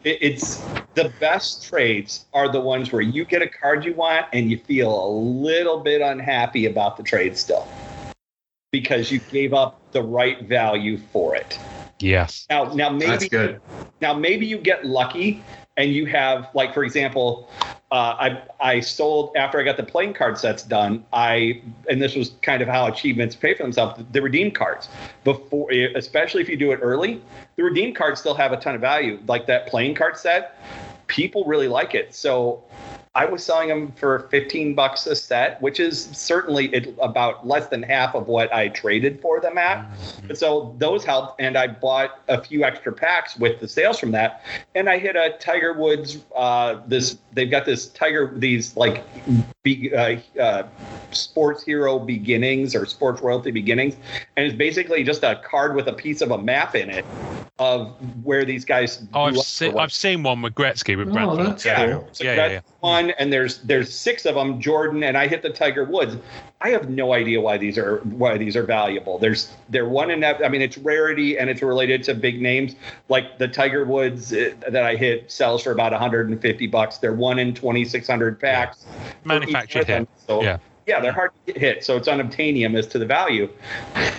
it's the best trades are the ones where you get a card you want and you feel a little bit unhappy about the trade still because you gave up the right value for it. Yes. Now maybe That's good. Now maybe you get lucky and you have, like, for example, I sold after I got the playing card sets done. And this was kind of how achievements pay for themselves. The redeem cards, before, especially if you do it early, the redeem cards still have a ton of value. Like that playing card set, people really like it. So I was selling them for $15 a set, which is certainly about less than half of what I traded for them at. Mm-hmm. So those helped, and I bought a few extra packs with the sales from that. And I hit a Tiger Woods. They've got these like sports hero beginnings or sports royalty beginnings, and it's basically just a card with a piece of a map in it of where these guys. I've seen one with Gretzky with Brentford. Oh, that's cool. So that's one, and there's 6 of them. Jordan, and I hit the Tiger Woods. I have no idea why these are valuable. They're one in that. I mean, it's rarity and it's related to big names. Like the Tiger Woods that I hit sells for about $150. They're 1 in 2,600 packs. Manufactured hit. So yeah, they're hard to get hit. So it's unobtainium as to the value.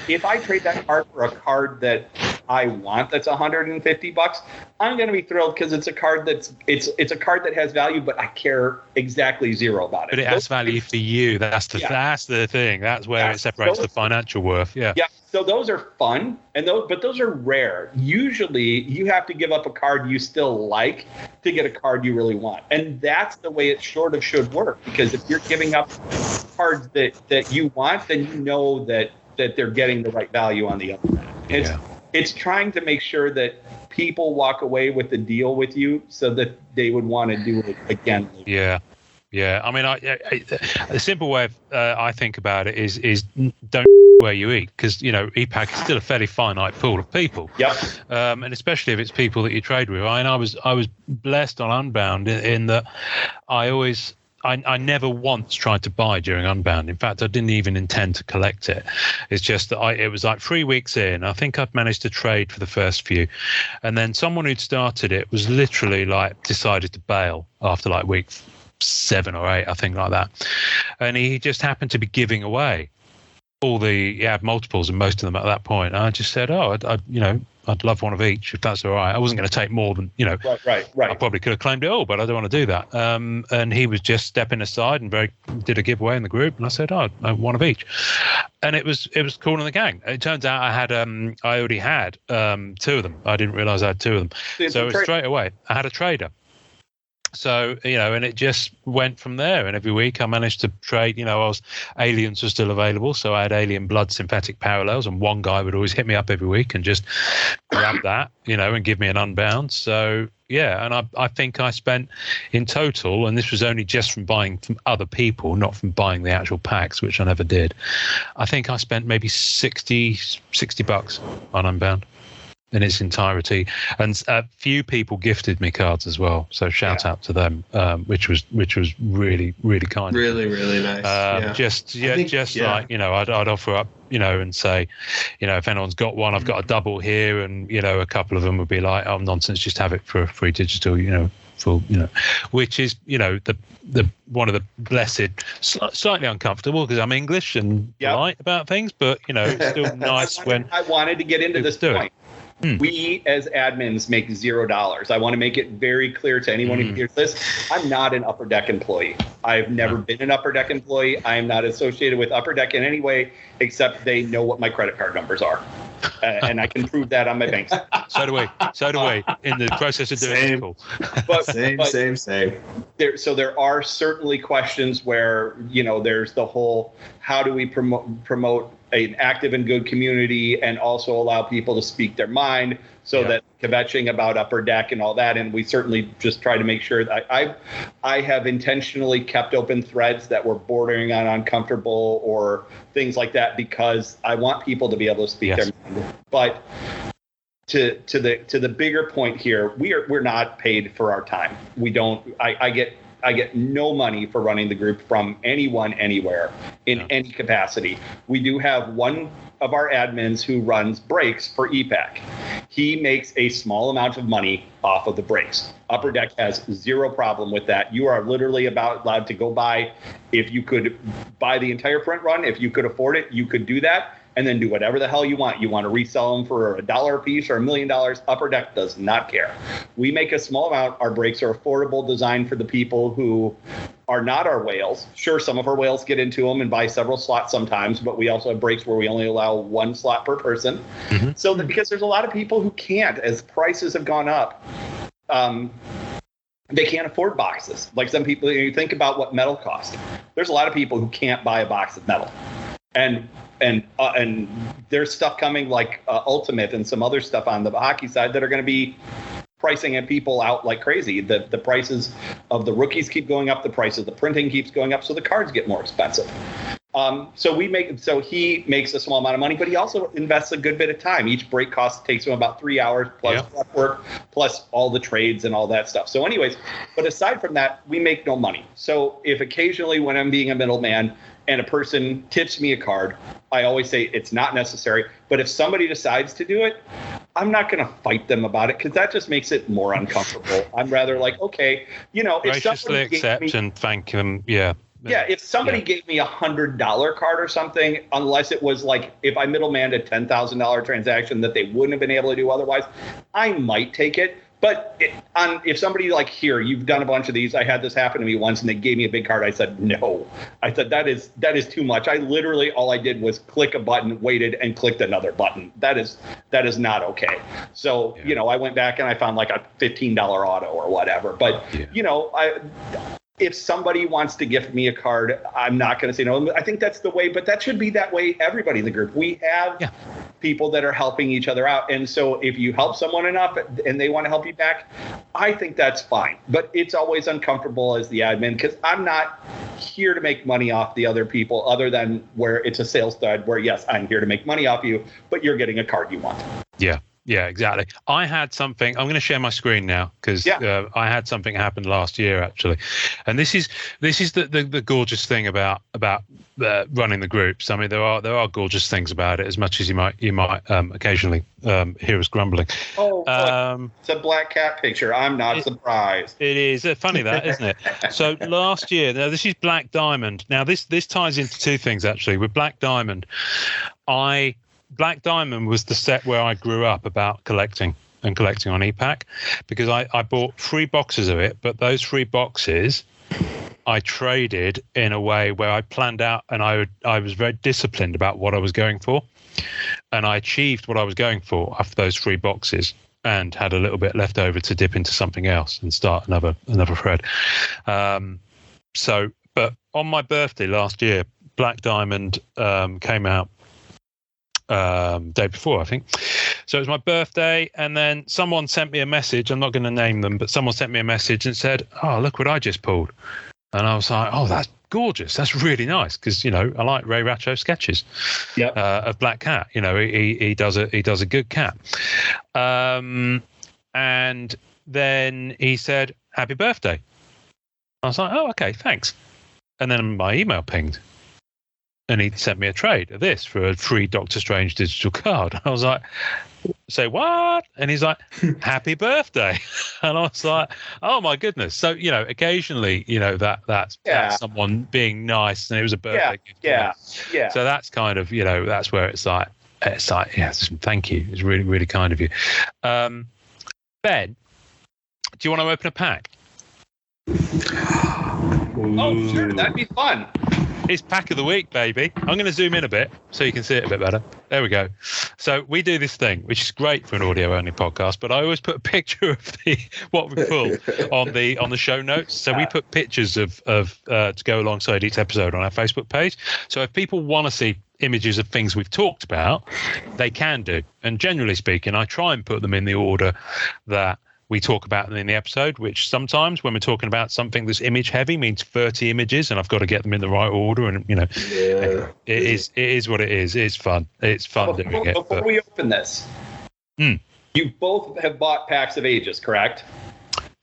If I trade that card for a card that I want that's $150, I'm going to be thrilled because it's a card it's a card that has value, but I care exactly zero about it. But it has value for you. That's the thing. That's where it separates the financial worth. Yeah. Yeah. So those are fun, but those are rare. Usually, you have to give up a card you still like to get a card you really want, and that's the way it sort of should work. Because if you're giving up cards that you want, then you know that they're getting the right value on the other end. It's trying to make sure that people walk away with the deal with you, so that they would want to do it again. Yeah. Yeah, I mean, the simple way I think about it is don't where you eat, because EPAC is still a fairly finite pool of people. Yep. And especially if it's people that you trade with. I was blessed on Unbound in that I never once tried to buy during Unbound. In fact, I didn't even intend to collect it. It's just that it was like 3 weeks in. I think I'd managed to trade for the first few. And then someone who'd started it was literally like decided to bail after like week 7 or 8, I think, like that. And he just happened to be giving away he had multiples and most of them at that point. And I just said, I'd love one of each if that's all right. I wasn't going to take more than, Right. I probably could have claimed it all, but I don't want to do that. And he was just stepping aside and did a giveaway in the group. And I said, I one of each. And it was cool in the gang. It turns out I already had 2 of them. I didn't realize I had 2 of them. So straight away, I had a trader. So, and it just went from there. And every week I managed to trade, aliens were still available. So I had alien blood synthetic parallels, and one guy would always hit me up every week and just grab that, and give me an Unbound. So, yeah. And I think I spent in total, and this was only just from buying from other people, not from buying the actual packs, which I never did. I think I spent maybe $60 on Unbound in its entirety, and a few people gifted me cards as well. So shout out to them, which was really, really kind. Really, really nice. I'd offer up, and say, if anyone's got one, I've got a double here, and a couple of them would be like, oh, nonsense, just have it for free digital, which is the one of the blessed, slightly uncomfortable because I'm English and polite about things, but it's still nice when I wanted to get into this point. We as admins make $0. I want to make it very clear to anyone who hears this. I'm not an Upper Deck employee. I've never been an Upper Deck employee. I am not associated with Upper Deck in any way, except they know what my credit card numbers are. And I can prove that on my bank. So do we. In the process of doing it. Cool. Same. There are certainly questions where, there's the whole, how do we promote an active and good community and also allow people to speak their mind that kvetching about Upper Deck and all that. And we certainly just try to make sure that I have intentionally kept open threads that were bordering on uncomfortable or things like that, because I want people to be able to speak their mind. But to the bigger point here, we're not paid for our time. We don't. I get get no money for running the group from anyone, anywhere, in any capacity. We do have one of our admins who runs breaks for EPAC. He makes a small amount of money off of the breaks. Upper Deck has zero problem with that. You are literally allowed to go buy. If you could buy the entire print run, if you could afford it, you could do that and then do whatever the hell you want. You want to resell them for $1 a piece or $1 million, Upper Deck does not care. We make a small amount. Our breaks are affordable, designed for the people who are not our whales. Sure, some of our whales get into them and buy several slots sometimes, but we also have breaks where we only allow one slot per person. So because there's a lot of people who can't, as prices have gone up, they can't afford boxes. Like some people, you think about what metal costs. There's a lot of people who can't buy a box of metal. And there's stuff coming like Ultimate and some other stuff on the hockey side that are going to be pricing at people out like crazy. The prices of the rookies keep going up. The price of the printing keeps going up. So the cards get more expensive. So he makes a small amount of money, but he also invests a good bit of time. Each break cost takes him about 3 hours plus prep work, plus all the trades and all that stuff. So anyways, but aside from that, we make no money. So if occasionally when I'm being a middleman and a person tips me a card, I always say it's not necessary. But if somebody decides to do it, I'm not going to fight them about it because that just makes it more uncomfortable. I'm rather like, okay, if graciously accept and thank them. Yeah, if somebody gave me $100 card or something, unless it was like if I middlemanned a $10,000 transaction that they wouldn't have been able to do otherwise, I might take it. But if somebody like, here, you've done a bunch of these. I had this happen to me once and they gave me a big card. I said, no. I said, that is too much. I literally, all I did was click a button, waited, and clicked another button. That is not okay. So, I went back and I found like a $15 auto or whatever. But, if somebody wants to gift me a card, I'm not going to say no. I think that's the way, but that should be that way, everybody in the group. We have people that are helping each other out. And so if you help someone enough and they want to help you back, I think that's fine. But it's always uncomfortable as the admin because I'm not here to make money off the other people other than where it's a sales thread where, yes, I'm here to make money off you, but you're getting a card you want. Yeah, exactly. I had something. I'm going to share my screen now because I had something happen last year actually, and this is the gorgeous thing about running the groups. I mean, there are gorgeous things about it as much as you might occasionally hear us grumbling. It's a black cat picture. I'm not surprised. It is funny that, isn't it? So last year, now this is Black Diamond. Now this ties into two things actually. With Black Diamond, Black Diamond was the set where I grew up about collecting on EPAC because I bought 3 boxes of it, but those 3 boxes I traded in a way where I planned out and I was very disciplined about what I was going for, and I achieved what I was going for after those 3 boxes and had a little bit left over to dip into something else and start another thread. But on my birthday last year, Black Diamond came out day before, I think. So it was my birthday, and then someone sent me a message. I'm not going to name them, but someone sent me a message and said, "Oh, look what I just pulled." And I was like, "Oh, that's gorgeous. That's really nice." Because I like Ray Ratcho's sketches of Black Cat. He does a good cat. And then he said, "Happy birthday." I was like, "Oh, okay, thanks." And then my email pinged. And he sent me a trade of this for a free Doctor Strange digital card. I was like, say what? And he's like, happy birthday. And I was like, oh my goodness. So, occasionally, that's someone being nice, and it was a birthday gift. Yeah. So that's kind of, that's where it's like, thank you. It's really, really kind of you. Ben, do you want to open a pack? Oh, sure. That'd be fun. It's pack of the week, baby. I'm going to zoom in a bit so you can see it a bit better. There we go. So we do this thing, which is great for an audio-only podcast, but I always put a picture of what we pull on the show notes. So we put pictures of to go alongside each episode on our Facebook page. So if people want to see images of things we've talked about, they can do. And generally speaking, I try and put them in the order that we talk about them in the episode, which sometimes when we're talking about something that's image heavy means 30 images, and I've got to get them in the right order. And it is what it is. It's fun. It's fun doing it. Before we open this, you both have bought packs of Ages, correct?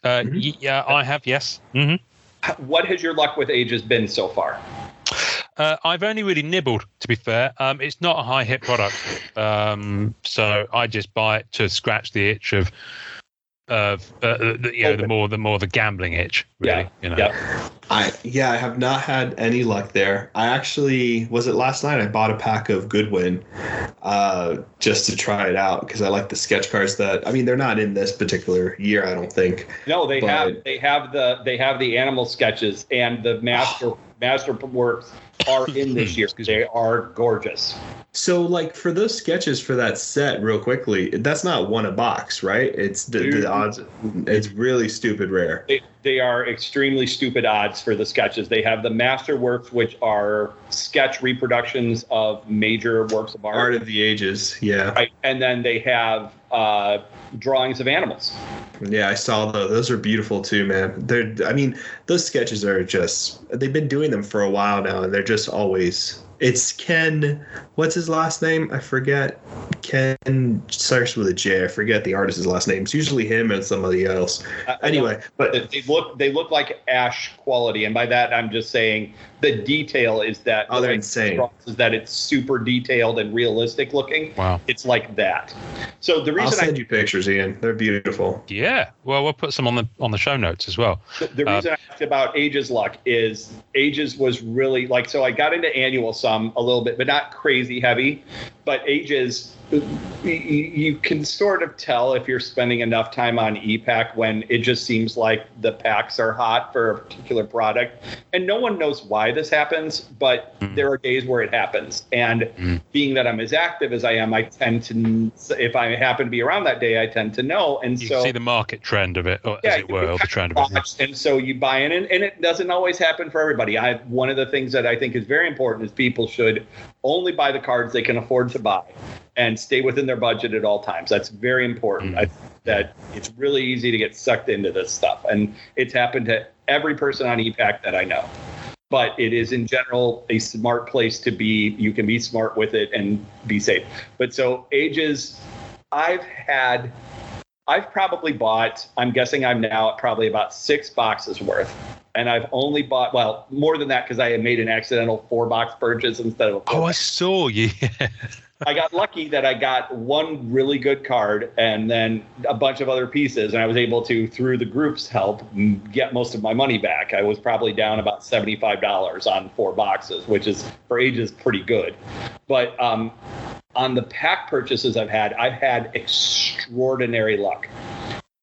Yeah, I have. Yes. Mm-hmm. What has your luck with ages been so far? I've only really nibbled, to be fair. It's not a high hit product, so I just buy it to scratch the itch of the more the gambling itch, really. I have not had any luck there. I actually was it last night. I bought a pack of Goodwin just to try it out because I like the sketch cards they're not in this particular year, I don't think. No, they have the animal sketches, and the master works are in this year. They are gorgeous. So, like, for those sketches for that set, real quickly, that's not one a box, right? It's the odds. It's really stupid rare. They are extremely stupid odds for the sketches. They have the masterworks, which are sketch reproductions of major works of art. Art of the ages, yeah. Right, and then they have drawings of animals. Yeah, I saw those. Those are beautiful too, man. Those sketches are they've been doing them for a while now, and they're just always. It's Ken. What's his last name? I forget. Ken starts with a J. I forget the artist's last name. It's usually him and somebody else. Anyway, but they look like Ash quality, and by that I'm just saying the detail is that. Oh, they're insane. Is that it's super detailed and realistic looking. Wow. It's like that. So the reason I'll send you pictures, Ian. They're beautiful. Yeah. Well, we'll put some on the show notes as well. The reason I asked about Ages luck is Ages was really so I got into annual some a little bit, but not crazy heavy. But Ages, you can sort of tell if you're spending enough time on e-pack when it just seems like the packs are hot for a particular product. And no one knows why this happens, but there are days where it happens. And being that I'm as active as I am, I tend to, if I happen to be around that day, I tend to know. And you can see the market trend of it, or the trend of it. And so you buy in, and it doesn't always happen for everybody. One of the things that I think is very important is people should only buy the cards they can afford to buy and stay within their budget at all times. That's very important. That it's really easy to get sucked into this stuff. And it's happened to every person on e-pack that I know. But it is in general a smart place to be. You can be smart with it and be safe. But so Ages, I've probably bought, I'm guessing I'm now at probably about 6 boxes worth. And I've only bought, well, more than that because I had made an accidental 4-box purchase instead of a 4-box. Oh, I saw you. I got lucky that I got one really good card and then a bunch of other pieces. And I was able to, through the group's help, get most of my money back. I was probably down about $75 on 4 boxes, which is for Ages pretty good. But on the pack purchases I've had extraordinary luck.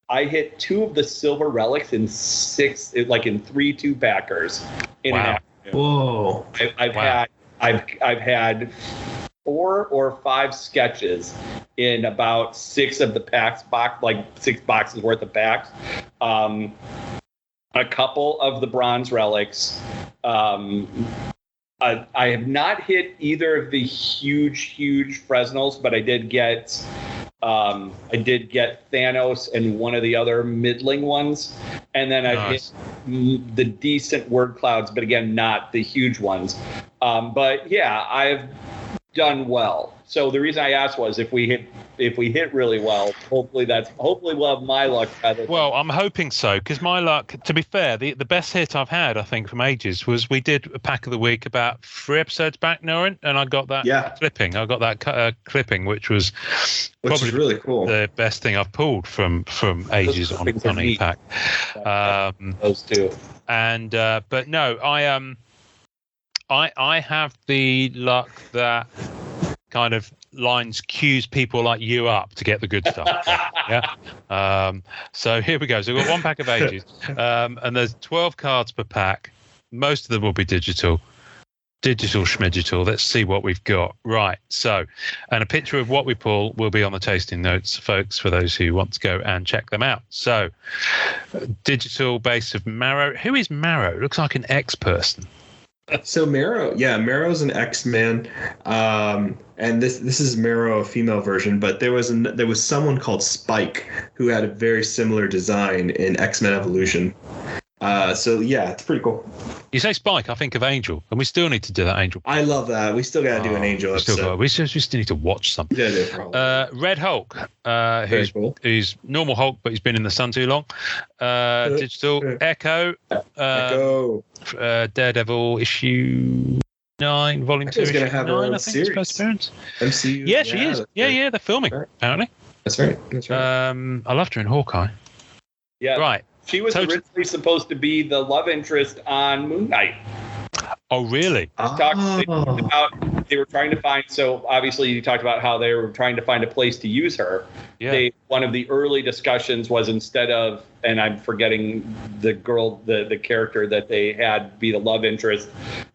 I hit 2 of the silver relics in 3 2-packers in an afternoon. Whoa! I've had 4 or 5 sketches in about 6 of the packs, 6 boxes worth of packs. A couple of the bronze relics. I have not hit either of the huge Fresnels, but I did get Thanos and one of the other middling ones. And then I've hit the decent word clouds, but again, not the huge ones. But yeah, I've done well. So the reason I asked was if we hit really well, hopefully we'll have my luck. Well, I'm hoping so, because my luck, to be fair, the best hit I've had, I think, from Ages was we did a pack of the week about 3 episodes back, Norrin, and I got that clipping. I got that clipping, which was probably really cool. The best thing I've pulled from Ages on e-pack. Those two. And but no, I have the luck that kind of cues people like you up to get the good stuff. Yeah. So here we go. So we've got 1 pack of Ages, and there's 12 cards per pack. Most of them will be digital schmidigital. Let's see what we've got. Right. So, and a picture of what we pull will be on the tasting notes, folks, for those who want to go and check them out. So, digital base of Marrow. Who is Marrow? Looks like an X person. So Marrow's an X-Man, and this is Marrow, a female version. But there was someone called Spike who had a very similar design in X-Men Evolution. So yeah, it's pretty cool. You say Spike, I think of Angel, and we still need to do that Angel. I love that. We still got to do an Angel episode. We just need to watch something. Yeah, Red Hulk, who's cool. who's normal Hulk, but he's been in the sun too long. Digital Echo, Daredevil issue 9, volume 2. Echo's going to have her own series. MCU. Yeah, she is. Yeah, they're filming apparently. That's right. I loved her in Hawkeye. Yeah. Right. She was originally supposed to be the love interest on Moon Knight. Oh, really? They were trying to find. So obviously, you talked about how they were trying to find a place to use her. Yeah. One of the early discussions was instead of, and I'm forgetting the girl, the character that they had be the love interest,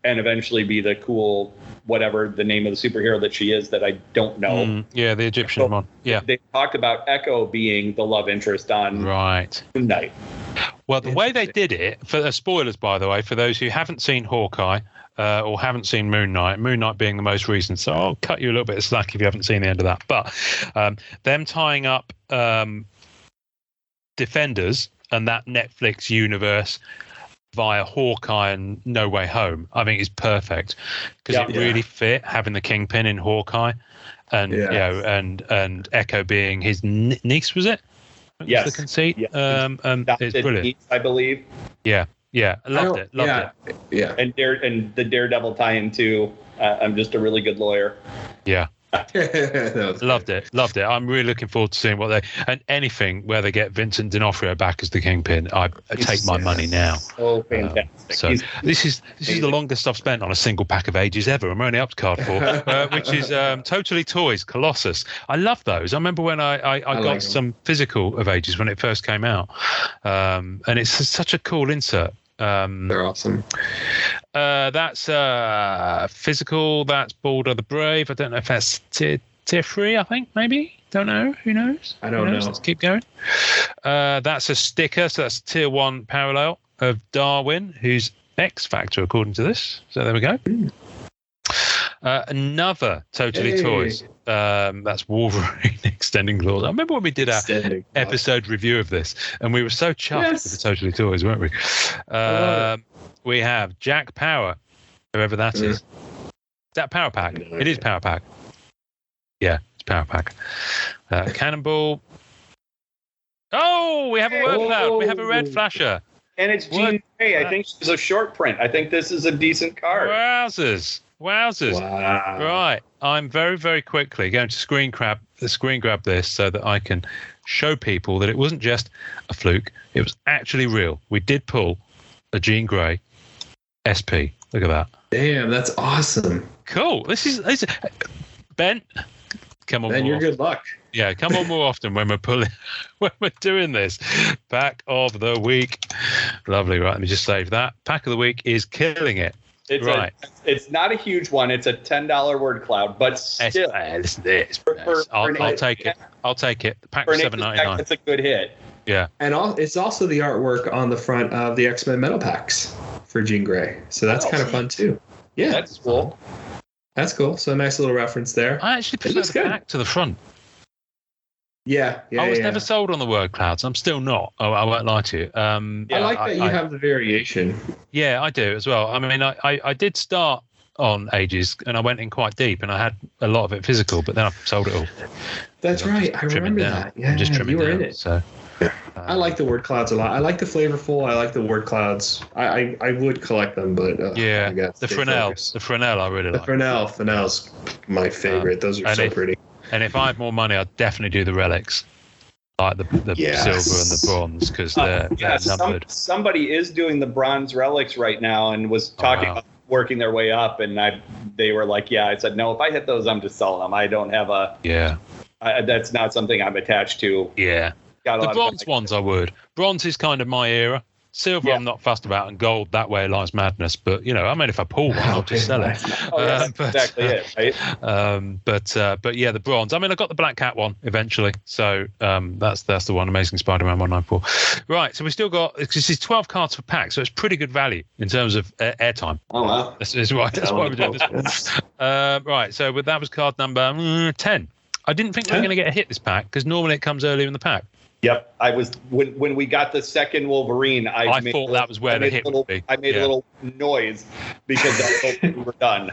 and eventually be the cool whatever the name of the superhero that she is that I don't know. Yeah, the Egyptian one. Yeah. They talked about Echo being the love interest on Moon Knight. Well, the way they did it, for spoilers, by the way, for those who haven't seen Hawkeye or haven't seen Moon Knight being the most recent, so I'll cut you a little bit of slack if you haven't seen the end of that. But them tying up Defenders and that Netflix universe via Hawkeye and No Way Home, I think is perfect because it really fit having the Kingpin in Hawkeye, and and Echo being his niece, was it? Yes. The conceit. Yeah. It's brilliant. Niece, I believe. Yeah. Loved it. Yeah. And the Daredevil tie-in too. I'm just a really good lawyer. Yeah. Loved it. I'm really looking forward to seeing and anything where they get Vincent D'Onofrio back as the Kingpin. I take my money now. Oh, fantastic! So this is the longest I've spent on a single pack of Ages ever. I'm only up to card 4, which is Totally Toys Colossus. I love those. I remember when I got some physical of Ages when it first came out, and it's such a cool insert. They're awesome. That's physical. That's Balder the Brave. I don't know if that's tier 3. I think maybe. Don't know. Who knows? I don't know. Let's keep going. That's a sticker. So that's tier 1 parallel of Darwin, who's X Factor according to this. So there we go. Another Totally Toys. That's Wolverine Extending Claws. I remember when we did our episode review of this, and we were so chuffed with the Totally Toys, weren't we? We have Jack Power, whoever that is. Is that Power Pack? It is Power Pack. Yeah, it's Power Pack. Cannonball. Oh, we have a word cloud. We have a red flasher. And it's Jean Grey. I think she's a short print. I think this is a decent card. Wowzers. Wow. Right. I'm very, very quickly going to screen grab this so that I can show people that it wasn't just a fluke. It was actually real. We did pull a Jean Grey SP. Look at that. Damn, that's awesome. Cool. This is Ben. Come on. Ben, you're good luck. Yeah, come on more often when we're doing this. Pack of the week. Lovely. Right. Let me just save that. Pack of the week is killing it. It's not a huge one. It's a $10 word cloud, but still. I'll take it. I'll take it. Pack $7.99. It's a good hit. Yeah. And it's also the artwork on the front of the X-Men metal packs for Jean Grey. So that's kind of fun too. Yeah. That's cool. That's cool. So a nice little reference there. I actually prefer the back to the front. Yeah. I was never sold on the word clouds. I'm still not. I won't lie to you. I like that you have the variation. Yeah, I do as well. I mean, I did start on Ages and I went in quite deep and I had a lot of it physical, but then I sold it all. That's right. I remember that. Yeah, you were in it. So. I like the word clouds a lot. I like the flavorful. I like the word clouds. I would collect them, but the Fresnel I really like. The Fresnel's my favorite. Those are so pretty. And if I had more money, I'd definitely do the relics, like the silver and the bronze, because they're numbered. Somebody is doing the bronze relics right now and was talking about working their way up, and they were like, I said, no, if I hit those, I'm just selling them. I don't have that's not something I'm attached to. Yeah. The bronze ones I would. Bronze is kind of my era. Silver I'm not fussed about, and gold, that way lies madness. But, I mean, if I pull one, I'll just sell it. That's exactly it, right? But yeah, the bronze. I mean, I got the Black Cat one eventually. So that's the one, Amazing Spider-Man 194. Right, so we still got, this is 12 cards per pack, so it's pretty good value in terms of airtime. Oh, wow. That's why we're doing this one. Right, so that was card number 10. I didn't think we were going to get a hit this pack, because normally it comes earlier in the pack. Yep, I was when we got the second Wolverine. I thought that was where the hit would be. I made a little noise because I thought we were done.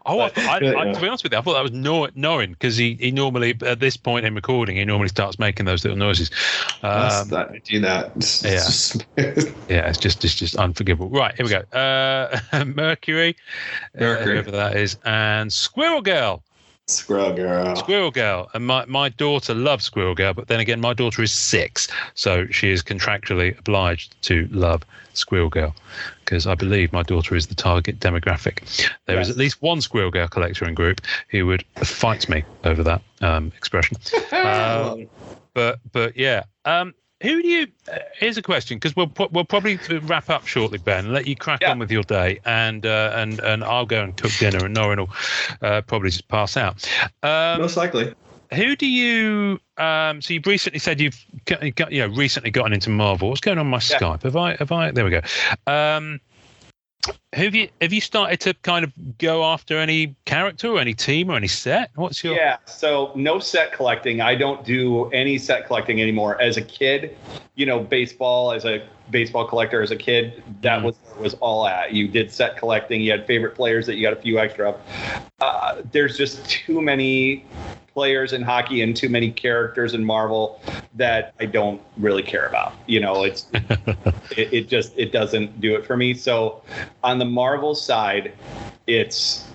Oh, to be honest with you, I thought that was knowing because he normally at this point in recording he normally starts making those little noises. Do that. Yeah, it's just unforgivable. Right, here we go. Mercury, whoever that is, and Squirrel Girl. Squirrel Girl. And my daughter loves Squirrel Girl, but then again, my daughter is 6, so she is contractually obliged to love Squirrel Girl because I believe my daughter is the target demographic. There is at least one Squirrel Girl collector in group who would fight me over that expression. But yeah. Who do you? Here's a question because we'll probably wrap up shortly, Ben. And let you crack on with your day, and I'll go and cook dinner, and Norrin will probably just pass out. Most likely. Who do you? So you've recently said you've recently gotten into Marvel. What's going on my Skype? Have I? There we go. Have you started to kind of go after any character or any team or any set? What's your? Yeah, so no set collecting. I don't do any set collecting anymore. As a kid, baseball, as a baseball collector as a kid, that was all at. You did set collecting. You had favorite players that you got a few extra of. There's just too many players in hockey and too many characters in Marvel that I don't really care about. It's it doesn't do it for me. So on the Marvel side, it's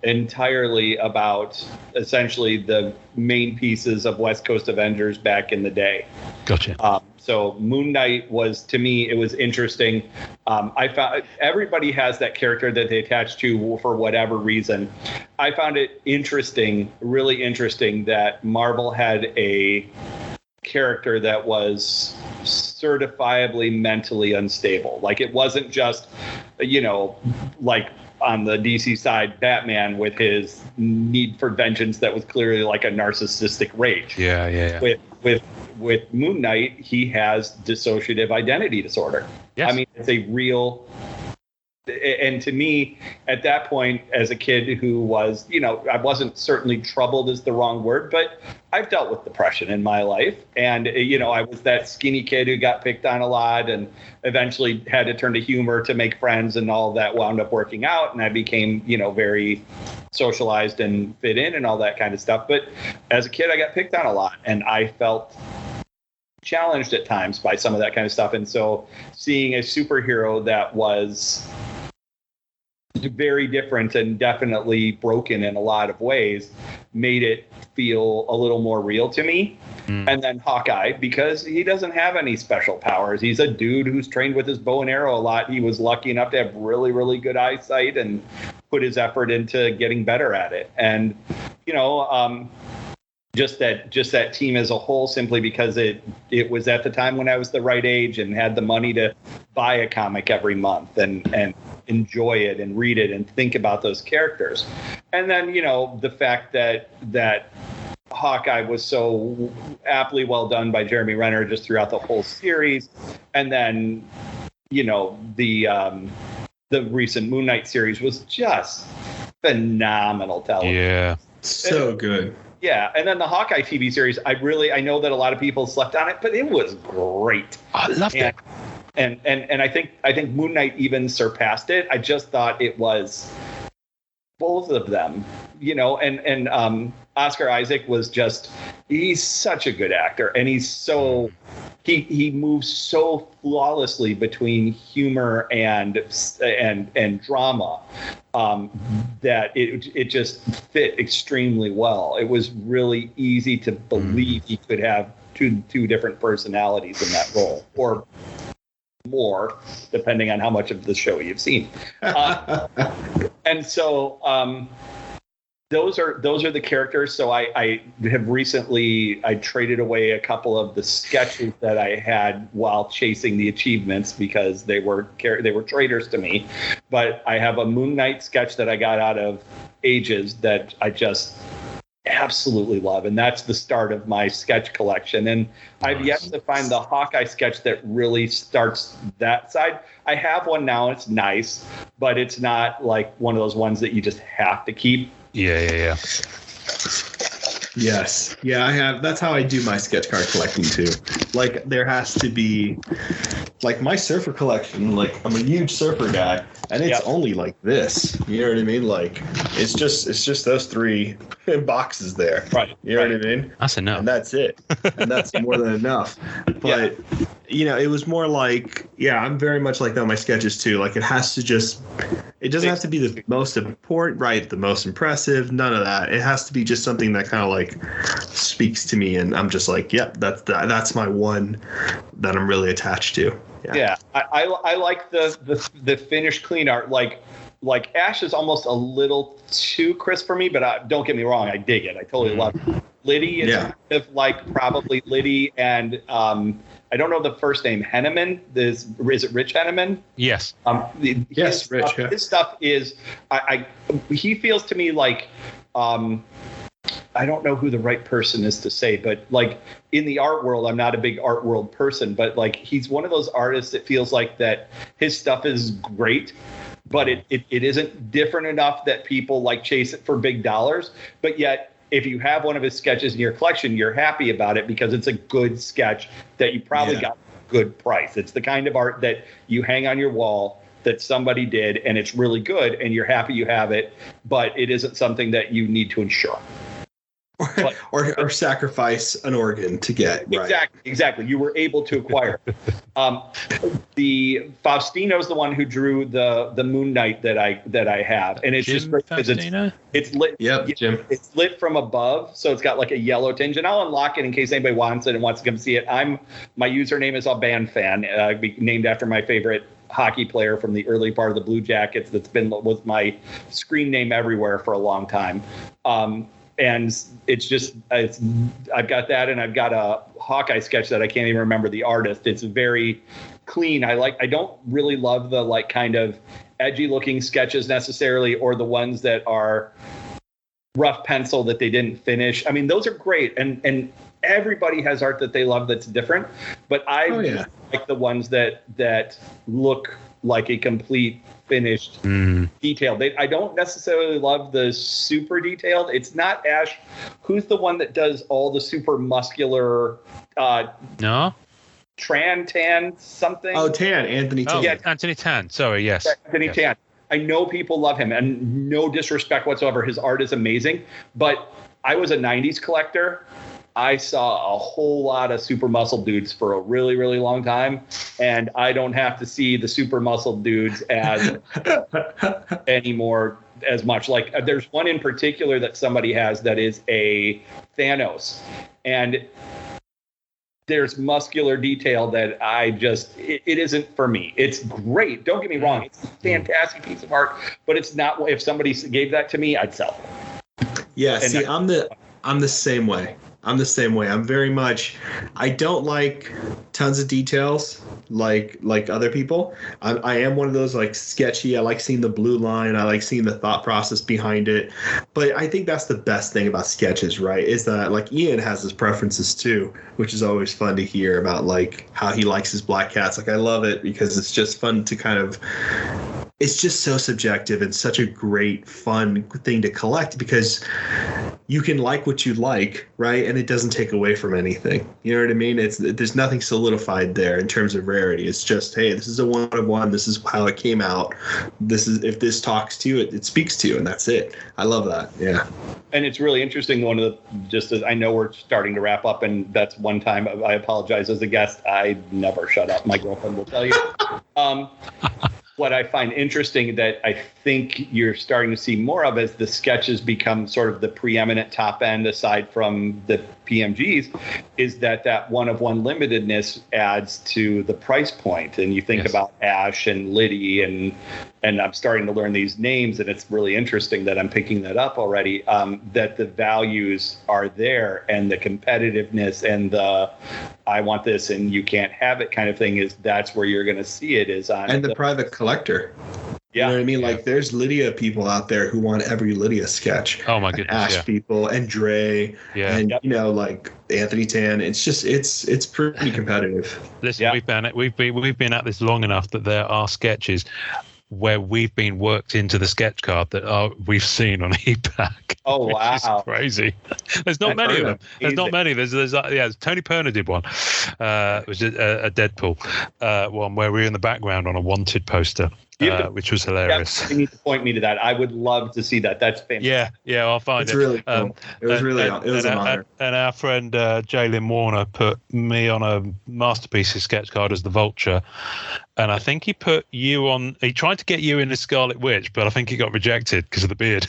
entirely about essentially the main pieces of West Coast Avengers back in the day. Gotcha. So Moon Knight was, to me, it was interesting. I found everybody has that character that they attach to for whatever reason. I found it interesting, really interesting, that Marvel had a character that was certifiably mentally unstable. Like it wasn't just, like on the DC side, Batman with his need for vengeance that was clearly like a narcissistic rage. Yeah. With Moon Knight, he has dissociative identity disorder. Yes. I mean, it's a real. And to me, at that point, as a kid who was, I wasn't certainly troubled is the wrong word, but I've dealt with depression in my life. And, I was that skinny kid who got picked on a lot and eventually had to turn to humor to make friends, and all of that wound up working out. And I became, very socialized and fit in and all that kind of stuff. But as a kid, I got picked on a lot, and I felt challenged at times by some of that kind of stuff. And so seeing a superhero that was very different and definitely broken in a lot of ways made it feel a little more real to me. And then Hawkeye, because he doesn't have any special powers. He's a dude who's trained with his bow and arrow a lot. He was lucky enough to have really, really good eyesight and put his effort into getting better at it. And, just that team as a whole, simply because it was at the time when I was the right age and had the money to buy a comic every month and enjoy it and read it and think about those characters. And then, the fact that Hawkeye was so aptly well done by Jeremy Renner just throughout the whole series. And then, the recent Moon Knight series was just phenomenal television. Yeah. So good. Yeah, and then the Hawkeye TV series, I know that a lot of people slept on it, but it was great. I loved it. And I think Moon Knight even surpassed it. I just thought it was both of them, and Oscar Isaac was he's such a good actor, and he's so he moves so flawlessly between humor and drama that it just fit extremely well. It was really easy to believe he could have two different personalities in that role, or more, depending on how much of the show you've seen. And so those are the characters. So I have recently traded away a couple of the sketches that I had while chasing the achievements because they were traitors to me. But I have a Moon Knight sketch that I got out of Ages that I just absolutely love, and that's the start of my sketch collection. And I've yet to find the Hawkeye sketch that really starts that side. I have one now, it's nice, but it's not like one of those ones that you just have to keep. Yeah. Yes. Yeah, I have. That's how I do my sketch card collecting too. Like there has to be like my surfer collection, like I'm a huge surfer guy and it's only like this. You know what I mean? Like it's just those 3 boxes there. Right. You know what I mean? That's enough. And that's it. And that's more than enough. But you know, it was more like, I'm very much like that on my sketches too. Like it has to it doesn't have to be the most important, right? The most impressive, none of that. It has to be just something that kind of like speaks to me. And I'm just like, that's my one that I'm really attached to. Yeah. I like the finished clean art. Like Ash is almost a little too crisp for me, but don't get me wrong. I dig it. I totally love it. Liddy is kind of like probably Liddy and, I don't know the first name. Henneman. Is it Rich Henneman? Yes. Yes, Rich. His stuff is. He feels to me like. I don't know who the right person is to say, but like in the art world, I'm not a big art world person, but like he's one of those artists that feels like that his stuff is great, but it isn't different enough that people like chase it for big dollars, but yet. If you have one of his sketches in your collection, you're happy about it because it's a good sketch that you probably got a good price. It's the kind of art that you hang on your wall that somebody did, and it's really good, and you're happy you have it, but it isn't something that you need to insure. Or sacrifice an organ to get. Right. Exactly. You were able to acquire. The Faustino's the one who drew the Moon Knight that I have, and it's Jim just great because it's lit. Yep, Jim. It's lit from above, so it's got like a yellow tinge. And I'll unlock it in case anybody wants it and wants to come see it. My username is Alban named after my favorite hockey player from the early part of the Blue Jackets. Was my screen name everywhere for a long time. And I've got that, and I've got a Hawkeye sketch that I can't even remember the artist. It's very clean. I don't really love the like kind of edgy looking sketches necessarily, or the ones that are rough pencil that they didn't finish. I mean, those are great, and everybody has art that they love that's different. But I like the ones that look like a complete finished detailed. I don't necessarily love the super detailed. It's not Ash. Who's the one that does all the super muscular? No. Tan something. Oh, Tan. Anthony Tan. Yeah, Anthony Tan. Sorry, yes. Anthony Tan. I know people love him, and no disrespect whatsoever. His art is amazing, but I was a 90s collector. I saw a whole lot of super muscle dudes for a really, really long time, and I don't have to see the super muscle dudes as anymore as much. Like there's one in particular that somebody has that is a Thanos, and there's muscular detail that it isn't for me. It's great. Don't get me wrong. It's a fantastic piece of art, but it's not. If somebody gave that to me, I'd sell it. Yeah. See, I'm the same way. I'm very much, I don't like tons of details like other people. I am one of those like sketchy. I like seeing the blue line. I like seeing the thought process behind it. But I think that's the best thing about sketches, right? Is that like Ian has his preferences too, which is always fun to hear about like how he likes his black cats. Like I love it because it's just fun to kind of, it's just so subjective and such a great, fun thing to collect because you can like what you like, right? And it doesn't take away from anything. You know what I mean? There's nothing solidified there in terms of rarity. It's just, hey, this is a one of one. This is how it came out. If this talks to you, it speaks to you, and that's it. I love that. Yeah. And it's really interesting. Just as I know we're starting to wrap up, and that's one time I apologize as a guest. I never shut up. My girlfriend will tell you. What I find interesting that I think you're starting to see more of as the sketches become sort of the preeminent top end aside from the PMGs is that one-of-one limitedness adds to the price point. And you think about Ash and Liddy and I'm starting to learn these names, and it's really interesting that I'm picking that up already, that the values are there and the competitiveness and the I want this and you can't have it kind of thing that's where you're going to see it is on. And the private collector. Yeah. You know what I mean? Like there's Lydia people out there who want every Lydia sketch. Oh my goodness. Ash people and Dre and like Anthony Tan. It's just it's pretty competitive. Listen, we've been at this long enough that there are sketches where we've been worked into the sketch card that we've seen on ePack. Oh, wow. Which is crazy. There's not many of them. There's not many. There's Tony Perner did one, which is a Deadpool one where we're in the background on a Wanted poster. Which was hilarious. You need to point me to that. I would love to see that. That's fantastic. Yeah, I'll find it's it. Really cool. It was an honor. And our friend Jalen Warner put me on a Masterpieces sketch card as the Vulture, and I think he put you on. He tried to get you in as Scarlet Witch, but I think he got rejected because of the beard.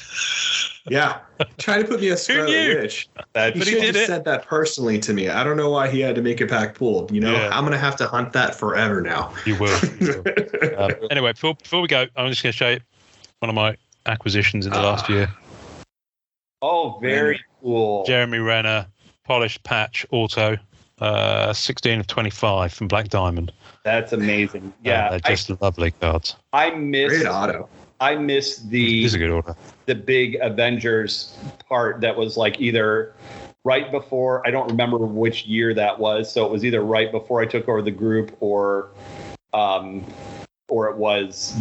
Yeah, trying to put me as Scarlet Witch. He should have said that personally to me. I don't know why he had to make it pack pooled. You know, I'm gonna have to hunt that forever now. You will. Anyway, before we go, I'm just gonna show you one of my acquisitions in the last year. Oh, very cool. Jeremy Renner, polished patch auto, 16 of 25 from Black Diamond. That's amazing. Yeah, they're just lovely cards. Great auto. I miss This is a good order. The big Avengers part that was like either right before, I don't remember which year that was. So it was either right before I took over the group or it was,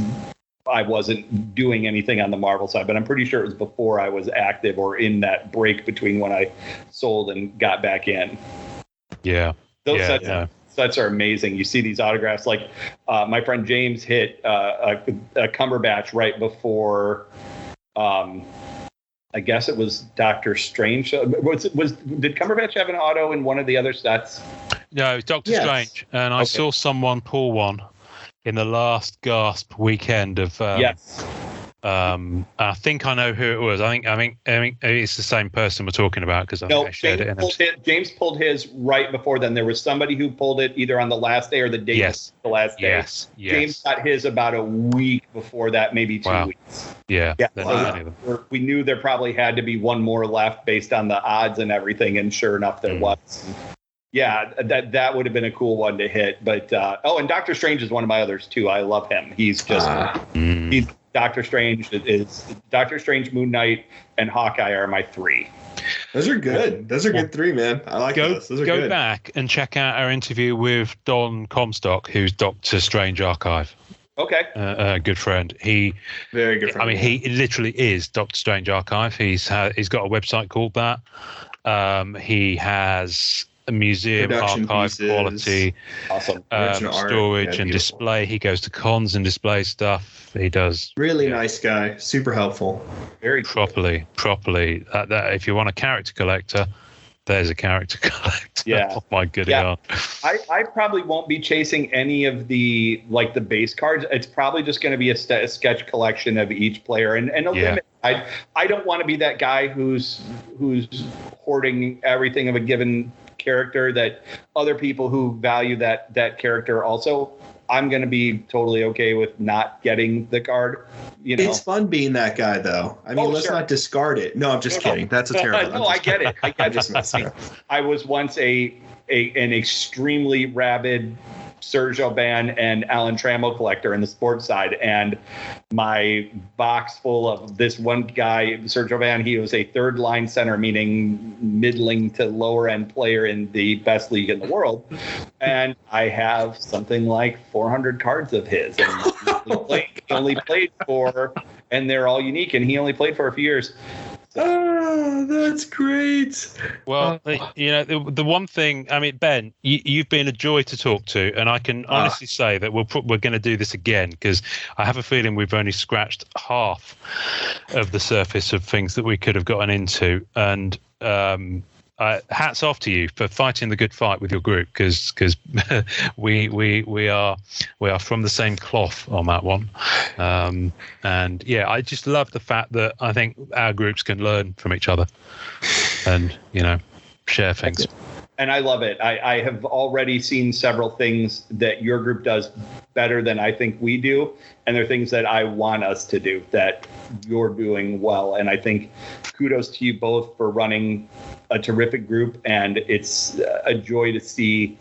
I wasn't doing anything on the Marvel side, but I'm pretty sure it was before I was active or in that break between when I sold and got back in. Yeah. Those sets are amazing. You see these autographs, like my friend James hit a Cumberbatch right before, I guess it was Doctor Strange. Did Cumberbatch have an auto in one of the other sets? No, it was Doctor Strange, and I saw someone pull one in the last gasp weekend of. Yes. I think I know who it was. I think it's the same person we're talking about because I shared it. James pulled his right before then. There was somebody who pulled it either on the last day or the day before the last day. Yes. James got his about a week before that, maybe 2 weeks. Yeah. So we knew there probably had to be one more left based on the odds and everything, and sure enough, there was. Yeah, that would have been a cool one to hit. But and Doctor Strange is one of my others too. I love him. He's just he's Doctor Strange Doctor Strange, Moon Knight, and Hawkeye are my three. Those are good. Those are good three, man. I like those. Those are good. Go back and check out our interview with Don Comstock, who's Doctor Strange Archive. Okay. A good friend. Very good friend. I mean, he literally is Doctor Strange Archive. He's got a website called that. He has a museum archive quality, awesome storage and display. He goes to cons and displays stuff. He does really nice guy, super helpful, very properly. That if you want a character collector, there's a character collector. Yeah. Oh my good God. I probably won't be chasing any of the base cards. It's probably just going to be a sketch collection of each player and a limit. I don't want to be that guy who's hoarding everything of a given character that other people who value that character also. I'm going to be totally okay with not getting the card. It's fun being that guy, though. I mean, let's not discard it. No, I'm just kidding. That's a terrible. No, I get it. I was once an extremely rabid Serge Aubin and Alan Trammell collector in the sports side, and my box full of this one guy, Serge Aubin. He was a third line center, meaning middling to lower end player in the best league in the world, and I have something like 400 cards of his, and he only played for, and they're all unique, and he only played for a few years. Oh, that's great. Well, the one thing, I mean, Ben, you've been a joy to talk to, and I can honestly say that we're going to do this again because I have a feeling we've only scratched half of the surface of things that we could have gotten into. And hats off to you for fighting the good fight with your group because we are from the same cloth on that one. And yeah, I just love the fact that I think our groups can learn from each other and share things. And I love it. I have already seen several things that your group does better than I think we do. And there are things that I want us to do that you're doing well. And I think kudos to you both for running a terrific group. And it's a joy to see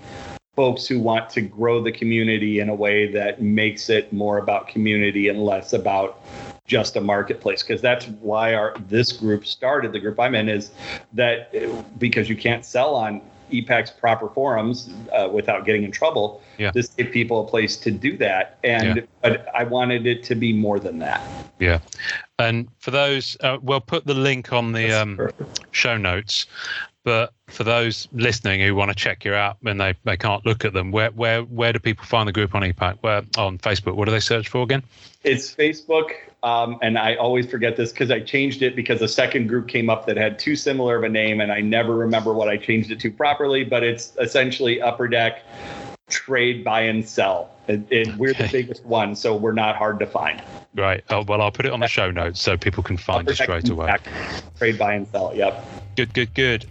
folks who want to grow the community in a way that makes it more about community and less about just a marketplace, because that's why this group started. The group I'm in is that because you can't sell on EPAC's proper forums without getting in trouble. Yeah. This gave people a place to do that. But I wanted it to be more than that. Yeah. And for those, we'll put the link on the show notes. But for those listening who want to check you out and they can't look at them, where do people find the group on EPAC? Where on Facebook? What do they search for again? It's Facebook, and I always forget this because I changed it because a second group came up that had too similar of a name, and I never remember what I changed it to properly. But it's essentially Upper Deck Trade, Buy, and Sell. We're the biggest one, so we're not hard to find. Right. Oh, well, I'll put it on the show notes so people can find it straight away. Trade, Buy, and Sell. Yep. Good.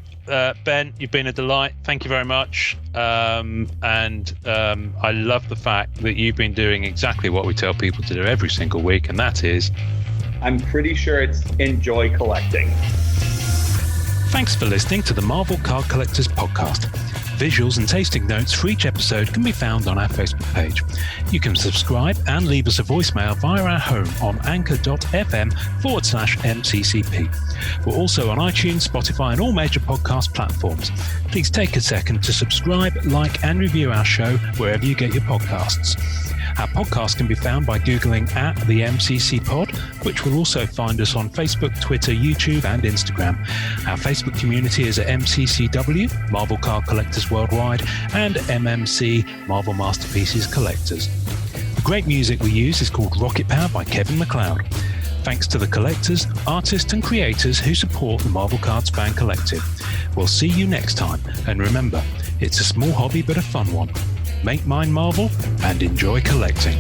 Ben, you've been a delight. Thank you very much. I love the fact that you've been doing exactly what we tell people to do every single week, and that is... I'm pretty sure it's enjoy collecting. Thanks for listening to the Marvel Card Collectors Podcast. Visuals and tasting notes for each episode can be found on our Facebook page. You can subscribe and leave us a voicemail via our home on anchor.fm/MCCP. We're also on iTunes, Spotify, and all major podcast platforms. Please take a second to subscribe, like, and review our show wherever you get your podcasts. Our podcast can be found by Googling at the MCC Pod, which will also find us on Facebook, Twitter, YouTube, and Instagram. Our Facebook community is at MCCW, Marvel Card Collectors Worldwide, and MMC, Marvel Masterpieces Collectors. The great music we use is called Rocket Power by Kevin MacLeod. Thanks to the collectors, artists, and creators who support the Marvel Cards Fan Collective. We'll see you next time, and remember, it's a small hobby but a fun one. Make mine Marvel and enjoy collecting.